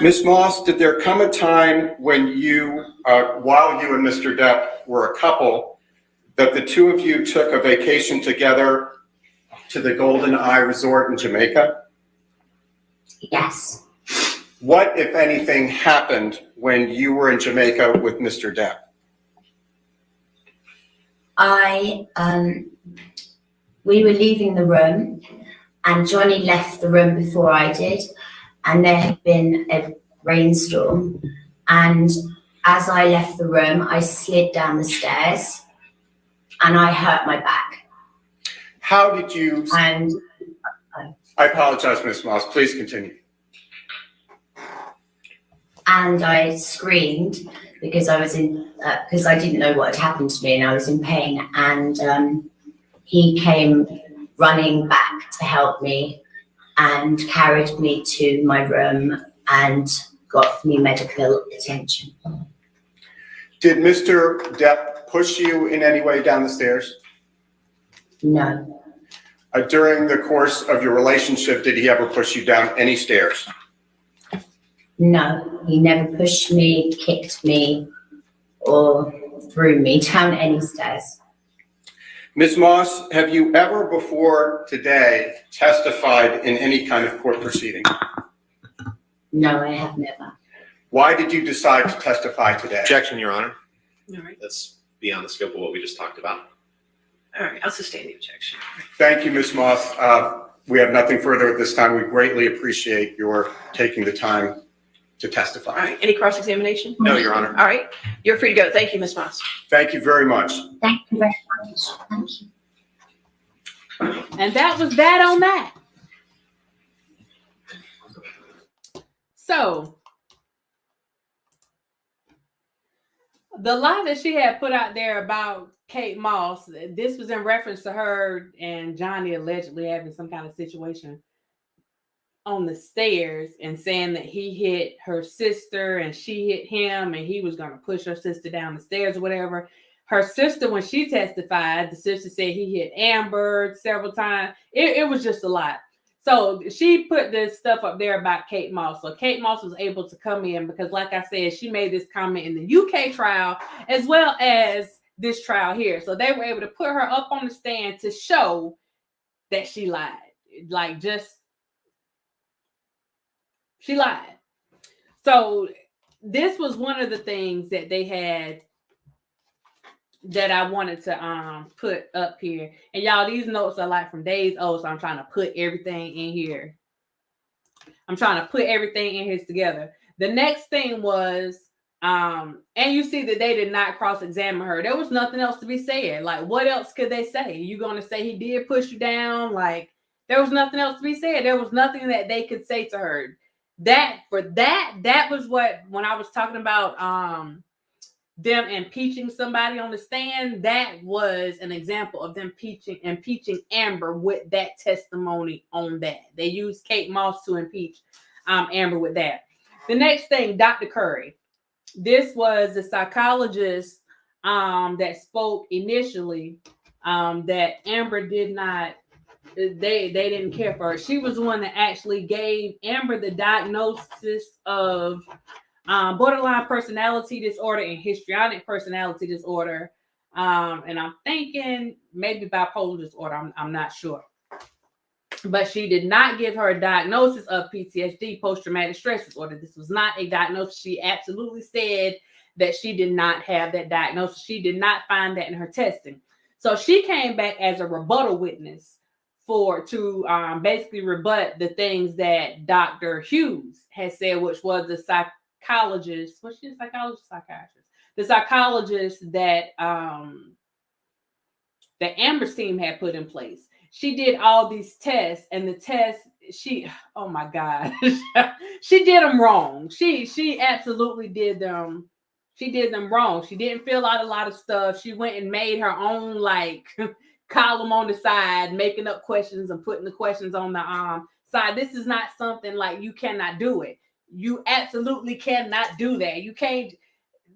Ms. Moss, did there come a time when you, while you and Mr. Depp were a couple, that the two of you took a vacation together to the Golden Eye Resort in Jamaica? Yes. What, if anything, happened when you were in Jamaica with Mr. Depp? We were leaving the room, and Johnny left the room before I did, and there had been a rainstorm, and as I left the room, I slid down the stairs, and I hurt my back. How did you... And I apologize, Ms. Moss. Please continue. And I screamed because I was because I didn't know what had happened to me, and I was in pain. And he came running back to help me and carried me to my room and got me medical attention. Did Mr. Depp push you in any way down the stairs? No. During the course of your relationship, did he ever push you down any stairs? No, he never pushed me, kicked me, or threw me down any stairs. Ms. Moss, have you ever before today testified in any kind of court proceeding? No, I have never. Why did you decide to testify today? Objection, Your Honor. All right. That's beyond the scope of what we just talked about. All right. I'll sustain the objection. Thank you, Ms. Moss. We have nothing further at this time. We greatly appreciate your taking the time to testify. All right. Any cross-examination? No, Your Honor. All right. You're free to go. Thank you, Ms. Moss. Thank you very much. Thank you very much. Thank you. And that was that on that. So, the lie that she had put out there about Kate Moss, this was in reference to her and Johnny allegedly having some kind of situation on the stairs and saying that he hit her sister and she hit him and he was going to push her sister down the stairs or whatever. Her sister, when she testified, the sister said he hit Amber several times. It was just a lot. So she put this stuff up there about Kate Moss. So Kate Moss was able to come in because, like I said, she made this comment in the UK trial as well as this trial here. So they were able to put her up on the stand to show that she lied. Like, just, she lied. So this was one of the things that they had that I wanted to put up here. And y'all, these notes are like from days old, so I'm trying to put everything in here. I'm trying to put everything in here together. The next thing was, and you see that they did not cross-examine her. There was nothing else to be said. Like, what else could they say? You gonna say he did push you down? Like, there was nothing else to be said. There was nothing that they could say to her. That was what, when I was talking about them impeaching somebody on the stand, that was an example of them impeaching Amber with that testimony on that. They used Kate Moss to impeach Amber with that. The next thing, Dr. Curry. This was the psychologist that spoke initially that Amber did not, they didn't care for her. She was the one that actually gave Amber the diagnosis of borderline personality disorder and histrionic personality disorder. And I'm thinking maybe bipolar disorder. I'm not sure. But she did not give her a diagnosis of PTSD, post-traumatic stress disorder. This was not a diagnosis. She absolutely said that she did not have that diagnosis. She did not find that in her testing. So she came back as a rebuttal witness to basically rebut the things that Dr. Hughes had said, which was the psychologist. Was she a psychologist? Psychiatrist. The psychologist that the Amber's team had put in place. She did all these tests, and the tests, oh my God, she did them wrong. She absolutely did them. She did them wrong. She didn't fill out a lot of stuff. She went and made her own like column on the side, making up questions and putting the questions on the side. This is not something like you cannot do it. You absolutely cannot do that. You can't.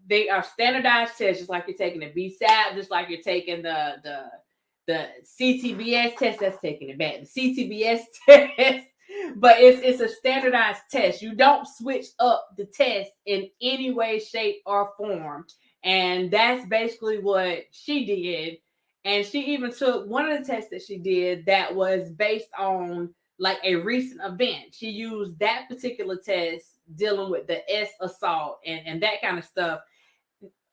They are standardized tests, just like you're taking a BSAP, just like you're taking the CTBS test. That's taking it back. The CTBS test, but it's a standardized test. You don't switch up the test in any way, shape, or form. And that's basically what she did. And she even took one of the tests that she did that was based on like a recent event. She used that particular test dealing with the S assault and that kind of stuff,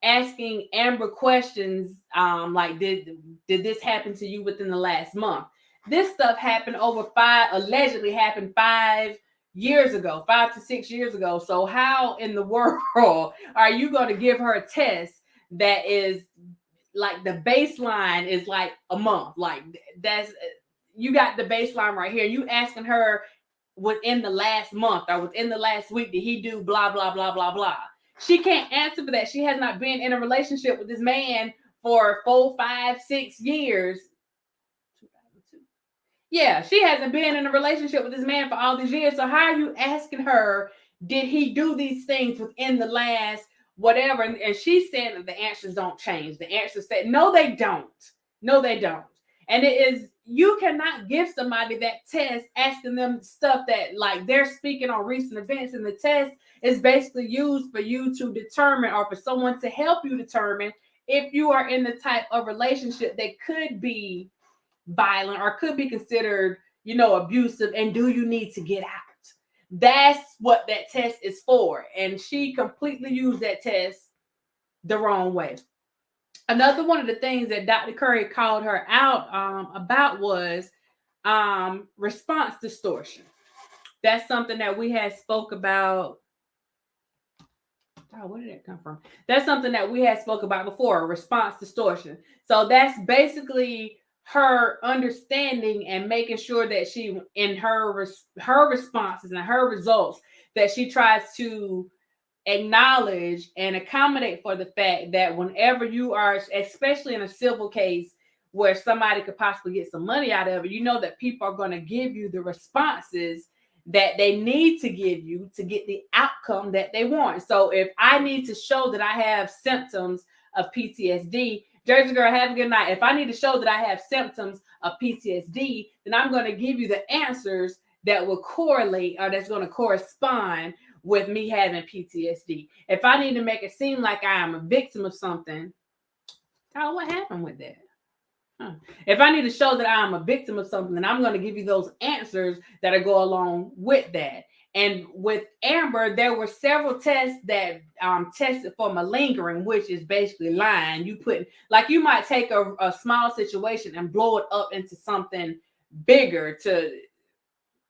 asking Amber questions like, did this happen to you within the last month? This stuff happened allegedly happened 5 years ago, 5 to 6 years ago. So how in the world are you going to give her a test that is like the baseline is like a month? Like that's, you got the baseline right here. You asking her within the last month or within the last week, did he do blah, blah, blah, blah, blah. She can't answer for that. She has not been in a relationship with this man for 4, 5, 6 years. 2002. Yeah, she hasn't been in a relationship with this man for all these years. So how are you asking her, did he do these things within the last whatever? And she's saying that the answers don't change. The answers say, no, they don't. No, they don't. And it is, you cannot give somebody that test asking them stuff that like they're speaking on recent events, and the test is basically used for you to determine or for someone to help you determine if you are in the type of relationship that could be violent or could be considered, abusive, and do you need to get out? That's what that test is for. And she completely used that test the wrong way. Another one of the things that Dr. Curry called her out about was response distortion. That's something that we had spoke about. Oh, where did that come from? That's something that we had spoke about before, response distortion. So that's basically her understanding and making sure that she, in her responses and her results, that she tries to acknowledge and accommodate for the fact that whenever you are, especially in a civil case where somebody could possibly get some money out of it, you know that people are going to give you the responses that they need to give you to get the outcome that they want. So if I need to show that I have symptoms of PTSD, Jersey girl, have a good night. If I need to show that I have symptoms of PTSD, then I'm going to give you the answers that will correlate or that's going to correspond with me having PTSD. If I need to make it seem like I am a victim of something, oh, what happened with that? If I need to show that I am a victim of something, then I'm going to give you those answers that go along with that. And with Amber, there were several tests that tested for malingering, which is basically lying. You might take a small situation and blow it up into something bigger to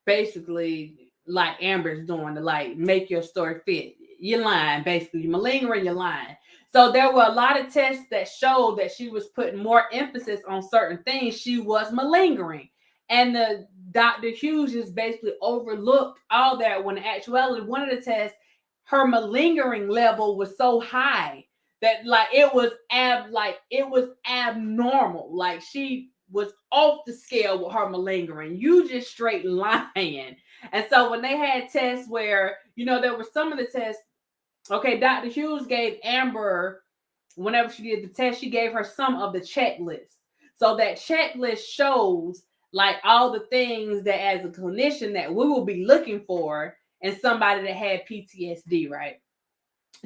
basically, like Amber's doing, to like make your story fit. You're lying, basically. You're malingering, you're lying. So there were a lot of tests that showed that she was putting more emphasis on certain things. She was malingering. And the Dr. Hughes just basically overlooked all that when in actuality, one of the tests, her malingering level was so high that it was abnormal. Like she was off the scale with her malingering. You just straight lying. And so when they had tests where, there were some of the tests, okay, Dr. Hughes gave Amber, whenever she did the test, she gave her some of the checklist. So that checklist shows like all the things that as a clinician that we will be looking for in somebody that had PTSD, right?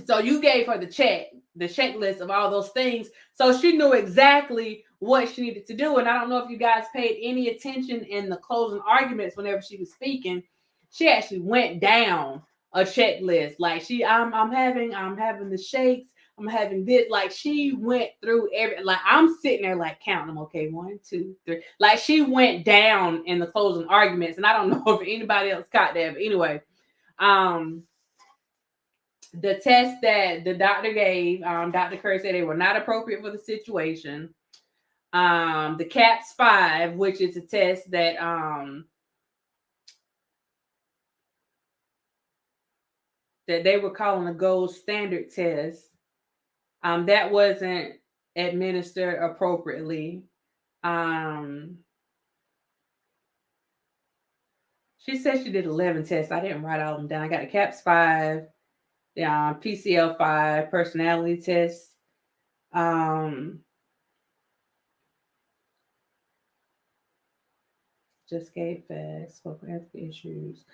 So you gave her the checklist of all those things. So she knew exactly what she needed to do. And I don't know if you guys paid any attention in the closing arguments whenever she was speaking. She actually went down a checklist. Like I'm having the shakes. I'm having this. Like she went through like I'm sitting there like counting them. Okay, 1, 2, 3. Like she went down in the closing arguments, and I don't know if anybody else caught that. But anyway, the test that the doctor gave, Dr. Curry said they were not appropriate for the situation. The CAPS-5, which is a test that that they were calling a gold standard test, that wasn't administered appropriately. She said she did 11 tests. I didn't write all of them down. I got a CAPS-5, the PCL-5, personality test. Just gave fast, spoken ethical issues.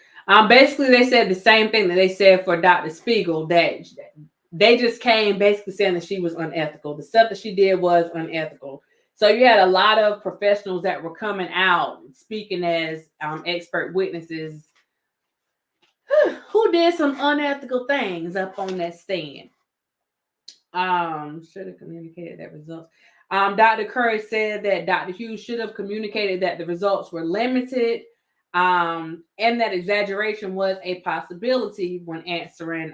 Basically, they said the same thing that they said for Dr. Spiegel, that they just came basically saying that she was unethical. The stuff that she did was unethical. So you had a lot of professionals that were coming out speaking as expert witnesses who did some unethical things up on that stand. Should have communicated that results. Dr. Curry said that Dr. Hughes should have communicated that the results were limited, and that exaggeration was a possibility when answering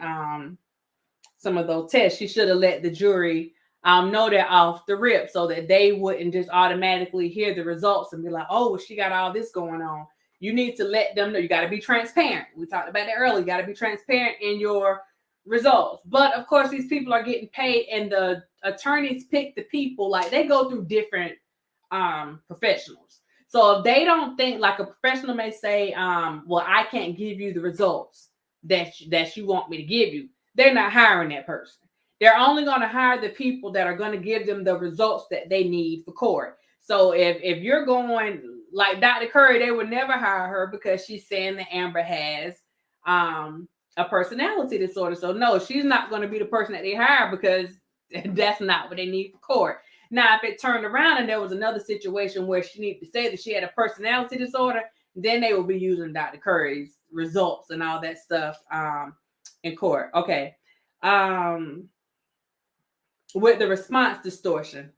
some of those tests. She should have let the jury know that off the rip, so that they wouldn't just automatically hear the results and be like, oh, well, she got all this going on. You need to let them know. You got to be transparent. We talked about that earlier. You got to be transparent in your results. But of course, these people are getting paid, and the attorneys pick the people. Like, they go through different professionals. So if they don't think, like, a professional may say, well, I can't give you the results that you want me to give you, they're not hiring that person. They're only going to hire the people that are going to give them the results that they need for court. So if you're going like Dr. Curry, they would never hire her because she's saying that Amber has a personality disorder. So no, she's not going to be the person that they hire, because that's not what they need for court. Now, if it turned around and there was another situation where she needed to say that she had a personality disorder, then they will be using Dr. Curry's results and all that stuff in court. Okay. With the response distortion.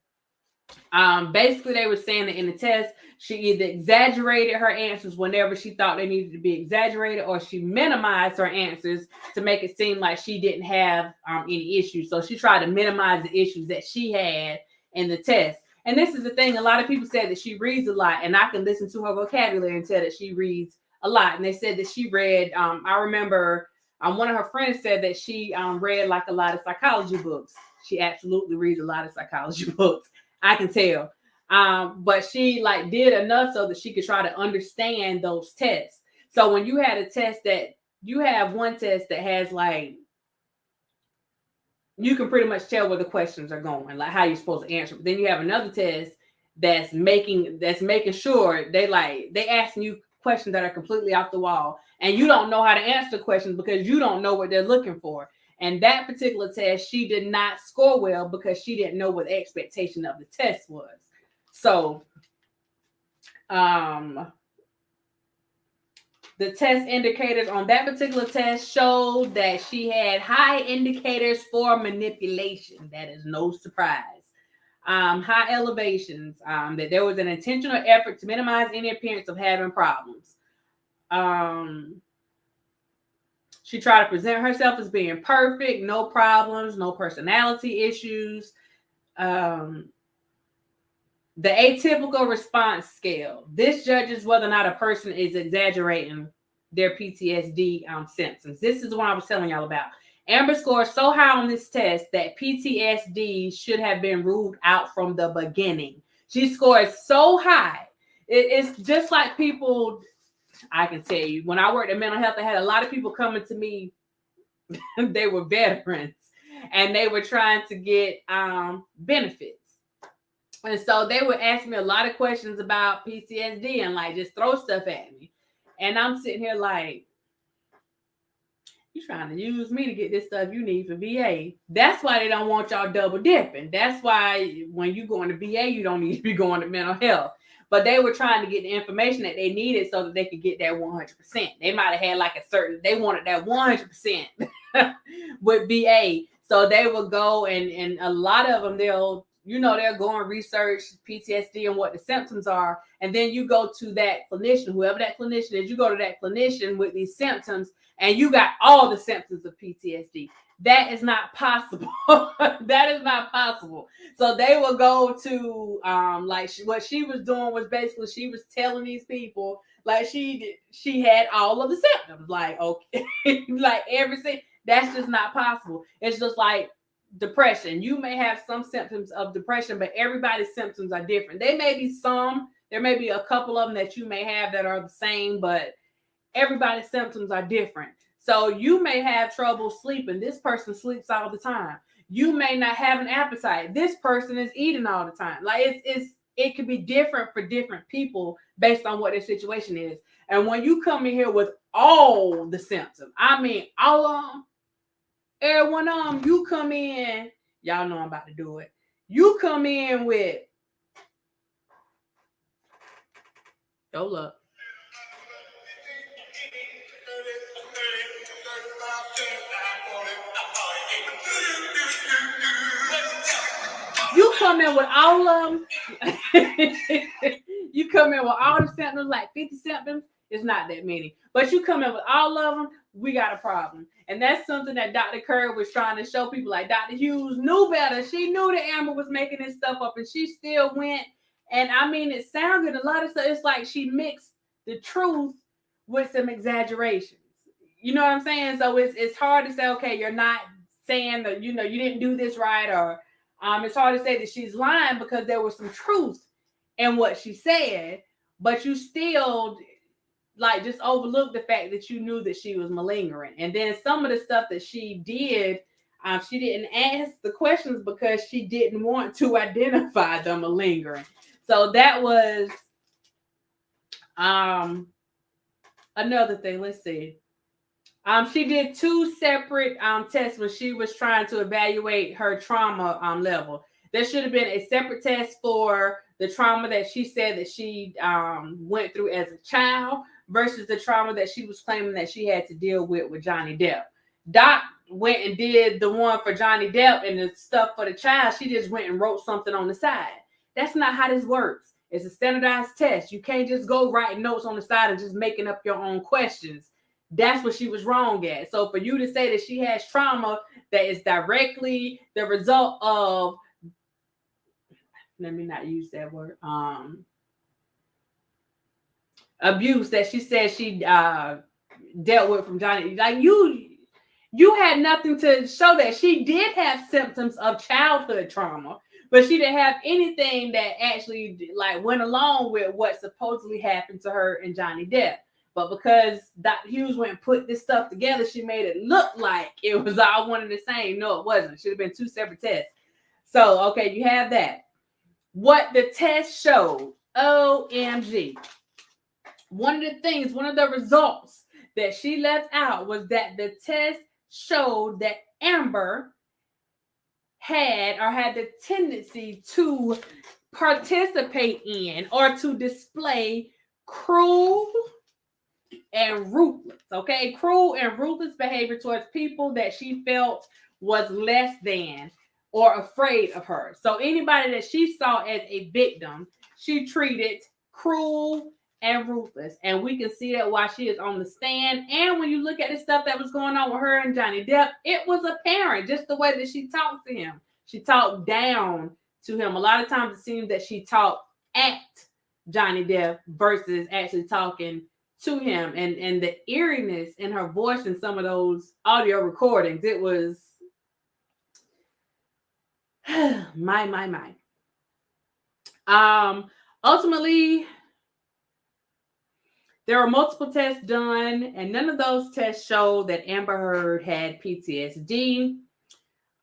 Basically, they were saying that in the test, she either exaggerated her answers whenever she thought they needed to be exaggerated, or she minimized her answers to make it seem like she didn't have any issues. So she tried to minimize the issues that she had in the test. And this is the thing, a lot of people said that she reads a lot, and I can listen to her vocabulary and tell that she reads a lot. And they said that she read, I remember one of her friends said that she read like a lot of psychology books. She absolutely reads a lot of psychology books. I can tell. But she like did enough so that she could try to understand those tests. So when you had a test that you have one test that has like, you can pretty much tell where the questions are going, like how you're supposed to answer. But then you have another test that's making sure they asking you questions that are completely off the wall, and you don't know how to answer the questions because you don't know what they're looking for. And that particular test, she did not score well because she didn't know what the expectation of the test was. So, the test indicators on that particular test showed that she had high indicators for manipulation. That is no surprise. High elevations, that there was an intentional effort to minimize any appearance of having problems. She tried to present herself as being perfect, no problems, no personality issues. The atypical response scale. This judges whether or not a person is exaggerating their PTSD symptoms. This is what I was telling y'all about. Amber scored so high on this test that PTSD should have been ruled out from the beginning. She scored so high. It's just like people, I can tell you, when I worked in mental health, I had a lot of people coming to me. They were veterans and they were trying to get benefits. And so they would ask me a lot of questions about PTSD and like just throw stuff at me. And I'm sitting here like, you trying to use me to get this stuff you need for VA. That's why they don't want y'all double dipping. That's why when you go into VA, you don't need to be going to mental health. But they were trying to get the information that they needed so that they could get that 100%. They might have had like they wanted that 100% with VA. So they will go and a lot of them, they'll go and research PTSD and what the symptoms are. And then you go to that clinician, whoever that clinician is, you go to that clinician with these symptoms and you got all the symptoms of PTSD. That is not possible. That is not possible. So they will go to what she was doing was basically she was telling these people like she had all of the symptoms, like okay, like everything. That's just not possible. It's just like depression. You may have some symptoms of depression, but everybody's symptoms are different. There may be a couple of them that you may have that are the same, but everybody's symptoms are different. So you may have trouble sleeping. This person sleeps all the time. You may not have an appetite. This person is eating all the time. Like it could be different for different people based on what their situation is. And when you come in here with all the symptoms, I mean all of them, every one of them, you come in, y'all know I'm about to do it. You come in with, hold up. You come in with all of them. You come in with all the symptoms, like 50 symptoms. It's not that many. But you come in with all of them, we got a problem. And that's something that Dr. Kerr was trying to show people. Like Dr. Hughes knew better. She knew that Amber was making this stuff up and she still went. And I mean, it sounded a lot of stuff. It's like she mixed the truth with some exaggerations. You know what I'm saying? So it's hard to say, okay, you're not saying that, you didn't do this right, or it's hard to say that she's lying because there was some truth in what she said, but you still like just overlook the fact that you knew that she was malingering. And then some of the stuff that she did, she didn't ask the questions because she didn't want to identify the malingering. So that was another thing. Let's see. She did 2 separate tests when she was trying to evaluate her trauma level. There should have been a separate test for the trauma that she said that she went through as a child versus the trauma that she was claiming that she had to deal with Johnny Depp. Doc went and did the one for Johnny Depp and the stuff for the child. She just went and wrote something on the side. That's not how this works. It's a standardized test. You can't just go writing notes on the side and just making up your own questions. That's what she was wrong at. So for you to say that she has trauma that is directly the result of, let me not use that word, abuse that she said she dealt with from Johnny. Like you had nothing to show that. She did have symptoms of childhood trauma, but she didn't have anything that actually like went along with what supposedly happened to her and Johnny Depp. But because Dr. Hughes went and put this stuff together, she made it look like it was all one and the same. No, it wasn't. It should have been 2 separate tests. So, okay, you have that. What the test showed, OMG. One of the results that she left out was that the test showed that Amber had the tendency to participate in or to display cruel and ruthless, okay? Cruel and ruthless behavior towards people that she felt was less than or afraid of her. So anybody that she saw as a victim, she treated cruel and ruthless. And we can see that while she is on the stand. And when you look at the stuff that was going on with her and Johnny Depp, it was apparent just the way that she talked to him. She talked down to him. A lot of times it seems that she talked at Johnny Depp versus actually talking to him. And the eeriness in her voice in some of those audio recordings, it was my. Ultimately, there were multiple tests done, and none of those tests showed that Amber Heard had PTSD.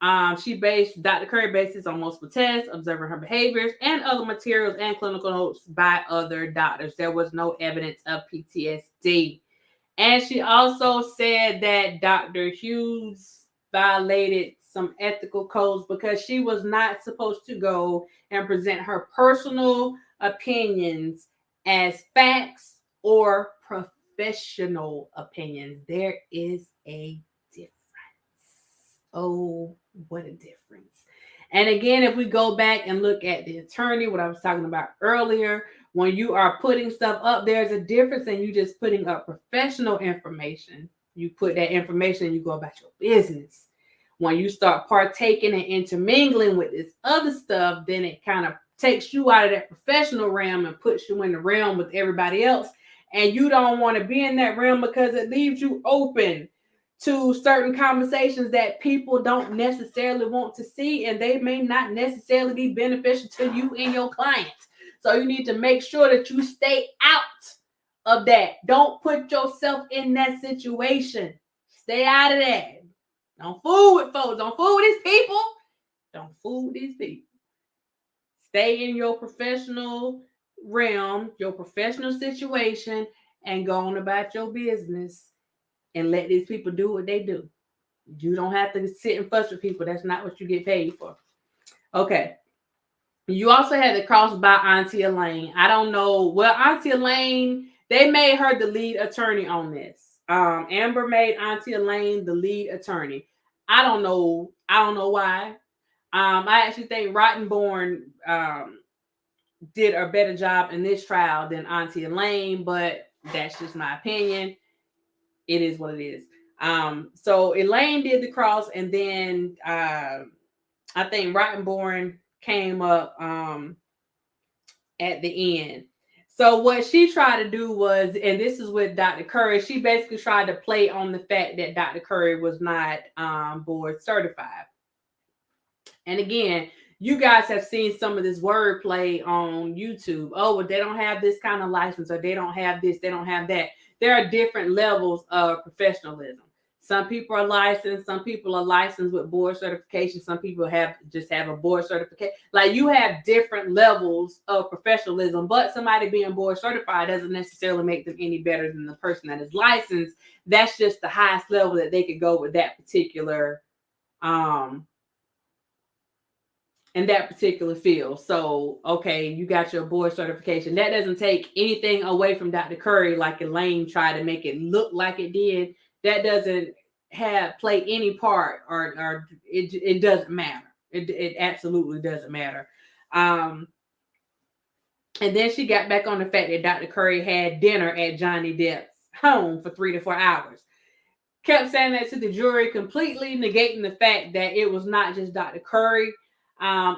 Dr. Curry based this on multiple tests, observing her behaviors and other materials and clinical notes by other doctors. There was no evidence of PTSD. And she also said that Dr. Hughes violated some ethical codes because she was not supposed to go and present her personal opinions as facts or professional opinions. There is a difference. Oh, what a difference. And again, if we go back and look at the attorney, what I was talking about earlier, when you are putting stuff up, there's a difference in you just putting up professional information. You put that information and you go about your business. When you start partaking and intermingling with this other stuff, then it kind of takes you out of that professional realm and puts you in the realm with everybody else. And you don't want to be in that realm because it leaves you open to certain conversations that people don't necessarily want to see, and they may not necessarily be beneficial to you and your clients. So you need to make sure that you stay out of that. Don't put yourself in that situation. Stay out of that. Don't fool with folks. Don't fool with these people. Don't fool with these people. Stay in your professional realm, your professional situation, and go on about your business and let these people do what they do. You don't have to sit and fuss with people. That's not what you get paid for. Okay. You also had the cross by Auntie Elaine. I don't know. Well, Auntie Elaine, they made her the lead attorney on this. Amber made Auntie Elaine the lead attorney. I don't know why. I actually think Rottenborn did a better job in this trial than Auntie Elaine, but that's just my opinion. It is what it is. So Elaine did the cross, and then I think Rottenborn came up at the end. So what she tried to do was, and this is with Dr. Curry, she basically tried to play on the fact that Dr. Curry was not board certified. And again, you guys have seen some of this wordplay on YouTube. Oh, well, they don't have this kind of license, or they don't have this, they don't have that. There are different levels of professionalism. Some people are licensed. Some people are licensed with board certification. Some people just have a board certification. Like, you have different levels of professionalism, but somebody being board certified doesn't necessarily make them any better than the person that is licensed. That's just the highest level that they could go with that particular in that particular field. So, okay, you got your board certification. That doesn't take anything away from Dr. Curry, like Elaine tried to make it look like it did. That doesn't play any part, or it doesn't matter. It absolutely doesn't matter. And then she got back on the fact that Dr. Curry had dinner at Johnny Depp's home for 3 to 4 hours. Kept saying that to the jury, completely negating the fact that it was not just Dr. Curry.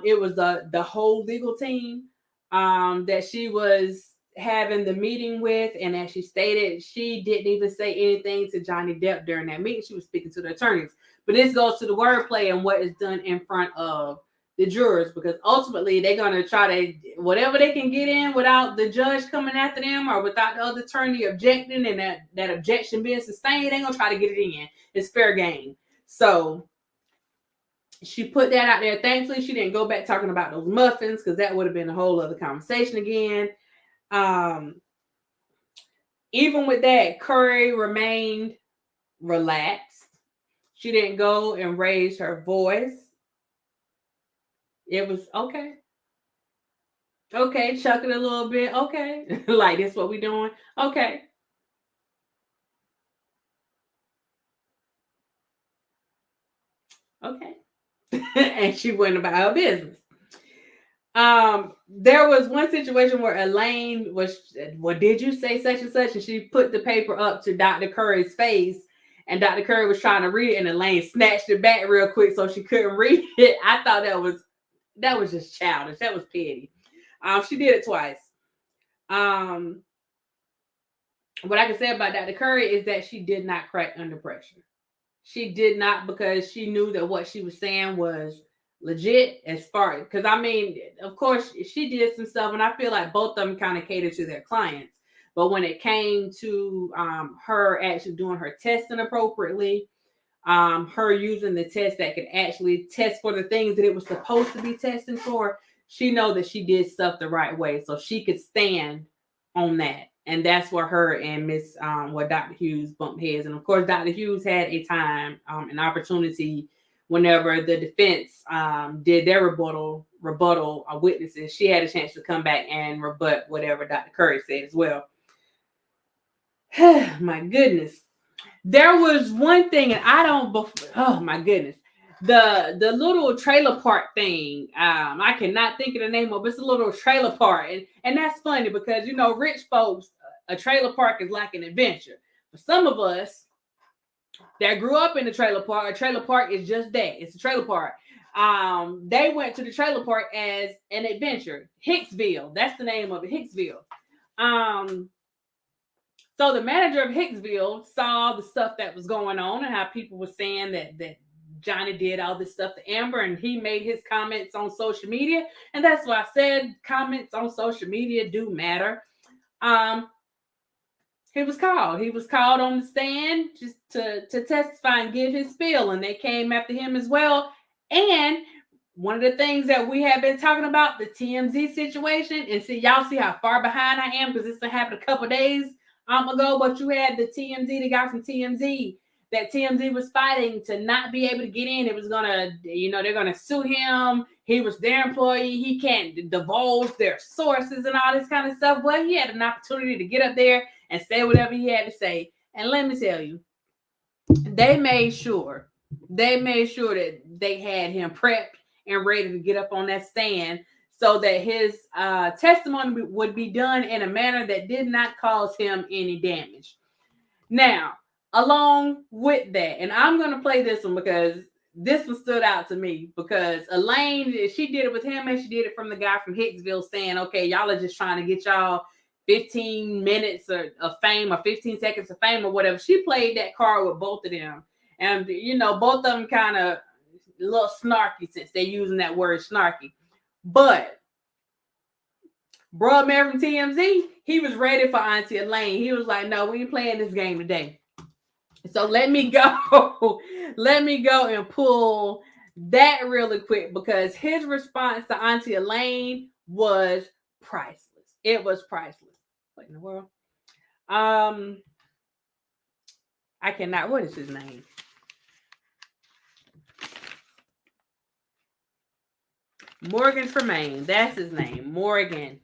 It was the whole legal team that she was having the meeting with, and as she stated, she didn't even say anything to Johnny Depp during that meeting. She was speaking to the attorneys. But this goes to the wordplay and what is done in front of the jurors, because ultimately they're going to try to, whatever they can get in without the judge coming after them, or without the other attorney objecting and that objection being sustained, they're going to try to get it in. It's fair game. So she put that out there. Thankfully, she didn't go back talking about those muffins, because that would have been a whole other conversation again. Even with that, Curry remained relaxed. She didn't go and raise her voice. It was okay. Okay, chuck it a little bit. Okay. Like, this what we doing? Okay. Okay. And she went about her business. There was one situation where Elaine was, well, did you say such and such? And she put the paper up to Dr. Curry's face, and Dr. Curry was trying to read it, and Elaine snatched it back real quick so she couldn't read it. I thought that was just childish. That was petty. She did it twice. What I can say about Dr. Curry is that she did not crack under pressure. She did not, because she knew that what she was saying was legit, as far, because I mean, of course, she did some stuff, and I feel like both of them kind of catered to their clients. But when it came to her actually doing her testing appropriately, her using the test that could actually test for the things that it was supposed to be testing for, she know that she did stuff the right way, so she could stand on that. And that's where her and Dr. Hughes bumped heads. And of course, Dr. Hughes had a time, an opportunity, whenever the defense did their rebuttal witnesses, she had a chance to come back and rebut whatever Dr. Curry said as well. My goodness. There was one thing, and oh my goodness. the little trailer park thing. I cannot think of the name of it. It's a little trailer park, and that's funny because you know, rich folks, a trailer park is like an adventure. For some of us that grew up in the trailer park, a trailer park is just that. It's a trailer park. They went to the trailer park as an adventure. Hicksville, that's the name of it, Hicksville. So the manager of Hicksville saw the stuff that was going on and how people were saying that Johnny did all this stuff to Amber, and he made his comments on social media. And that's why I said comments on social media do matter. He was called on the stand just to testify and give his spiel, and they came after him as well. And one of the things that we have been talking about, the TMZ situation, and see, y'all see how far behind I am because this happened a couple days ago, but you had the the guy from TMZ, that TMZ was fighting to not be able to get in. It was gonna, they're gonna sue him. He was their employee. He can't divulge their sources and all this kind of stuff. Well, he had an opportunity to get up there and say whatever he had to say. And let me tell you, they made sure that they had him prepped and ready to get up on that stand so that his testimony would be done in a manner that did not cause him any damage. Now, along with that, and I'm going to play this one because this one stood out to me, because Elaine, she did it with him and she did it from the guy from Hicksville saying, okay, y'all are just trying to get y'all 15 minutes of fame or 15 seconds of fame or whatever. She played that card with both of them. And, both of them kind of a little snarky since they're using that word snarky. But Bruh Man from TMZ, he was ready for Auntie Elaine. He was like, no, we ain't playing this game today. So let me go and pull that really quick, because his response to Auntie Elaine was priceless. It was priceless. What in the world? I cannot. What is his name? Morgan Tremaine. That's his name. Morgan.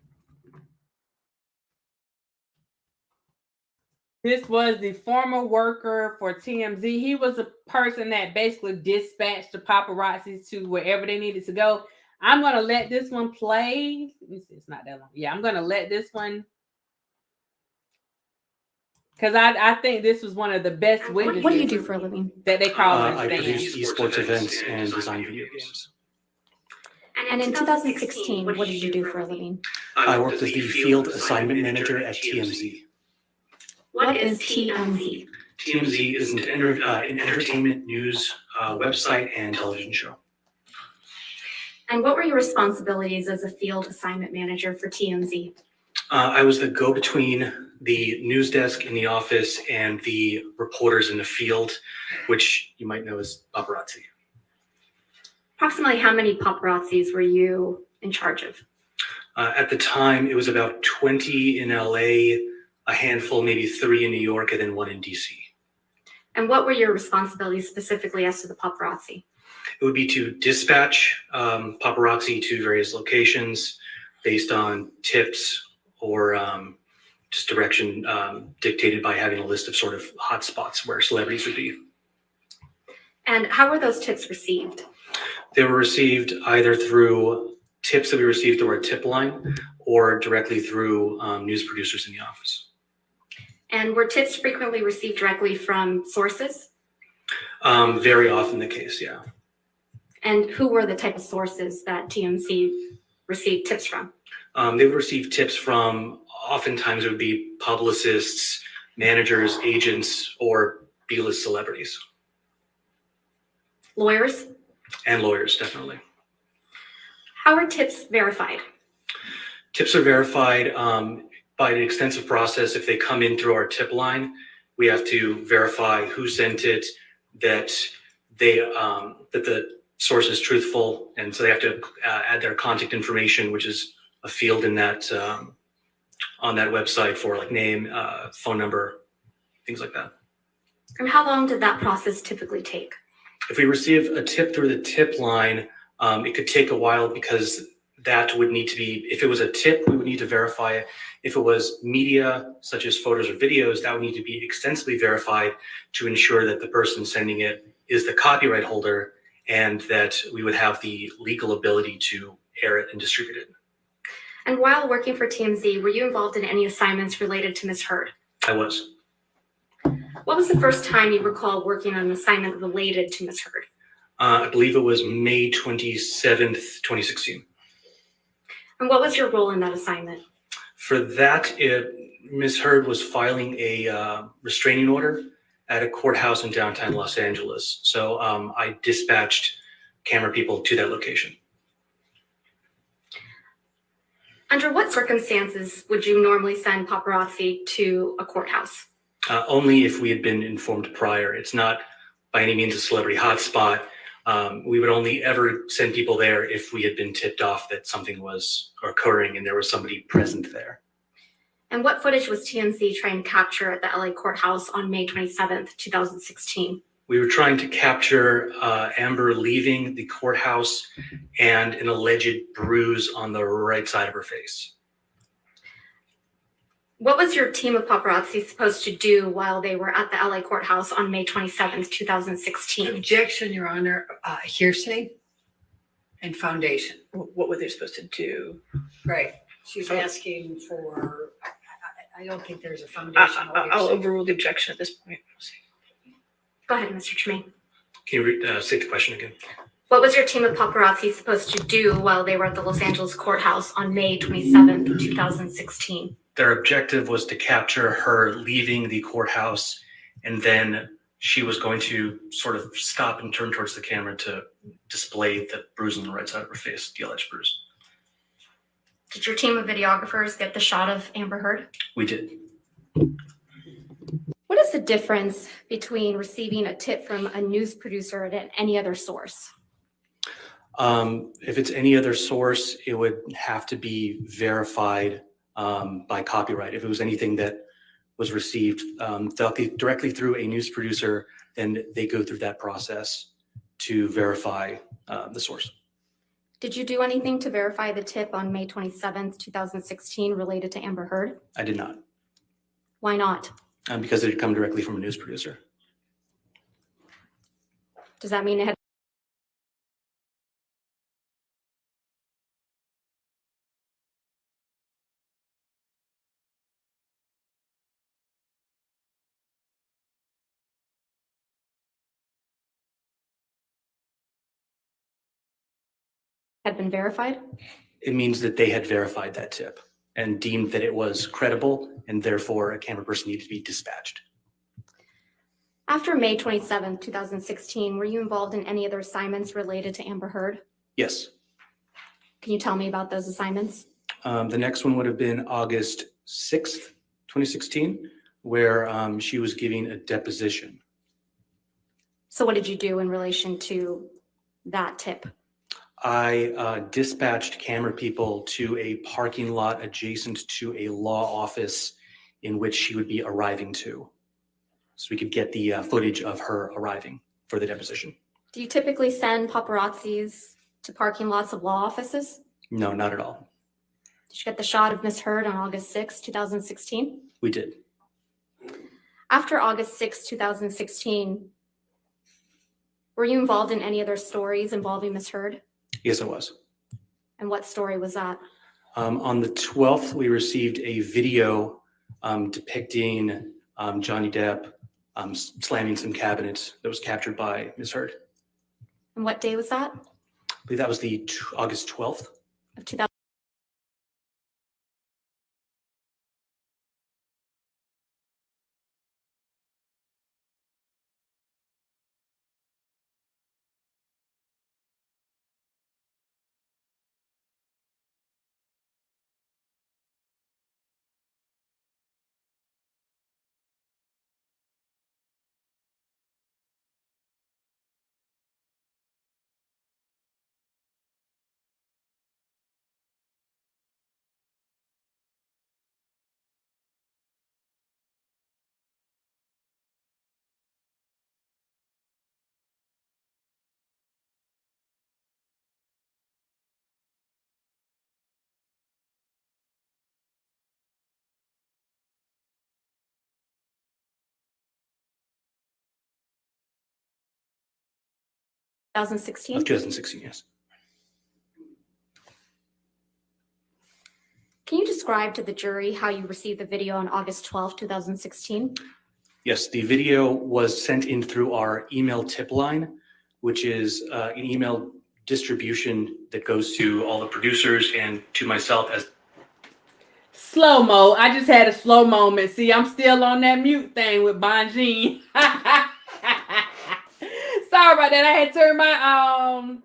This was the former worker for TMZ. He was a person that basically dispatched the paparazzi to wherever they needed to go. I'm going to let this one play. Let me see. It's not that long. Yeah, I'm going to let this one, because I think this was one of the best witnesses. What do you do for a living? That they call I produce esports events and design video games. And in 2016, what did you do for a living? I worked as the field assignment manager at TMZ. What is TMZ? TMZ is an entertainment news website and television show. And what were your responsibilities as a field assignment manager for TMZ? I was the go-between the news desk in the office and the reporters in the field, which you might know as paparazzi. Approximately how many paparazzis were you in charge of? At the time, it was about 20 in LA, a handful, maybe 3 in New York, and then 1 in DC. And what were your responsibilities specifically as to the paparazzi? It would be to dispatch paparazzi to various locations based on tips or just direction dictated by having a list of sort of hot spots where celebrities would be. And how were those tips received? They were received either through tips that we received through our tip line or directly through news producers in the office. And were tips frequently received directly from sources? Very often the case, yeah. And who were the type of sources that TMZ received tips from? They would receive tips from, oftentimes it would be publicists, managers, agents, or B-list celebrities. Lawyers? And lawyers, definitely. How are tips verified? Tips are verified by an extensive process. If they come in through our tip line, we have to verify who sent it, that the source is truthful, and so they have to add their contact information, which is a field in that on that website for like name, phone number, things like that. And how long did that process typically take? If we receive a tip through the tip line, it could take a while because that would need to be, if it was a tip, we would need to verify it. If it was media, such as photos or videos, that would need to be extensively verified to ensure that the person sending it is the copyright holder and that we would have the legal ability to air it and distribute it. And while working for TMZ, were you involved in any assignments related to Ms. Heard? I was. What was the first time you recall working on an assignment related to Ms. Heard? I believe it was May 27th, 2016. And what was your role in that assignment? For that, Ms. Heard was filing a restraining order at a courthouse in downtown Los Angeles. So I dispatched camera people to that location. Under what circumstances would you normally send paparazzi to a courthouse? Only if we had been informed prior. It's not by any means a celebrity hotspot. We would only ever send people there if we had been tipped off that something was occurring and there was somebody present there. And what footage was TMZ trying to capture at the LA courthouse on May 27th, 2016? We were trying to capture Amber leaving the courthouse and an alleged bruise on the right side of her face. What was your team of paparazzi supposed to do while they were at the LA courthouse on May 27th, 2016? Objection, Your Honor, hearsay and foundation. What were they supposed to do? Right. She's asking for, I don't think there's a foundation. I'll overrule the objection at this point. Go ahead, Mr. Tremaine. Can you state the question again? What was your team of paparazzi supposed to do while they were at the Los Angeles courthouse on May 27th, 2016? Their objective was to capture her leaving the courthouse, and then she was going to sort of stop and turn towards the camera to display the bruise on the right side of her face, the alleged bruise. Did your team of videographers get the shot of Amber Heard? We did. What is the difference between receiving a tip from a news producer and any other source? If it's any other source, it would have to be verified by copyright. If it was anything that was received directly through a news producer, then they go through that process to verify the source. Did you do anything to verify the tip on May 27th, 2016 related to Amber Heard? I did not, Why not? because it had come directly from a news producer. Does that mean it had been verified? It means that they had verified that tip and deemed that it was credible, and therefore a camera person needed to be dispatched. After May 27th, 2016, were you involved in any other assignments related to Amber Heard? Yes. Can you tell me about those assignments? The next one would have been August 6th, 2016, where she was giving a deposition. So what did you do in relation to that tip? I dispatched camera people to a parking lot adjacent to a law office in which she would be arriving to, so we could get the footage of her arriving for the deposition. Do you typically send paparazzis to parking lots of law offices? No, not at all. Did you get the shot of Ms. Heard on August 6, 2016? We did. After August 6, 2016, were you involved in any other stories involving Ms. Heard? Yes, I was. And what story was that? On the 12th, we received a video depicting Johnny Depp slamming some cabinets that was captured by Ms. Heard. And what day was that? I believe that was the August 12th. Of 2000. 2016? Of 2016, yes. Can you describe to the jury how you received the video on August 12, 2016? Yes, the video was sent in through our email tip line, which is an email distribution that goes to all the producers and to myself as Slow-mo. I just had a slow moment. See, I'm still on that mute thing with Bonjean. Sorry about that. I had turned my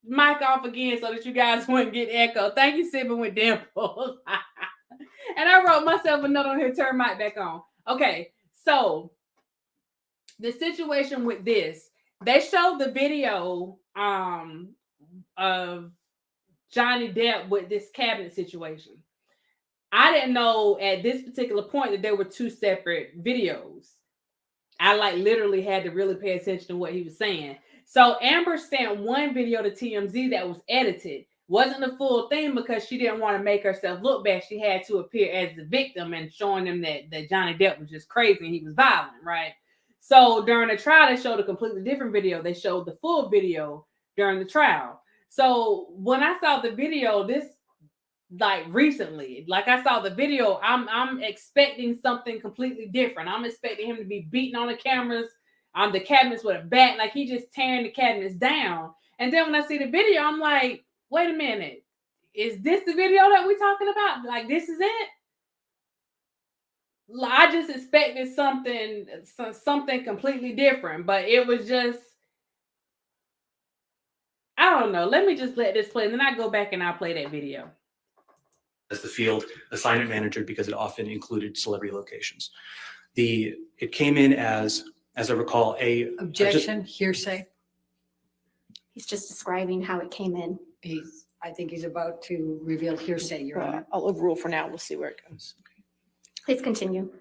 mic off again so that you guys wouldn't get echo. Thank you, Sipping with Dimples. And I wrote myself a note on here, turn mic back on. Okay, so the situation with this, they showed the video of Johnny Depp with this cabinet situation. I didn't know at this particular point that there were two separate videos. I literally had to really pay attention to what he was saying. So Amber sent one video to TMZ that was edited. Wasn't the full thing because she didn't want to make herself look bad. She had to appear as the victim and showing them that Johnny Depp was just crazy and he was violent, right? So during the trial, they showed a completely different video. They showed the full video during the trial. So when I saw the video, recently, I saw the video, I'm expecting something completely different. I'm expecting him to be beating on the cameras, the cabinets with a bat, like he just tearing the cabinets down. And then when I see the video, I'm like, wait a minute, is this the video that we're talking about? Like, this is it? I just expected something completely different, but it was just, I don't know. Let me just let this play, and then I go back and I'll play that video. as the field assignment manager because it often included celebrity locations. It came in as I recall, Objection, hearsay. He's just describing how it came in. I think he's about to reveal hearsay, Your Honor. I'll overrule for now. We'll see where it goes. Please continue.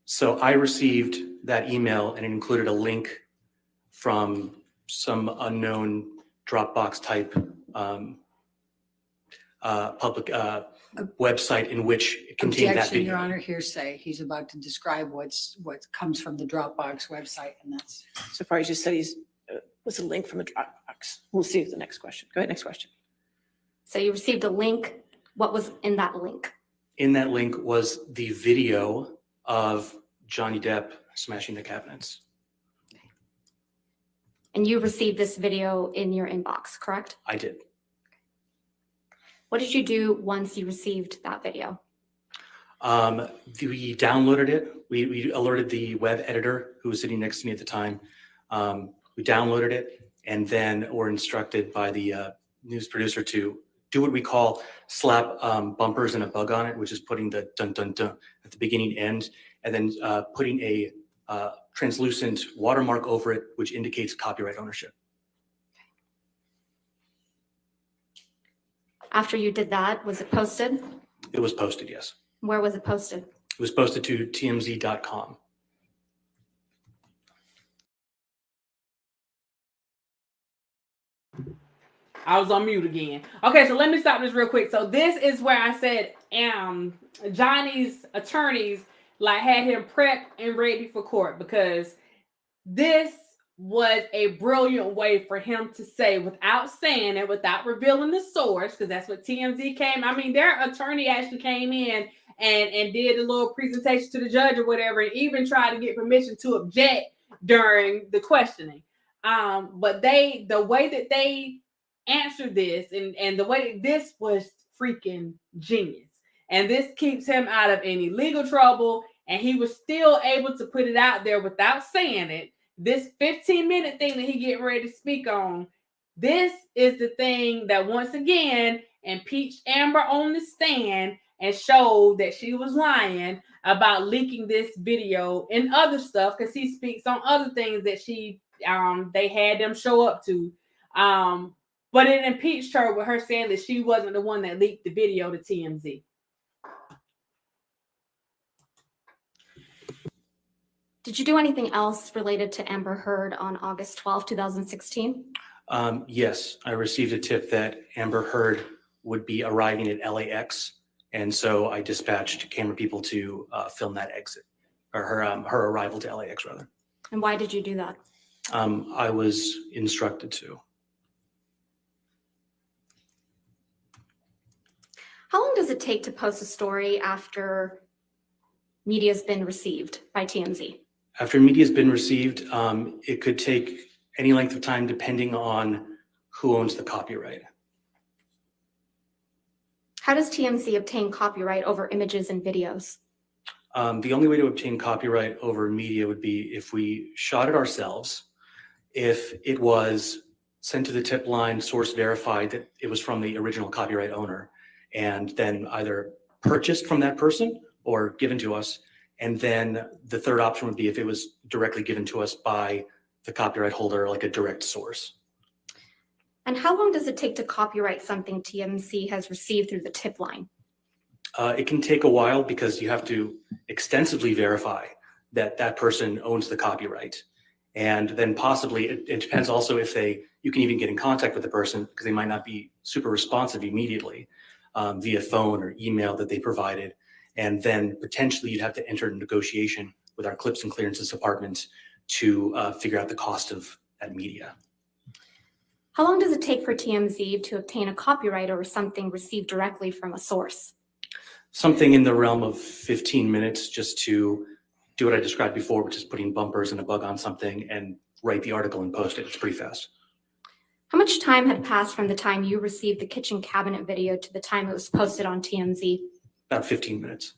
So I received that email and it included a link from some unknown Dropbox type public website in which it contained that Objection, video. Your Honor, hearsay. He's about to describe what comes from the Dropbox website, and that's. So far, he just said was a link from a Dropbox. We'll see the next question. Go ahead, next question. So you received a link. What was in that link? In that link was the video of Johnny Depp smashing the cabinets. And you received this video in your inbox, correct? I did. What did you do once you received that video? We downloaded it. We alerted the web editor who was sitting next to me at the time. We downloaded it and then were instructed by the news producer to do what we call slap bumpers and a bug on it, which is putting the dun dun dun at the beginning end, and then putting a translucent watermark over it, which indicates copyright ownership. After you did that, was it posted? It was posted, yes. Where was it posted? It was posted to tmz.com. I was on mute again. Okay, so let me stop this real quick. So this is where I said Johnny's attorneys had him prepped and ready for court, because this was a brilliant way for him to say, without saying it, without revealing the source, because that's what TMZ came. I mean, their attorney actually came in and did a little presentation to the judge or whatever, and even tried to get permission to object during the questioning. But the way that they answered this and the way that this was freaking genius. And this keeps him out of any legal trouble. And he was still able to put it out there without saying it. This 15-minute thing that he getting ready to speak on, this is the thing that once again impeached Amber on the stand and showed that she was lying about leaking this video and other stuff, because he speaks on other things that they had them show up to. But it impeached her with her saying that she wasn't the one that leaked the video to TMZ. Did you do anything else related to Amber Heard on August 12, 2016? Yes, I received a tip that Amber Heard would be arriving at LAX. And so I dispatched camera people to film that exit, or her arrival to LAX rather. And why did you do that? I was instructed to. How long does it take to post a story after media's been received by TMZ? After media has been received, it could take any length of time depending on who owns the copyright. How does TMZ obtain copyright over images and videos? The only way to obtain copyright over media would be if we shot it ourselves, if it was sent to the tip line, source verified that it was from the original copyright owner, and then either purchased from that person or given to us. And then the third option would be if it was directly given to us by the copyright holder, like a direct source. And how long does it take to copyright something TMZ has received through the tip line? It can take a while because you have to extensively verify that that person owns the copyright. And then possibly, it depends also if you can even get in contact with the person because they might not be super responsive immediately via phone or email that they provided. And then potentially you'd have to enter a negotiation with our clips and clearances department to figure out the cost of that media. How long does it take for TMZ to obtain a copyright over something received directly from a source? Something in the realm of 15 minutes just to do what I described before, which is putting bumpers and a bug on something and write the article and post it. It's pretty fast. How much time had passed from the time you received the kitchen cabinet video to the time it was posted on TMZ? About 15 minutes.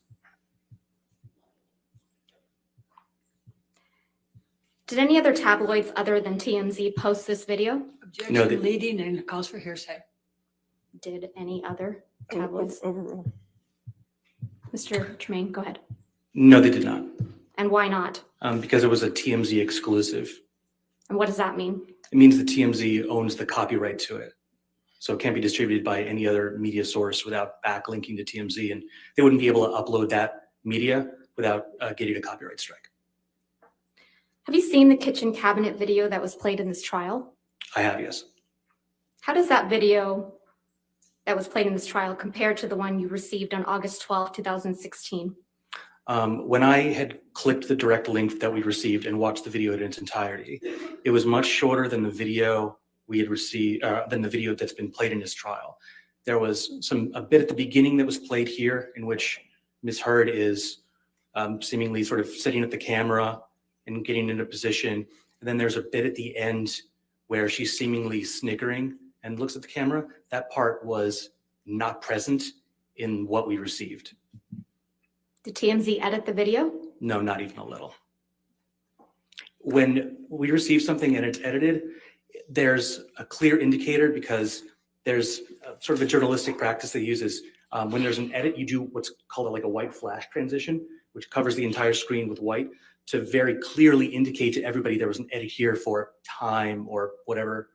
Did any other tabloids other than TMZ post this video? Objection No, they- leading and calls for hearsay. Did any other tabloids? Overruled. Mr. Tremaine, go ahead. No, they did not, And why not? because it was a TMZ exclusive. And what does that mean? It means the TMZ owns the copyright to it. So it can't be distributed by any other media source without backlinking to TMZ, and they wouldn't be able to upload that media without getting a copyright strike. Have you seen the kitchen cabinet video that was played in this trial? I have, yes. How does that video that was played in this trial compare to the one you received on August 12, 2016? When I had clicked the direct link that we received and watched the video in its entirety, it was much shorter than the video we had received, than the video that's been played in this trial. There was a bit at the beginning that was played here in which Ms. Heard is seemingly sort of setting up the camera and getting into position. And then there's a bit at the end where she's seemingly snickering and looks at the camera. That part was not present in what we received. Did TMZ edit the video? No, not even a little. When we receive something and it's edited, there's a clear indicator because there's sort of a journalistic practice that uses when there's an edit, you do what's called like a white flash transition, which covers the entire screen with white to very clearly indicate to everybody there was an edit here for time or whatever,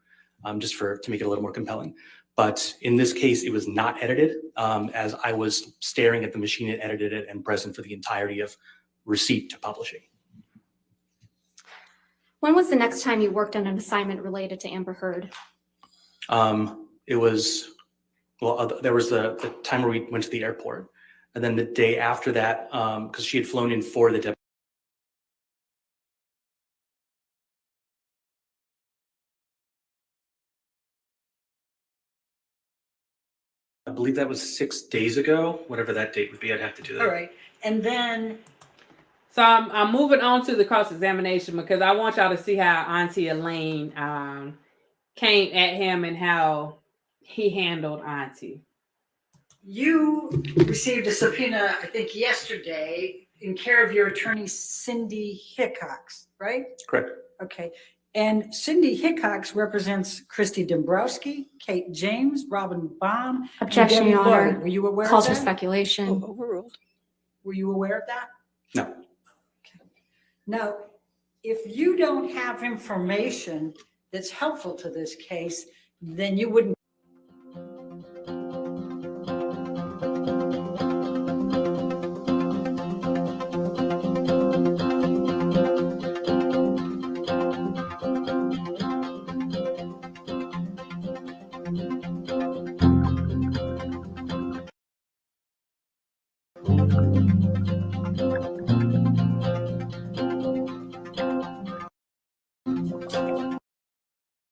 just to make it a little more compelling. But in this case, it was not edited as I was staring at the machine that edited it and present for the entirety of receipt to publishing. When was the next time you worked on an assignment related to Amber Heard? It was, well, there was the time where we went to the airport. And then the day after that, because she had flown in for the I believe that was 6 days ago, whatever that date would be. I'd have to do that. All right. And then, So I'm moving on to the cross-examination because I want y'all to see how Auntie Elaine came at him and how he handled Auntie. you received a subpoena, I think yesterday, in care of your attorney, Cindy Hickox, right? Correct. Okay. And Cindy Hickox represents Christy Dombrowski, Kate James, Robin Baum. and Objection, Debbie Your Lloyd. Honor. Were you aware Calls of for that? speculation. Overruled. Were you aware of that? No. Now, if you don't have information that's helpful to this case, then you wouldn't.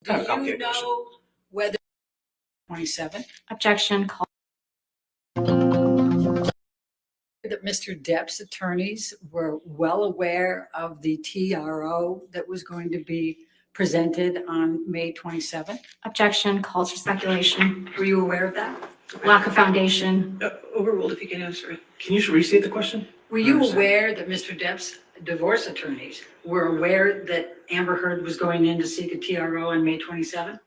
Kind of Do you complicated question. know whether 27? Objection. Call That Mr. Depp's attorneys were well aware of the TRO that was going to be presented on May 27th? Objection, calls for speculation. Were you aware of that? Lack of foundation. Overruled if you can answer it. Can you restate the question? Were you aware that Mr. Depp's divorce attorneys were aware that Amber Heard was going in to seek a TRO on May 27th?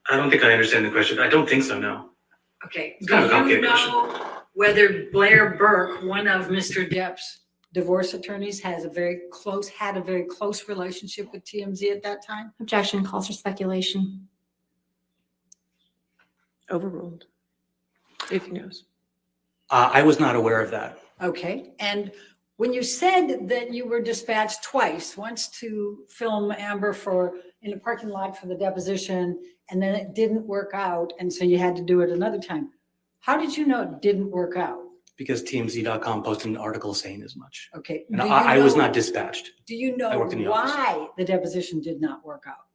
I don't think I understand the question. I don't think so, no. Okay. It's kind of a Do you complicated question. know whether Blair Burke, one of Mr. Depp's divorce attorneys, had a very close relationship with TMZ at that time? Objection, calls for speculation. Overruled. If he knows. I was not aware of that. Okay, and when you said that you were dispatched twice, once to film Amber in a parking lot for the deposition, and then it didn't work out, and so you had to do it another time. How did you know it didn't work out? Because TMZ.com posted an article saying as much. Okay. And do you I was know- not dispatched. Do you know I worked in the office. why the deposition did not work out?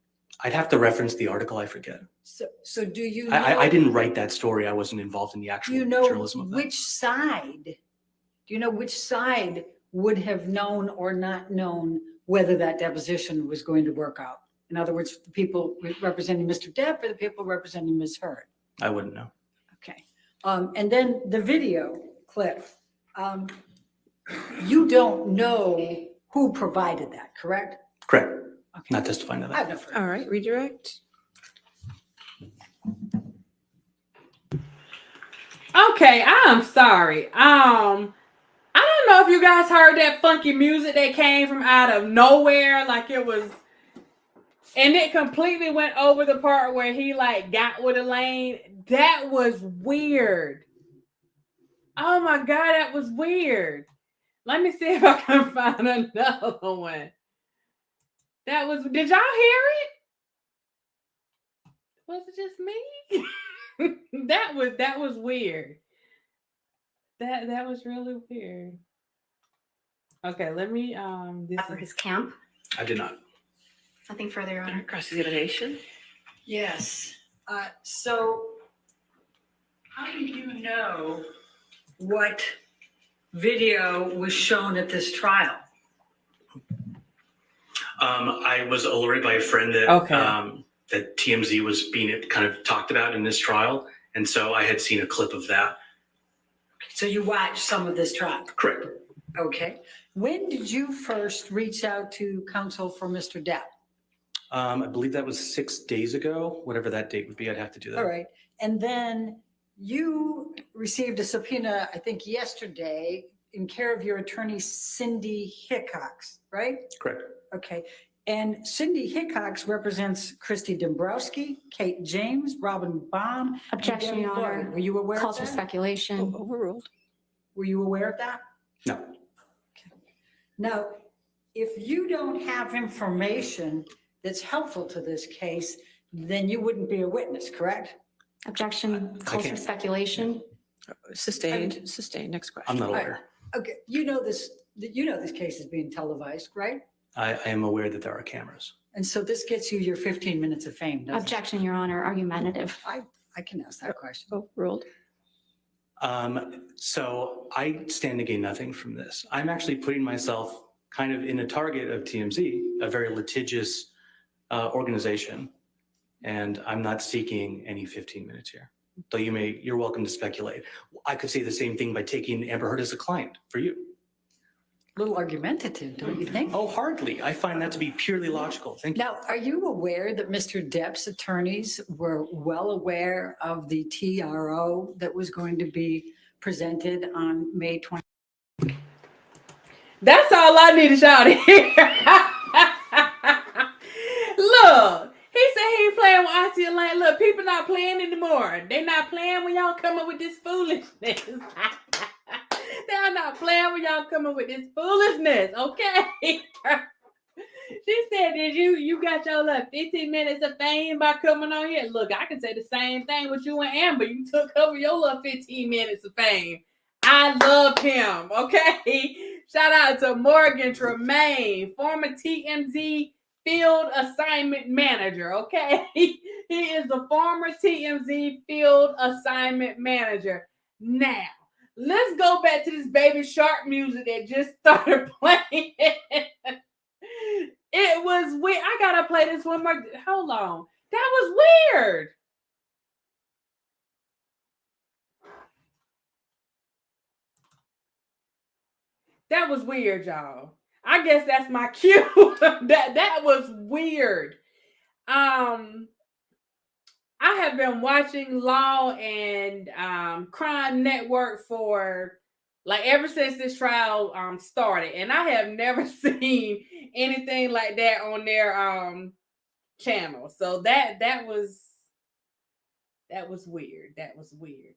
I'd have to reference the article, I forget. So do you know? I didn't write that story. I wasn't involved in the Do actual you know journalism of that. which side? Do you know which side would have known or not known whether that deposition was going to work out? In other words, the people representing Mr. Depp or the people representing Ms. Heard? I wouldn't know. Okay. And then the video clip, you don't know who provided that, correct? Correct. Okay. Not testifying to I that. have no further. All right, redirect. Okay, I'm sorry. I don't know if you guys heard that funky music that came from out of nowhere, like it was, and it completely went over the part where he like got with Elaine. That was weird. Oh my God, that was weird. Let me see if I can find another one. That was, did y'all hear it? Was it just me? that was weird. That was really weird. Okay, let me For his camp. I did not. Nothing further, Your Honor. Cross-examination. Yes. So how do you know what video was shown at this trial? I was alerted by a friend that Okay. that TMZ was being kind of talked about in this trial, and so I had seen a clip of that. So you watched some of this trial? Correct. Okay. When did you first reach out to counsel for Mr. Depp? I believe that was 6 days ago, whatever that date would be. I'd have to do that. All right. And then you received a subpoena, I think yesterday, in care of your attorney, Cindy Hickox, right? Correct. Okay. And Cindy Hickox represents Christy Dombrowski, Kate James, Robin Baum. and Objection, Debbie Your Lloyd. Honor. Were you aware of Calls for that? speculation. Overruled. Were you aware of that? No. Now, if you don't have information that's helpful to this case, then you wouldn't be a witness, correct? Objection, calls for can't. speculation. Sustained. Next question. I'm not All right. aware. Okay, you know this case is being televised, right? I am aware that there are cameras. And so this gets you your 15 minutes of fame, doesn't it? Objection, Your Honor, argumentative. I can ask that question. Overruled. So I stand to gain nothing from this. I'm actually putting myself kind of in a target of TMZ, a very litigious organization, and I'm not seeking any 15 minutes here. Though you're welcome to speculate. I could say the same thing by taking Amber Heard as a client for you. A little argumentative, don't you think? Oh, hardly. I find that to be purely logical. Thank you. Now, are you aware that Mr. Depp's attorneys were well aware of the TRO that was going to be presented on May 20th? That's all I needed y'all to hear. Look, he said he ain't playing with Auntie Elaine. Look, people not playing anymore. They not playing when y'all come up with this foolishness. They're not playing when y'all come up with this foolishness, okay? She said that you got your 15 minutes of fame by coming on here. Look, I can say the same thing with you and Amber. You took over your 15 minutes of fame. I love him, okay? Shout out to Morgan Tremaine, former TMZ field assignment manager, okay? He is a former TMZ field assignment manager. Now, let's go back to this Baby Shark music that just started playing. It was weird. I gotta play this one more. Hold on. That was weird. That was weird, y'all. I guess that's my cue. that was weird. I have been watching Law and Crime Network for like ever since this trial started, and I have never seen anything like that on their channel. So that was weird. That was weird.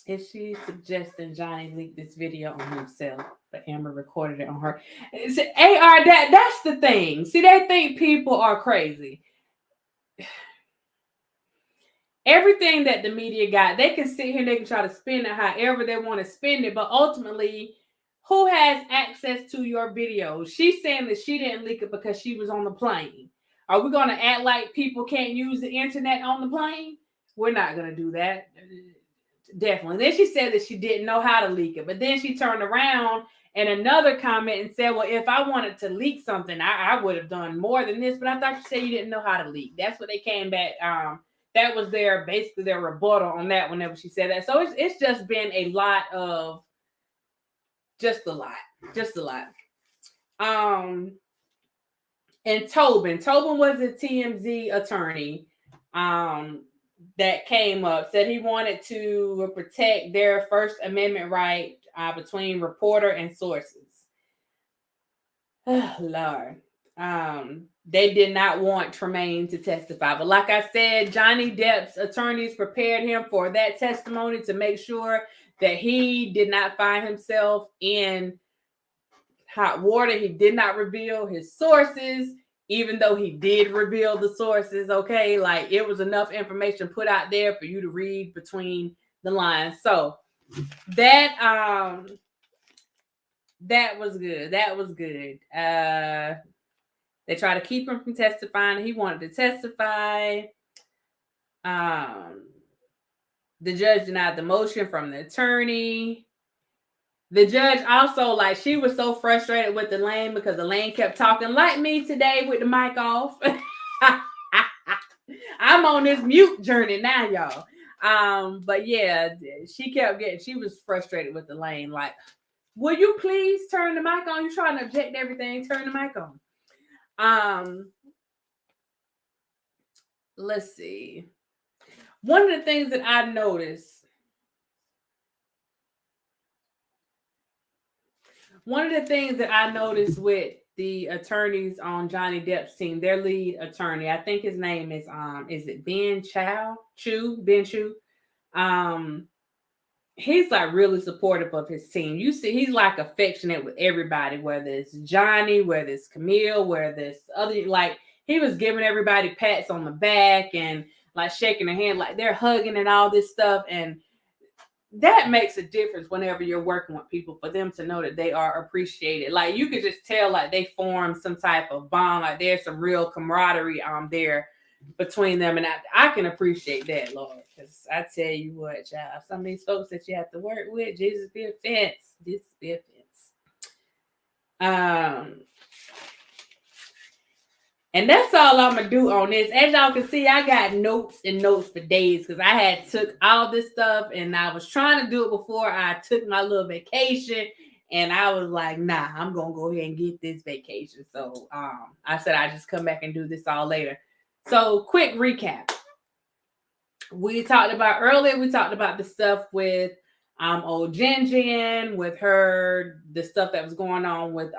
Is she suggesting Johnny leak this video on himself, but Amber recorded it on her? AR, that's the thing. See, they think people are crazy. Everything that the media got, they can sit here and they can try to spin it however they want to spin it, but ultimately, who has access to your video? She's saying that she didn't leak it because she was on the plane. Are we going to act like people can't use the internet on the plane? We're not going to do that. Definitely. Then she said that she didn't know how to leak it, but then she turned around and another comment and said, well, if I wanted to leak something, I would have done more than this, but I thought you said you didn't know how to leak. That's what they came back. That was basically their rebuttal on that whenever she said that. So it's just been a lot. And Tobin was a TMZ attorney. That came up, said he wanted to protect their First Amendment right between reporter and sources. Oh, Lord. They did not want Tremaine to testify. But like I said, Johnny Depp's attorneys prepared him for that testimony to make sure that he did not find himself in hot water. He did not reveal his sources, even though he did reveal the sources, okay? Like, it was enough information put out there for you to read between the lines. So that was good. That was good. They tried to keep him from testifying. He wanted to testify. The judge denied the motion from the attorney. The judge also, like, she was so frustrated with the lane because the lane kept talking like me today with the mic off. I'm on this mute journey now, y'all. But yeah, she was frustrated with the lane. Like, will you please turn the mic on? You're trying to object everything. Turn the mic on. Let's see. One of the things that I noticed. One of the things that I noticed with the attorneys on Johnny Depp's team, their lead attorney, I think his name is it Ben Chu? He's like really supportive of his team. You see, he's like affectionate with everybody, whether it's Johnny, whether it's Camille, whether it's other, like he was giving everybody pats on the back and like shaking their hand, like they're hugging and all this stuff. And that makes a difference whenever you're working with people, for them to know that they are appreciated. Like you could just tell, like they formed some type of bond, like there's some real camaraderie there between them, and I can appreciate that, Lord. Because I tell you what, child, some of these folks that you have to work with, Jesus be offense. This be offense. And that's all I'm gonna do on this. As y'all can see, I got notes and notes for days because I had took all this stuff and I was trying to do it before I took my little vacation. And I was like, nah, I'm gonna go ahead and get this vacation. So I said I just come back and do this all later. So quick recap. We talked about the stuff with old Jenn, with her, the stuff that was going on with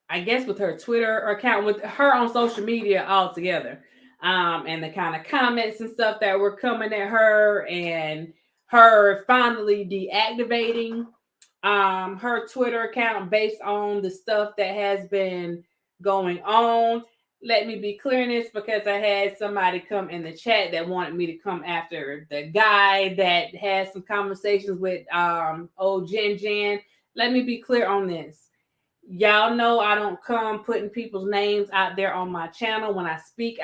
I guess with her Twitter account, with her on social media altogether, and the kind of comments and stuff that were coming at her, and her finally deactivating her Twitter account based on the stuff that has been going on. Let me be clear in this because I had somebody come in the chat that wanted me to come after the guy that had some conversations with old Jenn. Let me be clear on this. Y'all know I don't come putting people's names out there on my channel. When I speak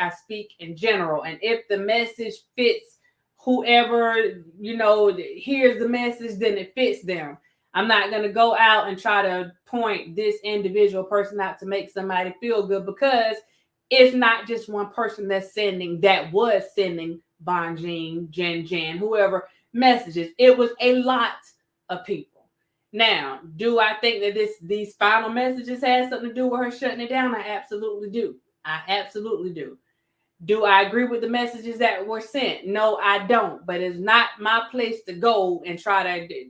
in general. And if the message fits whoever, hears the message, then it fits them. I'm not going to go out and try to point this individual person out to make somebody feel good, because it's not just one person that was sending Bonjean, Jenn, whoever messages. It was a lot of people. Now, do I think that these final messages had something to do with her shutting it down? I absolutely do. Do I agree with the messages that were sent? No, I don't. But it's not my place to go and try to,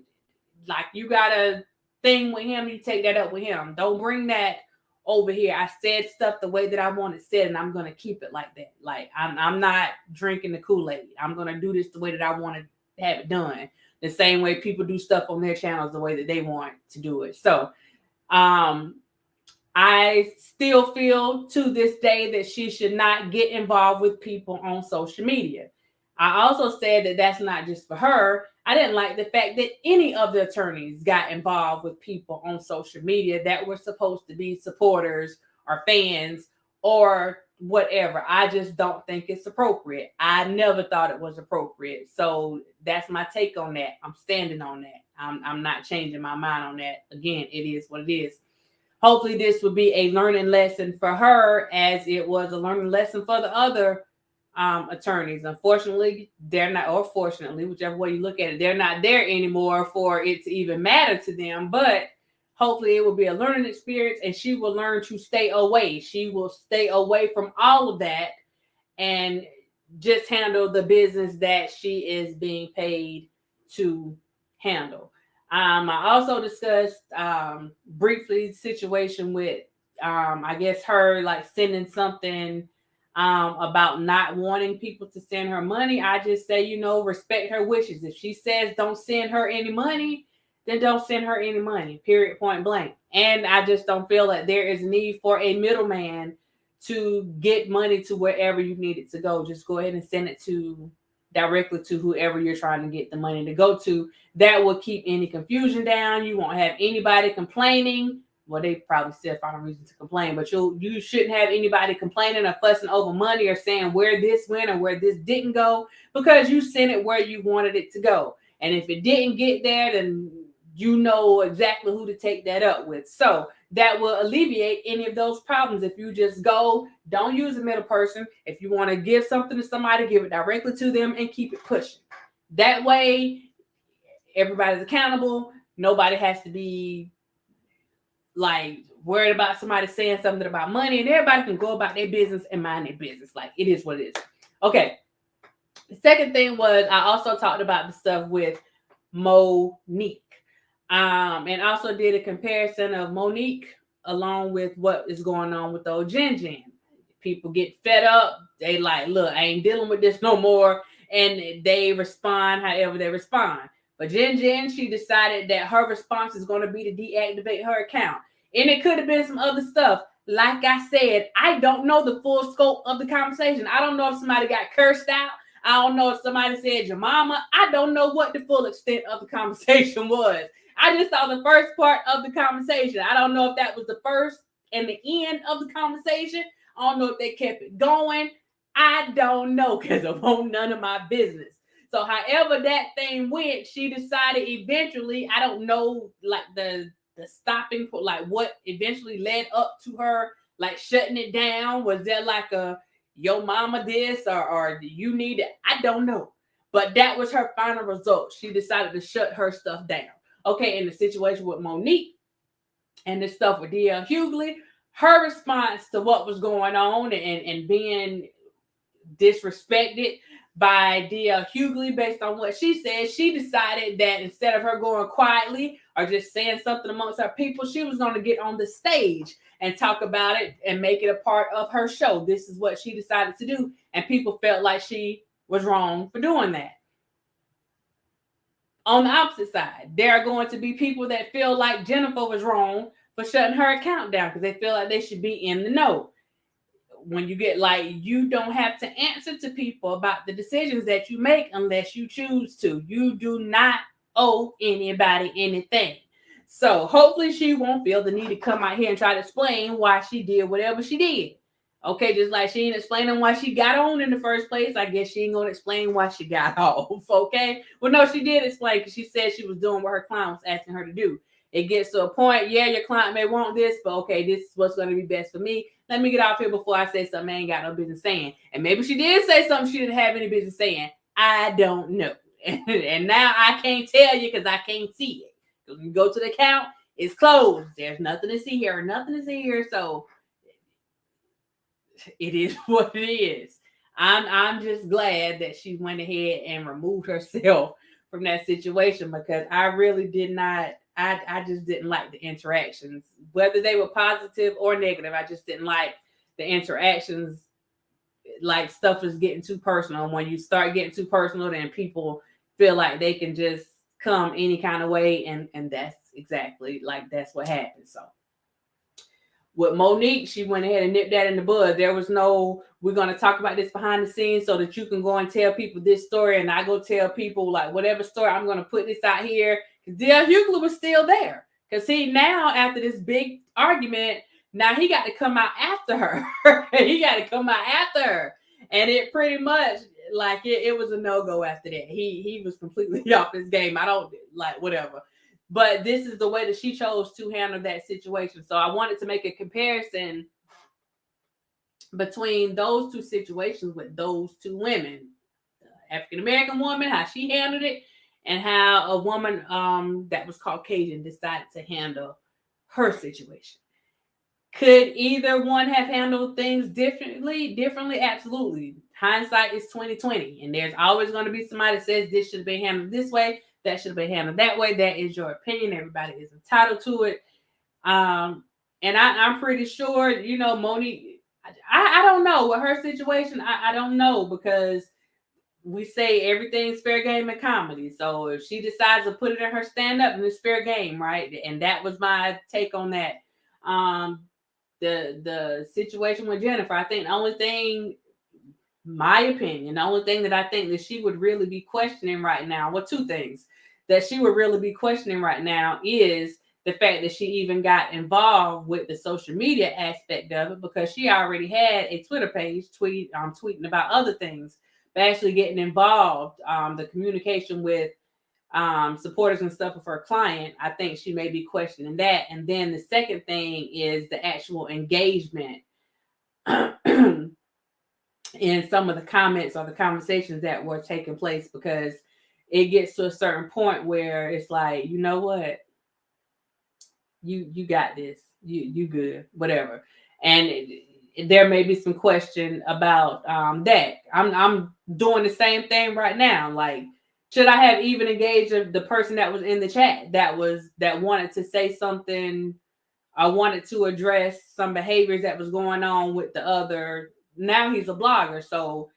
like, you got a thing with him, you take that up with him. Don't bring that over here. I said stuff the way that I want it said, and I'm going to keep it like that. Like, I'm not drinking the Kool-Aid. I'm going to do this the way that I want to have it done. The same way people do stuff on their channels the way that they want to do it. So I still feel to this day that she should not get involved with people on social media. I also said that that's not just for her. I didn't like the fact that any of the attorneys got involved with people on social media that were supposed to be supporters or fans or whatever. I just don't think it's appropriate. I never thought it was appropriate. So that's my take on that. I'm standing on that. I'm not changing my mind on that. Again, it is what it is. Hopefully this will be a learning lesson for her, as it was a learning lesson for the other attorneys. Unfortunately, they're not, or fortunately, whichever way you look at it, they're not there anymore for it to even matter to them. But hopefully it will be a learning experience, and she will learn to stay away. She will stay away from all of that and just handle the business that she is being paid to handle. I also discussed briefly the situation with, I guess, her like sending something about not wanting people to send her money. I just say, respect her wishes. If she says don't send her any money, then don't send her any money, period, point blank. And I just don't feel that there is need for a middleman to get money to wherever you need it to go. Just go ahead and send it directly to whoever you're trying to get the money to go to. That will keep any confusion down. You won't have anybody complaining. Well, they probably still find a reason to complain, but you shouldn't have anybody complaining or fussing over money or saying where this went or where this didn't go, because you sent it where you wanted it to go. And if it didn't get there, then you know exactly who to take that up with. So that will alleviate any of those problems. If you just go, don't use a middle person. If you want to give something to somebody, give it directly to them and keep it pushing. That way, everybody's accountable. Nobody has to be like worried about somebody saying something about money, and everybody can go about their business and mind their business. Like, it is what it is. Okay. The second thing was, I also talked about the stuff with Monique. And also did a comparison of Monique along with what is going on with old Jenn. People get fed up. They like, look, I ain't dealing with this no more. And they respond however they respond. But Jenn, she decided that her response is going to be to deactivate her account. And it could have been some other stuff. Like I said, I don't know the full scope of the conversation. I don't know if somebody got cursed out. I don't know if somebody said your mama. I don't know what the full extent of the conversation was. I just saw the first part of the conversation. I don't know if that was the first and the end of the conversation. I don't know if they kept it going. I don't know, because it won't none of my business. So however that thing went, she decided eventually, I don't know, like the stopping point, like what eventually led up to her like shutting it down. Was there like a yo mama this or you need it? I don't know. But that was her final result. She decided to shut her stuff down. Okay, in the situation with Monique and the stuff with D.L. Hughley, her response to what was going on and being disrespected by D.L. Hughley based on what she said, she decided that instead of her going quietly or just saying something amongst her people, she was going to get on the stage and talk about it and make it a part of her show. This is what she decided to do. And people felt like she was wrong for doing that. On the opposite side, there are going to be people that feel like Jennifer was wrong for shutting her account down because they feel like they should be in the know. When you get like, you don't have to answer to people about the decisions that you make unless you choose to. You do not owe anybody anything. So hopefully she won't feel the need to come out here and try to explain why she did whatever she did. Okay, just like she ain't explaining why she got on in the first place, I guess she ain't gonna explain why she got off. Okay, well, no, she did explain because she said she was doing what her client was asking her to do. It gets to a point, yeah, your client may want this, but okay, this is what's going to be best for me. Let me get off here before I say something I ain't got no business saying. And maybe she did say something she didn't have any business saying. I don't know. And now I can't tell you because I can't see it. When you go to the account, it's closed. There's nothing to see here, nothing to see here. So it is what it is. I'm just glad that she went ahead and removed herself from that situation because I really did not. I just didn't like the interactions, whether they were positive or negative. I just didn't like the interactions. Like stuff is getting too personal. When you start getting too personal, then people feel like they can just come any kind of way, and that's exactly like that's what happened. So with Monique, she went ahead and nipped that in the bud. There was no, we're going to talk about this behind the scenes so that you can go and tell people this story, and I go tell people like whatever story, I'm going to put this out here. Dale Hughley was still there because now after this big argument, now he got to come out after her. He got to come out after her, and it pretty much like it was a no-go after that. He was completely off his game. I don't like whatever. But this is the way that she chose to handle that situation. So I wanted to make a comparison between those two situations with those two women. The African-American woman, how she handled it, and how a woman that was Caucasian decided to handle her situation. Could either one have handled things differently? Absolutely. Hindsight is 20/20. And there's always going to be somebody that says this should have been handled this way. That should have been handled that way. That is your opinion. Everybody is entitled to it. And I'm pretty sure, Monique, I don't know with her situation. I don't know because we say everything's fair game in comedy. So if she decides to put it in her stand-up, then it's fair game, right? And that was my take on that. The situation with Jennifer, I think the only thing, my opinion, the only thing that I think that she would really be questioning right now, well, two things that she would really be questioning right now is the fact that she even got involved with the social media aspect of it because she already had a Twitter page tweeting about other things, but actually getting involved, the communication with supporters and stuff of her client, I think she may be questioning that. And then the second thing is the actual engagement in some of the comments or the conversations that were taking place, because it gets to a certain point where it's like, you know what, you got this, you good, whatever. And there may be some question about that. I'm doing the same thing right now. Like, should I have even engaged the person that was in the chat that wanted to say something? I wanted to address some behaviors that was going on with the other. Now he's a blogger, so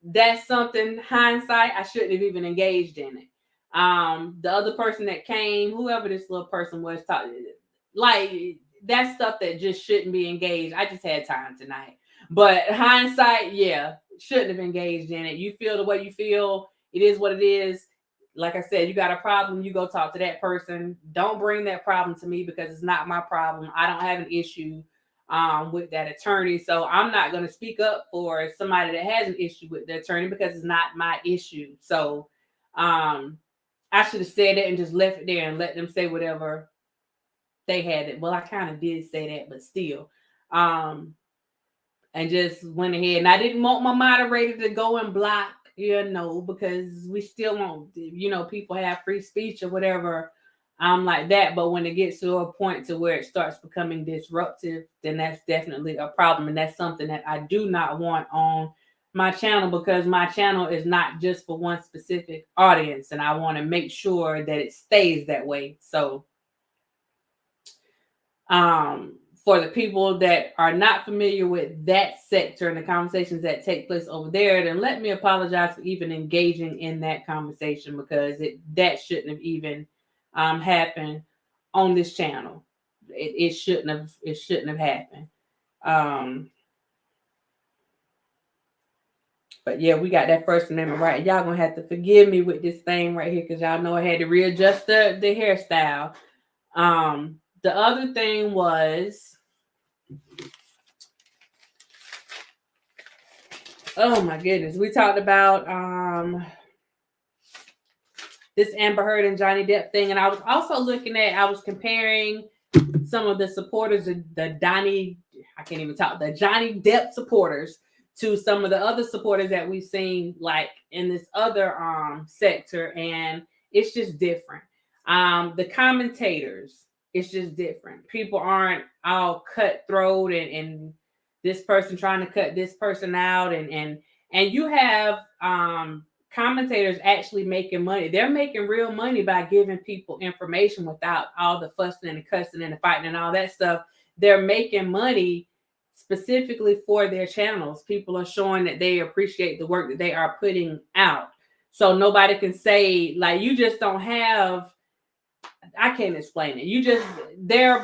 that's something, hindsight, I shouldn't have even engaged in it. The other person that came, whoever this little person was, like that's stuff that just shouldn't be engaged. I just had time tonight, but hindsight, yeah, shouldn't have engaged in it. You feel the way you feel. It is what it is. Like I said, you got a problem, you go talk to that person. Don't bring that problem to me because it's not my problem. I don't have an issue with that attorney. So I'm not going to speak up for somebody that has an issue with the attorney because it's not my issue. So I should have said it and just left it there and let them say whatever they had it. Well, I kind of did say that, but still. And just went ahead. And I didn't want my moderator to go and block, because we still want, people have free speech or whatever. Like that. But when it gets to a point to where it starts becoming disruptive, then that's definitely a problem. And that's something that I do not want on my channel, because my channel is not just for one specific audience. And I want to make sure that it stays that way. So for the people that are not familiar with that sector and the conversations that take place over there, then let me apologize for even engaging in that conversation, because that shouldn't have even happened on this channel. It shouldn't have happened. But yeah, we got that First Amendment right. Y'all gonna have to forgive me with this thing right here, because y'all know I had to readjust the hairstyle. The other thing was, oh my goodness, we talked about this Amber Heard and Johnny Depp thing, and I was also I was comparing some of the supporters of the Johnny Depp supporters to some of the other supporters that we've seen like in this other sector, and it's just different. The commentators, it's just different. People aren't all cutthroat and this person trying to cut this person out, and you have commentators actually making money. They're making real money by giving people information without all the fussing and the cussing and the fighting and all that stuff. They're making money specifically for their channels. People are showing that they appreciate the work that they are putting out. So nobody can say, like, you just don't have, I can't explain it.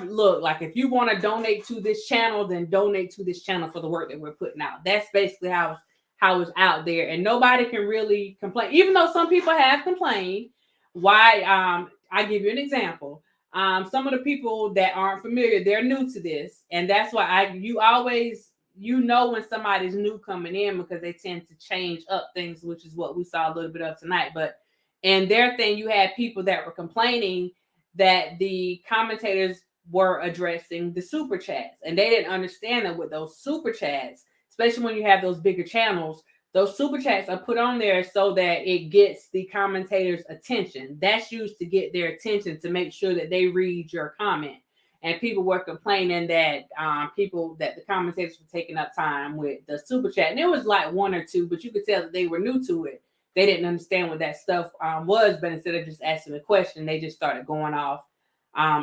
Look, like, if you want to donate to this channel, then donate to this channel for the work that we're putting out. That's basically how it's out there, and nobody can really complain, even though some people have complained. Why? I give you an example. Some of the people that aren't familiar, they're new to this, and that's why you always, when somebody's new coming in, because they tend to change up things, which is what we saw a little bit of tonight. But in their thing, you had people that were complaining that the commentators were addressing the super chats, and they didn't understand that with those super chats, especially when you have those bigger channels, those super chats are put on there so that it gets the commentators' attention. That's used to get their attention, to make sure that they read your comment. And people were complaining that the commentators were taking up time with the super chat. And it was like one or two, but you could tell that they were new to it. They didn't understand what that stuff was, but instead of just asking a question, they just started going off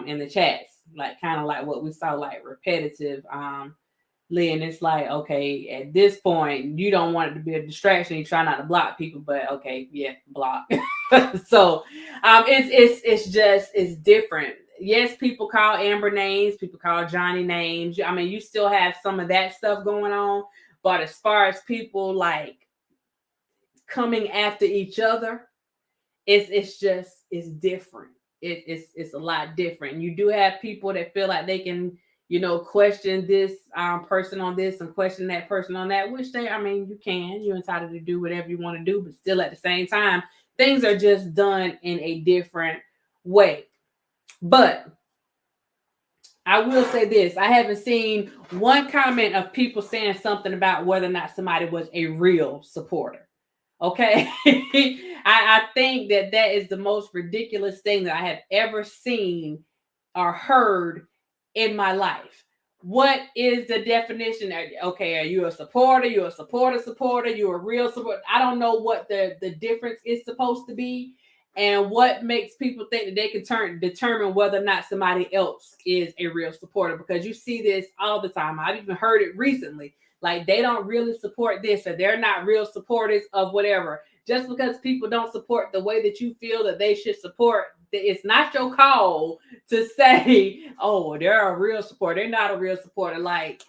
in the chats, like kind of like what we saw, like repetitive. And it's like, okay, at this point, you don't want it to be a distraction. You try not to block people, but okay, yeah, block. So it's different. Yes, people call Amber names, people call Johnny names. I mean, you still have some of that stuff going on, but as far as people like coming after each other, it's different. It's a lot different. You do have people that feel like they can, question this person on this and question that person on that, which you can. You're entitled to do whatever you want to do, but still at the same time, things are just done in a different way. But I will say this: I haven't seen one comment of people saying something about whether or not somebody was a real supporter. Okay. I think that is the most ridiculous thing that I have ever seen or heard in my life. What is the definition? Okay, are you a supporter? You're a supporter. You're a real supporter. I don't know what the difference is supposed to be, and what makes people think that they can determine whether or not somebody else is a real supporter, because you see this all the time. I've even heard it recently. Like, they don't really support this, or they're not real supporters of whatever. Just because people don't support the way that you feel that they should support, it's not your call to say, oh, they're a real supporter. They're not a real supporter. Like,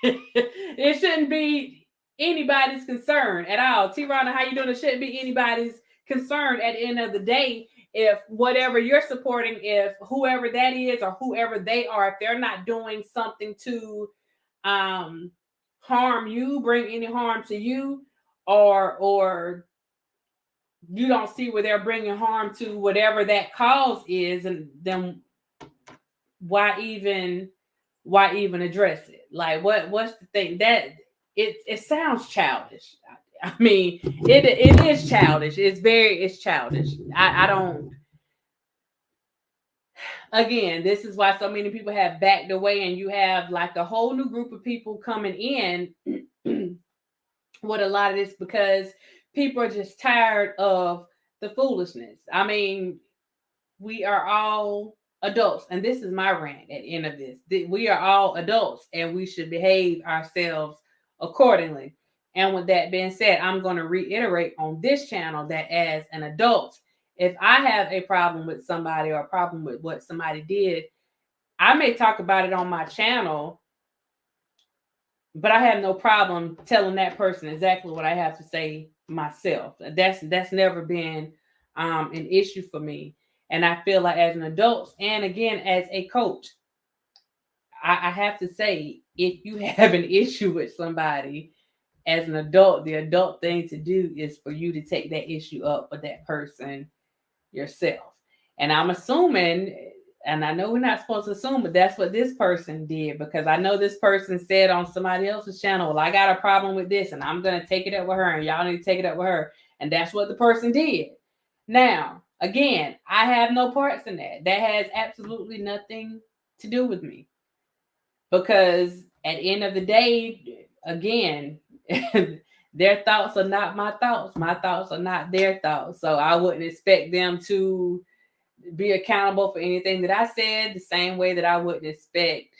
it shouldn't be anybody's concern at all. T-Ronna, how you doing? It shouldn't be anybody's concern at the end of the day. If whatever you're supporting, if whoever that is or whoever they are, if they're not doing something to harm you, bring any harm to you, or you don't see where they're bringing harm to whatever that cause is, and then why even address it? Like, what's the thing? That it sounds childish. I mean, it is childish. It's childish. I don't. Again, this is why so many people have backed away, and you have like a whole new group of people coming in with a lot of this, because people are just tired of the foolishness. I mean, we are all adults, and this is my rant at the end of this. We are all adults, and we should behave ourselves accordingly. And with that being said, I'm going to reiterate on this channel that as an adult, if I have a problem with somebody or a problem with what somebody did, I may talk about it on my channel, but I have no problem telling that person exactly what I have to say myself. That's never been an issue for me. And I feel like as an adult and again as a coach, I have to say, if you have an issue with somebody as an adult, the adult thing to do is for you to take that issue up with that person yourself. And I'm assuming, and I know we're not supposed to assume, but that's what this person did, because I know this person said on somebody else's channel, well, I got a problem with this and I'm going to take it up with her and y'all need to take it up with her. And that's what the person did. Now, again, I have no parts in that. That has absolutely nothing to do with me. Because at the end of the day, again, their thoughts are not my thoughts. My thoughts are not their thoughts. So I wouldn't expect them to be accountable for anything that I said, the same way that I wouldn't expect,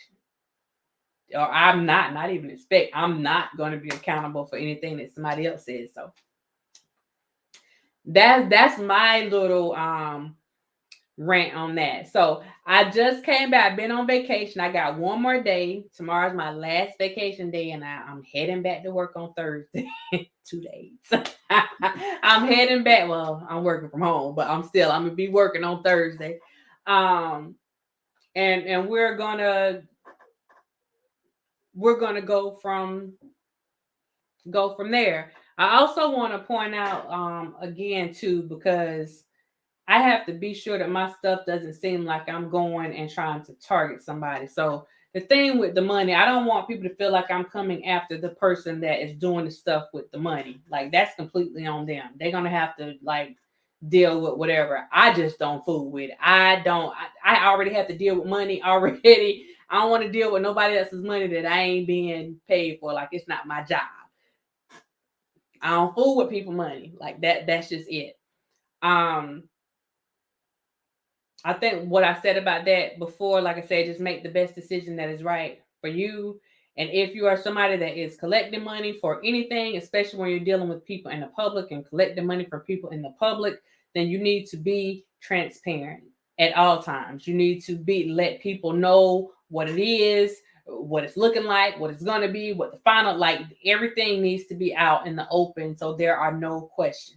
or I'm not going to be accountable for anything that somebody else says. So that's my little rant on that. So I just came back. I've been on vacation. I got one more day. Tomorrow's my last vacation day, and I'm heading back to work on Thursday. 2 days. I'm heading back. Well, I'm working from home, but I'm gonna be working on Thursday. And we're gonna go from there. I also want to point out again too, because I have to be sure that my stuff doesn't seem like I'm going and trying to target somebody. So the thing with the money, I don't want people to feel like I'm coming after the person that is doing the stuff with the money. Like, that's completely on them. They're going to have to like deal with whatever. I just don't fool with it. I already have to deal with money already. I don't want to deal with nobody else's money that I ain't being paid for. Like, it's not my job. I don't fool with people money. Like that. That's just it. I think what I said about that before, like I said, just make the best decision that is right for you. And if you are somebody that is collecting money for anything, especially when you're dealing with people in the public and collecting money from people in the public, then you need to be transparent at all times. You need to let people know what it is, what it's looking like, what it's going to be, what the final, like everything needs to be out in the open. So there are no questions.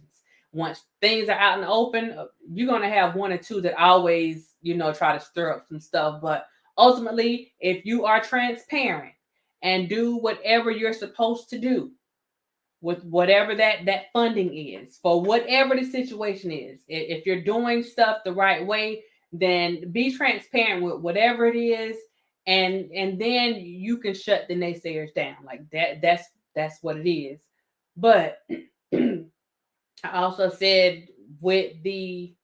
Once things are out in the open, you're going to have one or two that always, try to stir up some stuff. But ultimately, if you are transparent and do whatever you're supposed to do with whatever that funding is, for whatever the situation is, if you're doing stuff the right way, then be transparent with whatever it is. And then you can shut the naysayers down. Like that's what it is. But I also said with the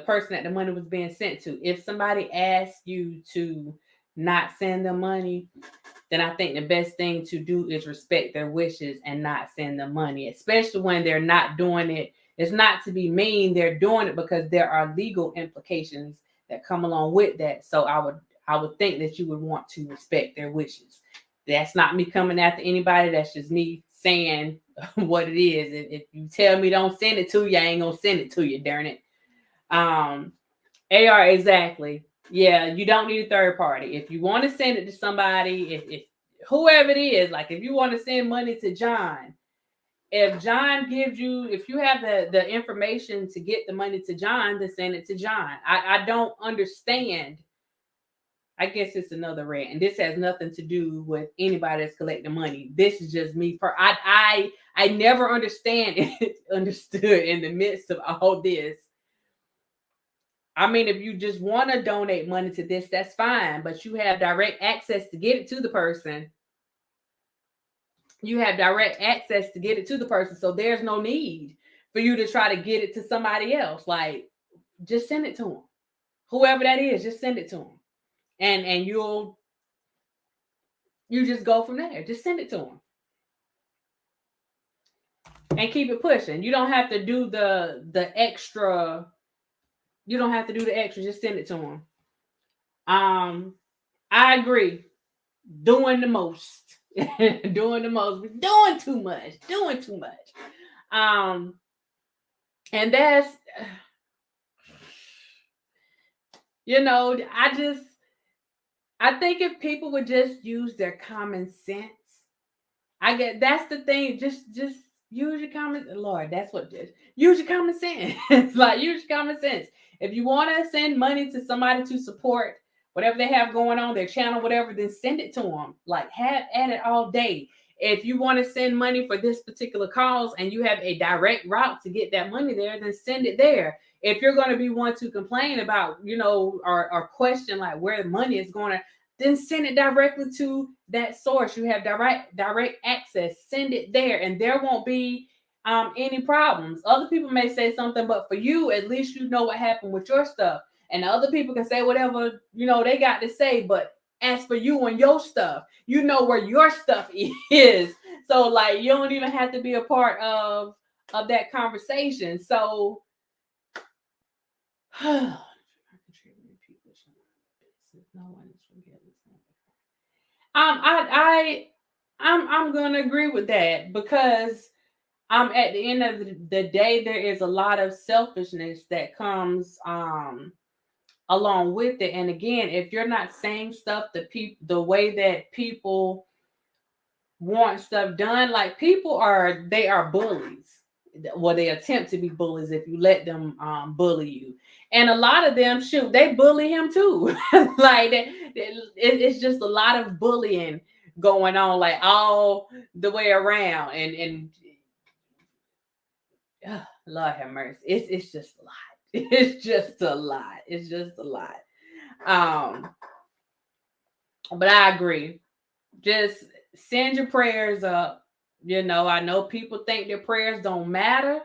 person that the money was being sent to, if somebody asks you to not send them money, then I think the best thing to do is respect their wishes and not send them money, especially when they're not doing it. It's not to be mean. They're doing it because there are legal implications that come along with that. So I would think that you would want to respect their wishes. That's not me coming after anybody. That's just me saying what it is. If you tell me don't send it to you, I ain't gonna send it to you, darn it. AR, exactly. Yeah, you don't need a third party. If you want to send it to somebody, if whoever it is, like if you want to send money to John, if John gives you, if you have the information to get the money to John, then send it to John. I don't understand. I guess it's another rant, and this has nothing to do with anybody that's collecting money. This is just me. I never understood in the midst of all this. I mean, if you just want to donate money to this, that's fine, but you have direct access to get it to the person. You have direct access to get it to the person, so there's no need for you to try to get it to somebody else. Like, just send it to them. Whoever that is, just send it to them. And you just go from there. Just send it to them. And keep it pushing. You don't have to do the extra. You don't have to do the extra. Just send it to them. I agree. Doing the most. Doing the most. Doing too much. Doing too much. And that's, I think if people would just use their common sense, that's the thing. Just use your common, Lord, that's what, just use your common sense. Like, use your common sense. If you want to send money to somebody to support whatever they have going on, their channel, whatever, then send it to them. Like, have at it all day. If you want to send money for this particular cause and you have a direct route to get that money there, then send it there. If you're going to be one to complain about, or question like where the money is going to, then send it directly to that source. You have direct access. Send it there, and there won't be any problems. Other people may say something, but for you, at least you know what happened with your stuff. And other people can say whatever, they got to say, but as for you and your stuff, you know where your stuff is. So like, you don't even have to be a part of that conversation. So I'm gonna agree with that, because at the end of the day, there is a lot of selfishness that comes along with it. And again, if you're not saying stuff the way that people want stuff done, like they are bullies. Well, they attempt to be bullies if you let them bully you. And a lot of them, shoot, they bully him too. Like it's just a lot of bullying going on, like all the way around. And Lord have mercy. It's just a lot. It's just a lot. It's just a lot. But I agree. Just send your prayers up. I know people think their prayers don't matter.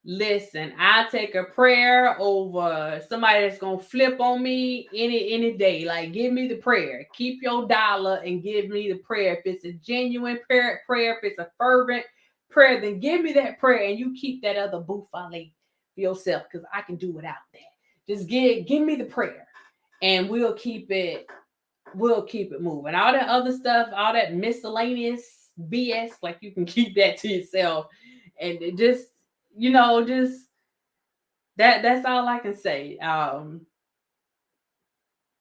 Listen, I take a prayer over somebody that's gonna flip on me any day. Like, give me the prayer. Keep your dollar and give me the prayer. If it's a genuine prayer, if it's a fervent prayer, then give me that prayer, and you keep that other buffale for yourself, because I can do without that. Just give me the prayer, and we'll keep it moving. All that other stuff, all that miscellaneous BS, like, you can keep that to yourself. And it just, just that's all I can say.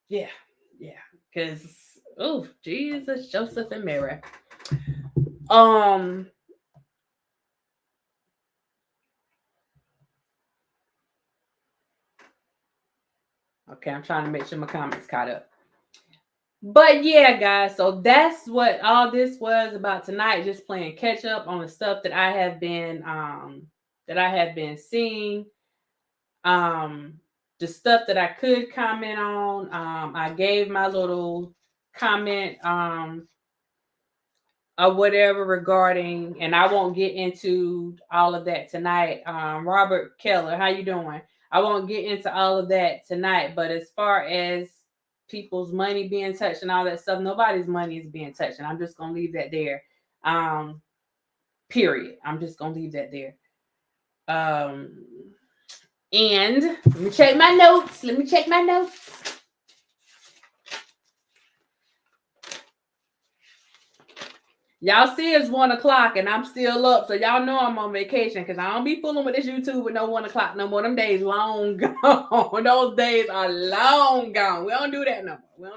Yeah, because Jesus, Joseph, and Mary. Okay, I'm trying to make sure my comments caught up. But yeah, guys, so that's what all this was about tonight. Just playing catch up on the stuff that I have been seeing. The stuff that I could comment on. I gave my little comment or whatever regarding, and I won't get into all of that tonight. Robert Keller, how you doing? I won't get into all of that tonight, but as far as people's money being touched and all that stuff, nobody's money is being touched, and I'm just gonna leave that there. Period. I'm just gonna leave that there. And let me check my notes. Y'all see it's 1:00 and I'm still up, so y'all know I'm on vacation, because I don't be fooling with this YouTube with no 1:00 no more. Them days long gone. Those days are long gone. We don't do that no more.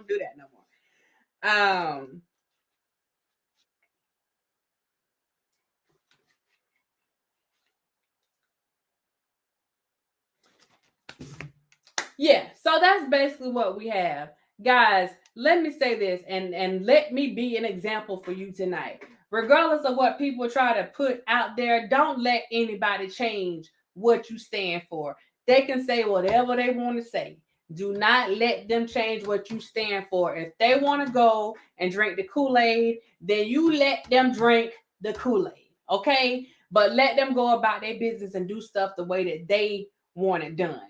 Yeah, so that's basically what we have. Guys, let me say this, and let me be an example for you tonight. Regardless of what people try to put out there, don't let anybody change what you stand for. They can say whatever they want to say. Do not let them change what you stand for. If they want to go and drink the Kool-Aid, then you let them drink the Kool-Aid, okay? But let them go about their business and do stuff the way that they want it done.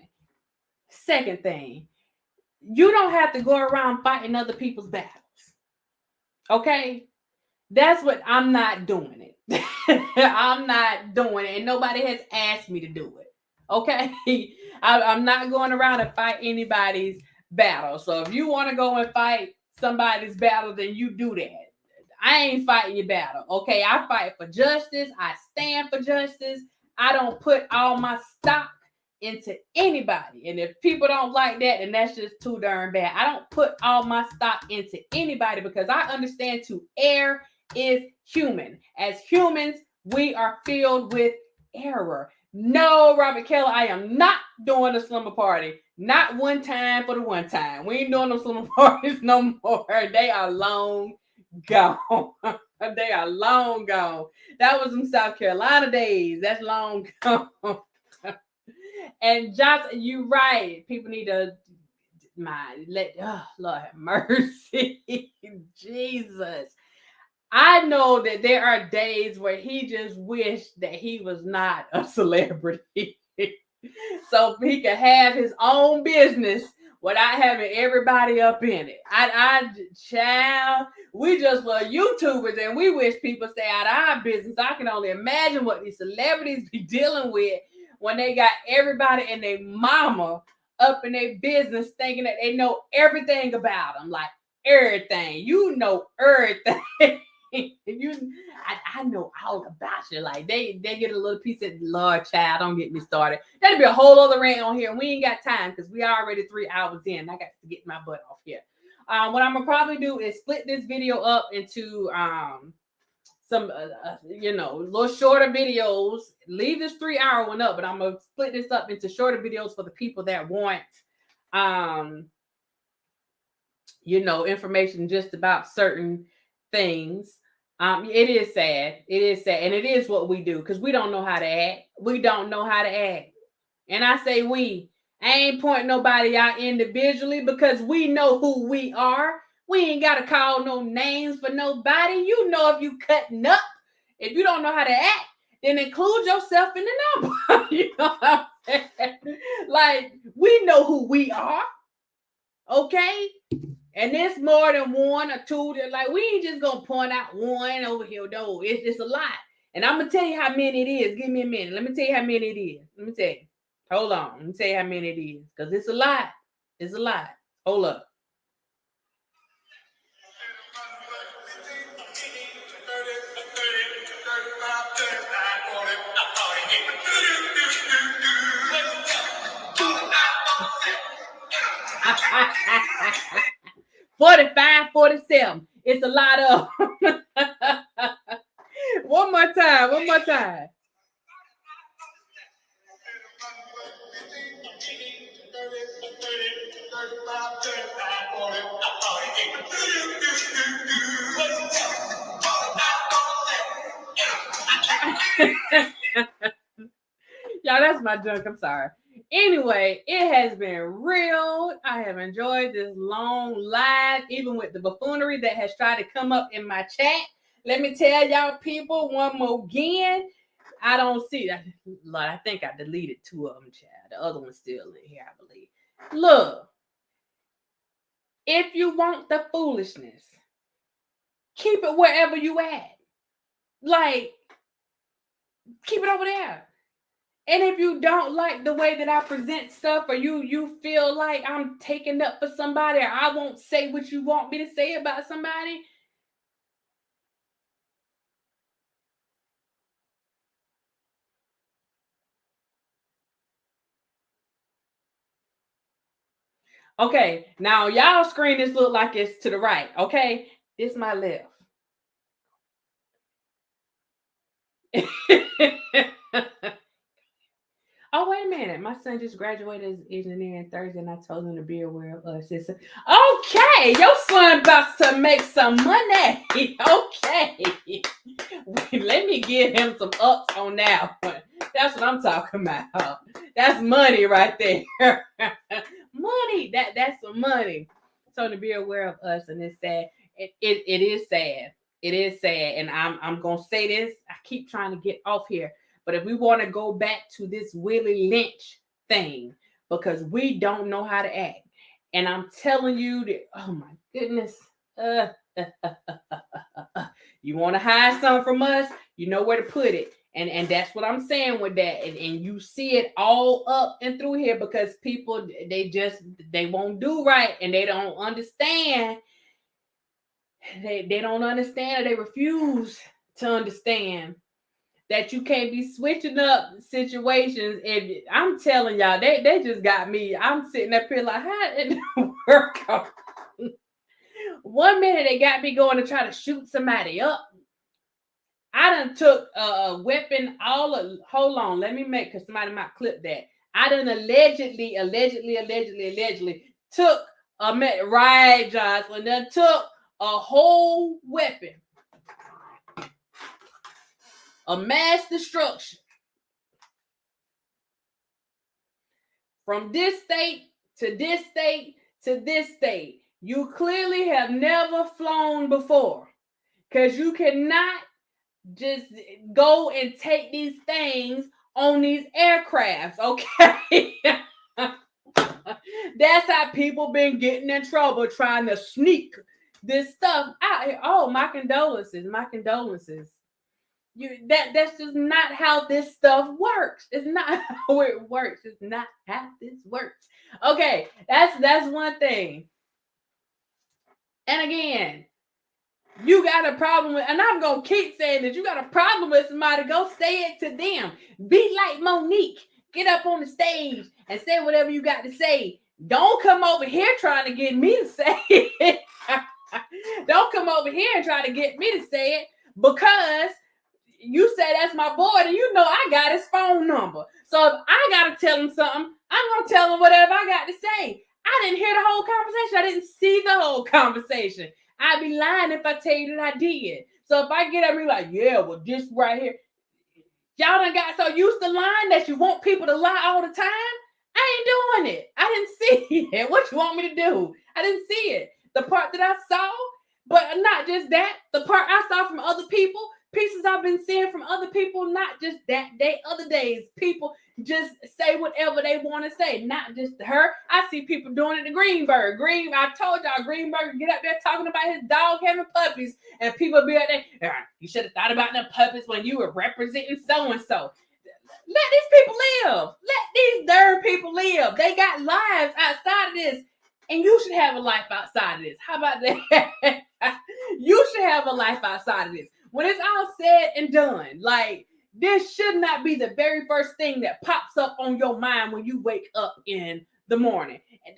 Second thing, you don't have to go around fighting other people's battles. Okay? That's what I'm not doing it. I'm not doing it. And nobody has asked me to do it. Okay? I'm not going around and fight anybody's battle. So if you want to go and fight somebody's battle, then you do that. I ain't fighting your battle. Okay? I fight for justice. I stand for justice. I don't put all my stock into anybody. And if people don't like that, then that's just too darn bad. I don't put all my stock into anybody, because I understand to err is human. As humans, we are filled with error. No, Robert Kelly, I am not doing a slumber party. Not one time for the one time. We ain't doing no slumber parties no more. They are long gone. They are long gone. That was some South Carolina days. That's long gone. And Josh, you right. People need to Lord have mercy. Jesus. I know that there are days where he just wished that he was not a celebrity. So he could have his own business without having everybody up in it. Child, we just were YouTubers and we wish people stay out of our business. I can only imagine what these celebrities be dealing with when they got everybody and their mama up in their business thinking that they know everything about them. Like everything. You know everything. I know all about you. Like they get a little piece of Lord, child. Don't get me started. That'd be a whole other rant on here. We ain't got time because we already 3 hours in. I got to get my butt off here. What I'm gonna probably do is split this video up into some little shorter videos. Leave this 3-hour one up, but I'm gonna split this up into shorter videos for the people that want information just about certain things. It is sad. It is sad. And it is what we do because we don't know how to act. We don't know how to act. And I say we. I ain't pointing nobody out individually because we know who we are. We ain't got to call no names for nobody. You know if you cutting up. If you don't know how to act, then include yourself in the number. You know what I'm saying? Like, we know who we are. Okay? And there's more than 1 or 2. That like we ain't just gonna point out one over here. No, it's a lot. And I'm gonna tell you how many it is. Give me a minute. Let me tell you how many it is. Let me tell you. Hold on. Let me tell you how many it is. Because it's a lot. It's a lot. Hold up. $45, $47. It's a lot of. One more time. Y'all, that's my junk. I'm sorry. Anyway, it has been real. I have enjoyed this long live, even with the buffoonery that has tried to come up in my chat. Let me tell y'all people one more again. I don't see that. Lord, I think I deleted 2 of them, child. The other one's still in here, I believe. Look, if you want the foolishness, keep it wherever you at. Like, keep it over there. And if you don't like the way that I present stuff, or you feel like I'm taking up for somebody, or I won't say what you want me to say about somebody, okay, now y'all screen this look like it's to the right, okay? This my left. Oh, wait a minute. My son just graduated as engineering Thursday, and I told him to be aware of us. Okay, your son about to make some money. Okay. Let me give him some ups on that one. That's what I'm talking about. That's money right there. Money. That's some money. So to be aware of us, and it's sad. It is sad. It is sad. And I'm gonna say this. I keep trying to get off here. But if we want to go back to this Willie Lynch thing, because we don't know how to act. And I'm telling you that, oh my goodness. You want to hide something from us, you know where to put it. And that's what I'm saying with that. And you see it all up and through here because people, they won't do right and they don't understand. They don't understand, or they refuse to understand that you can't be switching up situations. And I'm telling y'all, they just got me. I'm sitting up here like, how did it work out? 1 minute they got me going to try to shoot somebody up. I done took a weapon hold on, let me make, because somebody might clip that. I done allegedly took right, Jocelyn, done took a whole weapon of mass destruction from this state to this state to this state. You clearly have never flown before, because you cannot just go and take these things on these aircrafts, okay? That's how people been getting in trouble trying to sneak this stuff out here. Oh, my condolences. That's just not how this stuff works. It's not how it works. It's not how this works. Okay, that's one thing. And again, you got a problem with, and I'm gonna keep saying that you got a problem with somebody, go say it to them. Be like Monique. Get up on the stage and say whatever you got to say. Don't come over here trying to get me to say it. Don't come over here and try to get me to say it, because you say that's my boy, and you know I got his phone number. So if I gotta tell him something, I'm gonna tell him whatever I got to say. I didn't hear the whole conversation. I didn't see the whole conversation. I'd be lying if I tell you that I did. So if I get up and be like, yeah, well, this right here, y'all done got so used to lying that you want people to lie all the time. I ain't doing it. I didn't see it. What you want me to do? I didn't see it. The part that I saw, but not just that, the part I saw from other people, pieces I've been seeing from other people, not just that day, other days, people just say whatever they want to say, not just her. I see people doing it to Greenberg. I told y'all, Greenberg get up there talking about his dog having puppies, and people be out there, you should have thought about them puppies when you were representing so-and-so. Let these people live. Let these darn people live. They got lives outside of this, and you should have a life outside of this. How about that? You should have a life outside of this. When it's all said and done, like, this should not be the very first thing that pops up on your mind when you wake up in the morning. And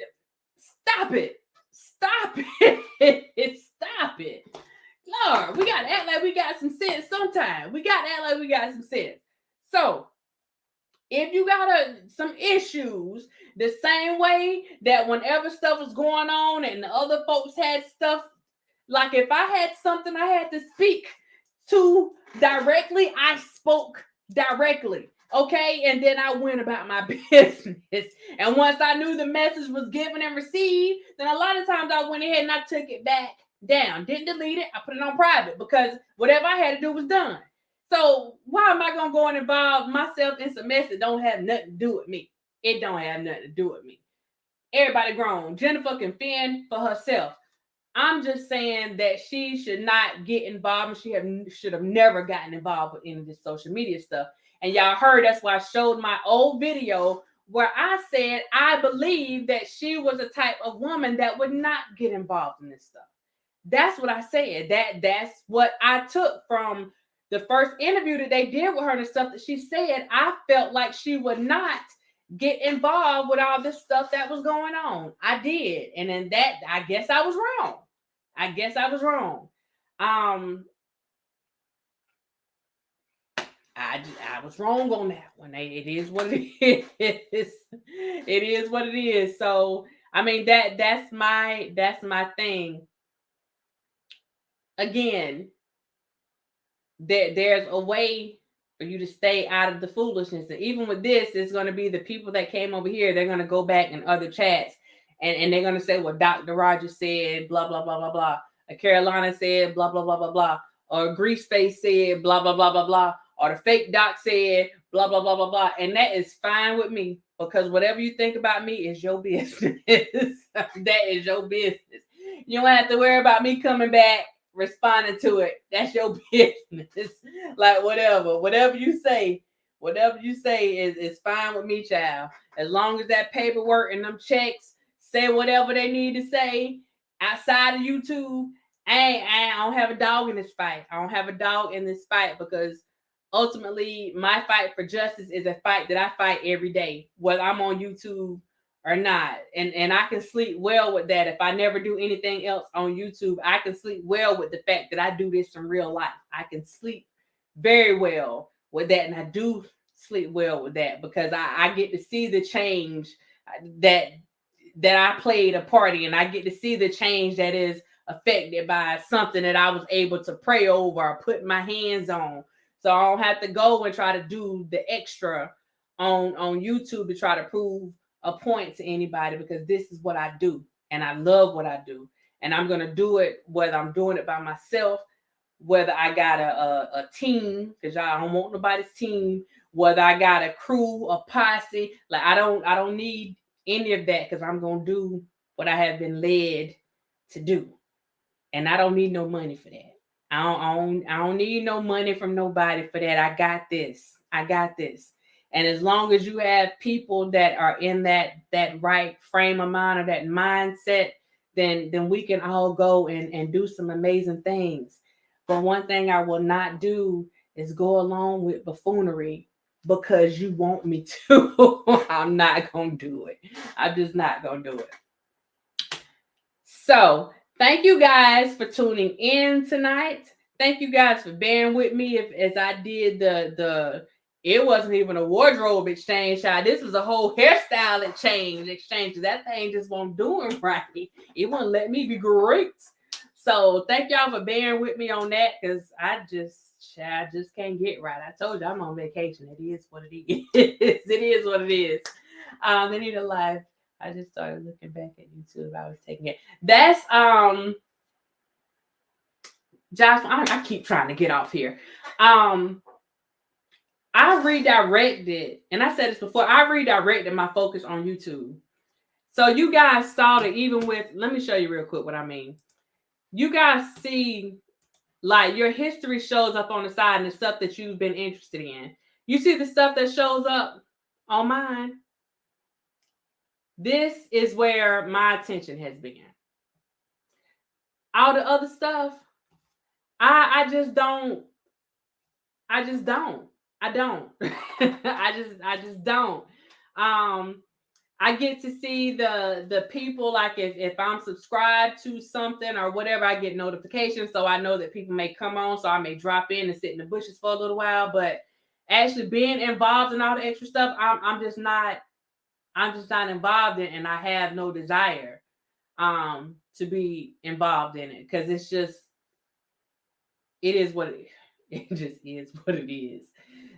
stop it. Stop it. Stop it. Lord, we got to act like we got some sense sometime. We got to act like we got some sense. So, if you got some issues, the same way that whenever stuff was going on and the other folks had stuff, like if I had something I had to speak to directly, I spoke directly, okay? And then I went about my business. And once I knew the message was given and received, then a lot of times I went ahead and I took it back down. Didn't delete it. I put it on private, because whatever I had to do was done. So why am I going to go and involve myself in some mess that don't have nothing to do with me? It don't have nothing to do with me. Everybody grown. Jennifer can fend for herself. I'm just saying that she should not get involved, and should have never gotten involved with any of this social media stuff. And y'all heard, that's why I showed my old video where I said I believe that she was a type of woman that would not get involved in this stuff. That's what I said. That's what I took from the first interview that they did with her and the stuff that she said. I felt like she would not get involved with all this stuff that was going on. I did. And then that, I guess I was wrong. I was wrong on that one. It is what it is. It is what it is. So, I mean, that's my thing. Again, there's a way for you to stay out of the foolishness. And even with this, it's going to be the people that came over here. They're going to go back in other chats and they're going to say, well, Dr. Rogers said, blah, blah, blah, blah, blah. Carolina said, blah, blah, blah, blah, blah. Or Greaseface said, blah, blah, blah, blah, blah. Or the fake doc said, blah, blah, blah, blah, blah. And that is fine with me, because whatever you think about me is your business. That is your business. You don't have to worry about me coming back responding to it. That's your business. Like, whatever you say is fine with me, child. As long as that paperwork and them checks say whatever they need to say outside of YouTube, I don't have a dog in this fight. I don't have a dog in this fight, because ultimately my fight for justice is a fight that I fight every day, whether I'm on YouTube or not. And I can sleep well with that. If I never do anything else on YouTube, I can sleep well with the fact that I do this in real life. I can sleep very well with that, and I do sleep well with that because I get to see the change that I played a party, and I get to see the change that is affected by something that I was able to pray over or put my hands on. So I don't have to go and try to do the extra on YouTube to try to prove a point to anybody, because this is what I do and I love what I do. And I'm going to do it whether I'm doing it by myself, whether I got a team, because y'all don't want nobody's team, whether I got a crew, a posse. Like I don't need any of that, because I'm going to do what I have been led to do. And I don't need no money for that. I don't need no money from nobody for that. I got this. And as long as you have people that are in that right frame of mind or that mindset, then we can all go and do some amazing things. But one thing I will not do is go along with buffoonery because you want me to. I'm not going to do it. I'm just not going to do it. So thank you guys for tuning in tonight. Thank you guys for bearing with me as I did the it wasn't even a wardrobe exchange, child. This was a whole hairstyle exchange. That thing just won't do it right. It won't let me be great. So thank y'all for bearing with me on that, because I just can't get right. I told you I'm on vacation. It is what it is. It is what it is. They need a life. I just started looking back at YouTube. I was taking it. That's Josh. I keep trying to get off here. I redirected, and I said this before, I redirected my focus on YouTube. So you guys saw that even with, let me show you real quick what I mean. You guys see, like, your history shows up on the side and the stuff that you've been interested in. You see the stuff that shows up on mine? This is where my attention has been. All the other stuff, I just don't. I don't. I just don't. I get to see the people, like if I'm subscribed to something or whatever, I get notifications, so I know that people may come on, so I may drop in and sit in the bushes for a little while. But actually being involved in all the extra stuff, I'm just not involved in, and I have no desire to be involved in it, because it's just, it is what it just is what it is.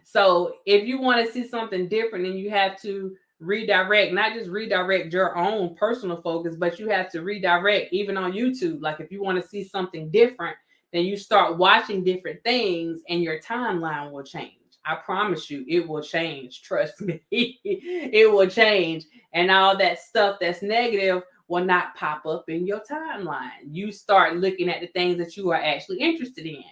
So if you want to see something different, then you have to redirect, not just redirect your own personal focus, but you have to redirect even on YouTube. Like if you want to see something different, then you start watching different things and your timeline will change. I promise you, it will change. Trust me, it will change. And all that stuff that's negative will not pop up in your timeline. You start looking at the things that you are actually interested in.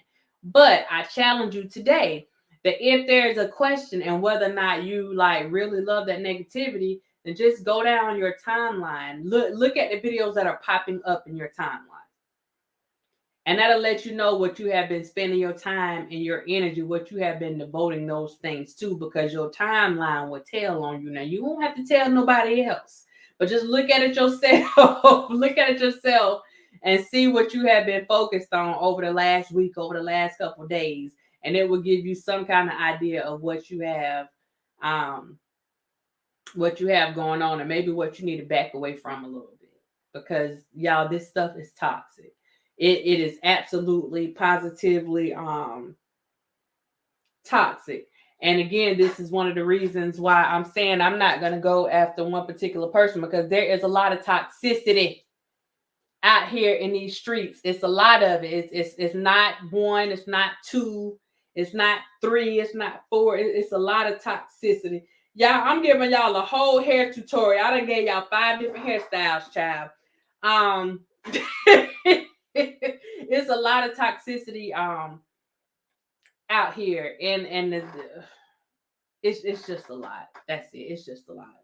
But I challenge you today that if there's a question and whether or not you like really love that negativity, then just go down your timeline. Look at the videos that are popping up in your timeline. And that'll let you know what you have been spending your time and your energy, what you have been devoting those things to, because your timeline will tell on you. Now, you won't have to tell nobody else, but just look at it yourself. Look at it yourself and see what you have been focused on over the last week, over the last couple of days. And it will give you some kind of idea of what you have going on, and maybe what you need to back away from a little bit. Because y'all, this stuff is toxic. It is absolutely, positively toxic. And again, this is one of the reasons why I'm saying I'm not going to go after one particular person, because there is a lot of toxicity out here in these streets. It's a lot of it. It's not one, it's not two, it's not three, it's not four. It's a lot of toxicity. Y'all, I'm giving y'all a whole hair tutorial. I done gave y'all 5 different hairstyles, child. It's a lot of toxicity out here, and it's just a lot. That's it. It's just a lot.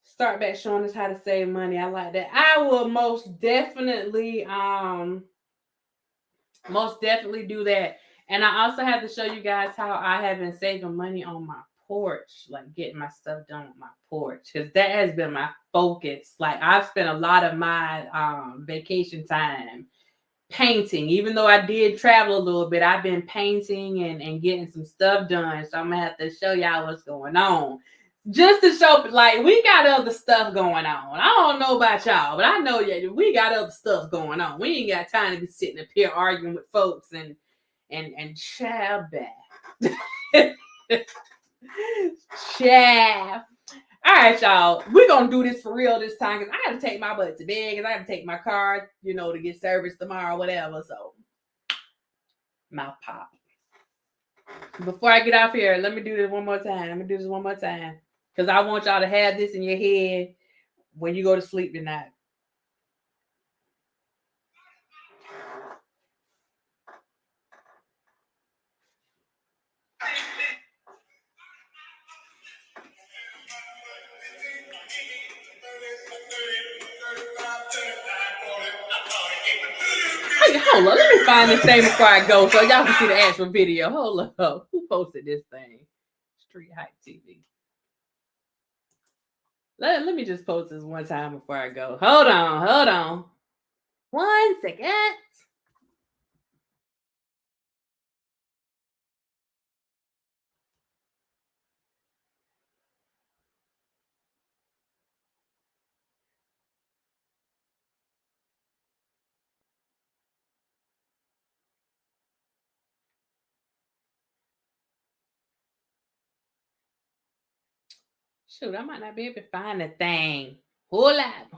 Start back showing us how to save money. I like that. I will most definitely do that. And I also have to show you guys how I have been saving money on my porch, like getting my stuff done on my porch, because that has been my focus. Like I've spent a lot of my vacation time painting. Even though I did travel a little bit, I've been painting and getting some stuff done. So I'm gonna have to show y'all what's going on. Just to show, like, we got other stuff going on. I don't know about y'all, but I know we got other stuff going on. We ain't got time to be sitting up here arguing with folks and child back. Child. All right, y'all. We're gonna do this for real this time because I got to take my butt to bed because I got to take my car, to get serviced tomorrow, whatever. So, mouth pop. Before I get off here, let me do this one more time. Because I want y'all to have this in your head when you go to sleep tonight. Hey, hold on. Let me find this thing before I go so y'all can see the actual video. Hold up. Who posted this thing? Street Hype TV. Let me just post this one time before I go. Hold on. 1 second. Shoot, I might not be able to find the thing. Hold up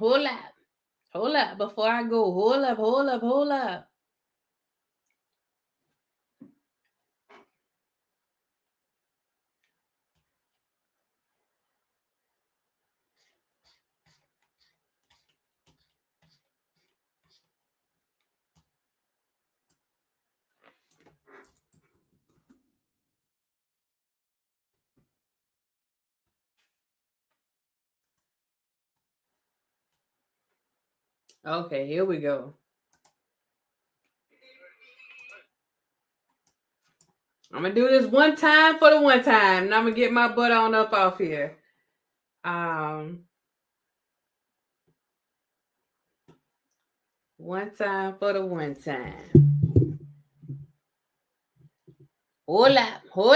before I go. Hold up. Okay, here we go. I'm gonna do this one time for the one time, and I'm gonna get my butt on up off here. One time for the one time. Hold up. Hold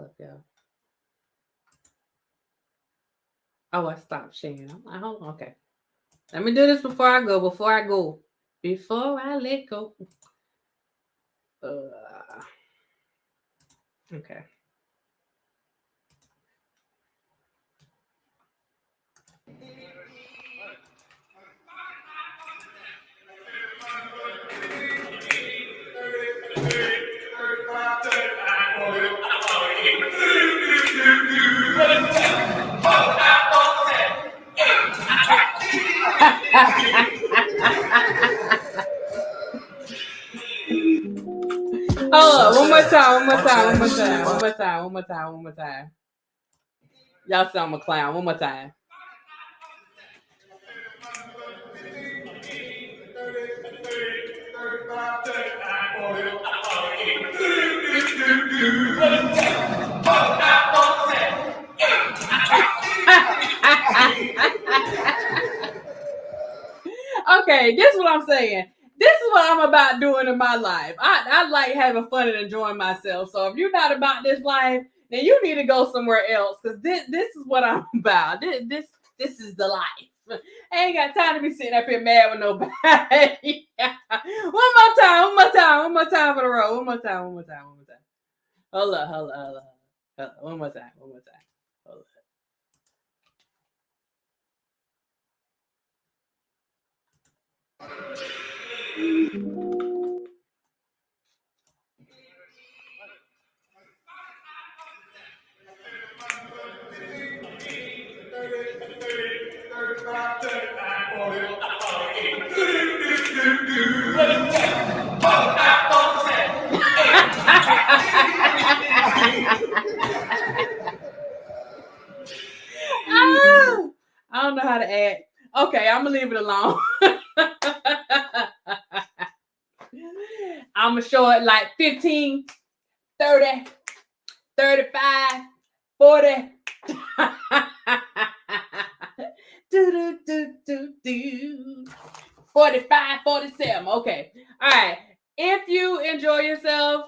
up, y'all. Oh, I stopped sharing. I'm like, hold on, okay. Let me do this before I go. Before I let go. Okay. Hold up, one more time. Y'all say I'm a clown. One more time. Okay, this is what I'm saying. This is what I'm about doing in my life. I like having fun and enjoying myself. So if you're not about this life, then you need to go somewhere else. Because this is what I'm about. This is the life. I ain't got time to be sitting up here mad with nobody. One more time for the road. One more time. Hold up. One more time. Hold up. how to act. Okay, I'm gonna leave it alone. I'm gonna show it like 15, 30, 35, 40. do, do, do, do. 45, 47. Okay. All right. If you enjoy yourself,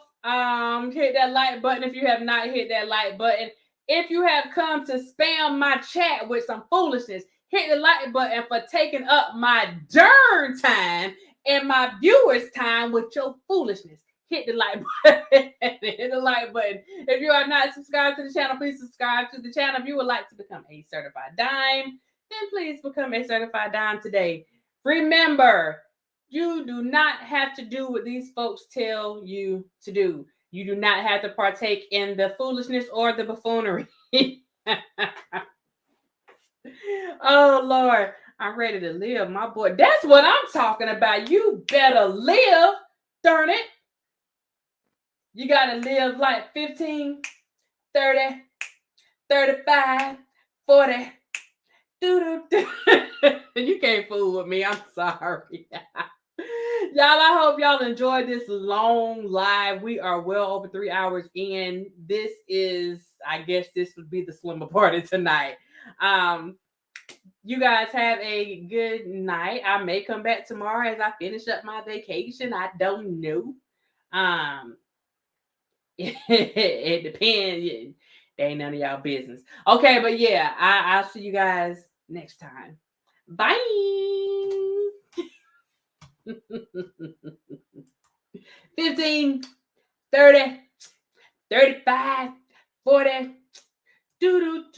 hit that like button if you have not hit that like button. If you have come to spam my chat with some foolishness, hit the like button for taking up my darn time and my viewers' time with your foolishness. Hit the like button. Hit the like button. If you are not subscribed to the channel, please subscribe to the channel. If you would like to become a certified dime, then please become a certified dime today. Remember, you do not have to do what these folks tell you to do. You do not have to partake in the foolishness or the buffoonery. Oh, Lord. I'm ready to live, my boy. That's what I'm talking about. You better live, darn it. You got to live like 15, 30, 35, 40. You can't fool with me. I'm sorry. Y'all, I hope y'all enjoyed this long live. We are well over 3 hours in. This is, I guess this would be the slumber party tonight. You guys have a good night. I may come back tomorrow as I finish up my vacation. I don't know. It depends. They ain't none of y'all business. Okay, but yeah, I'll see you guys next time. Bye. 15, 30, 35, 40.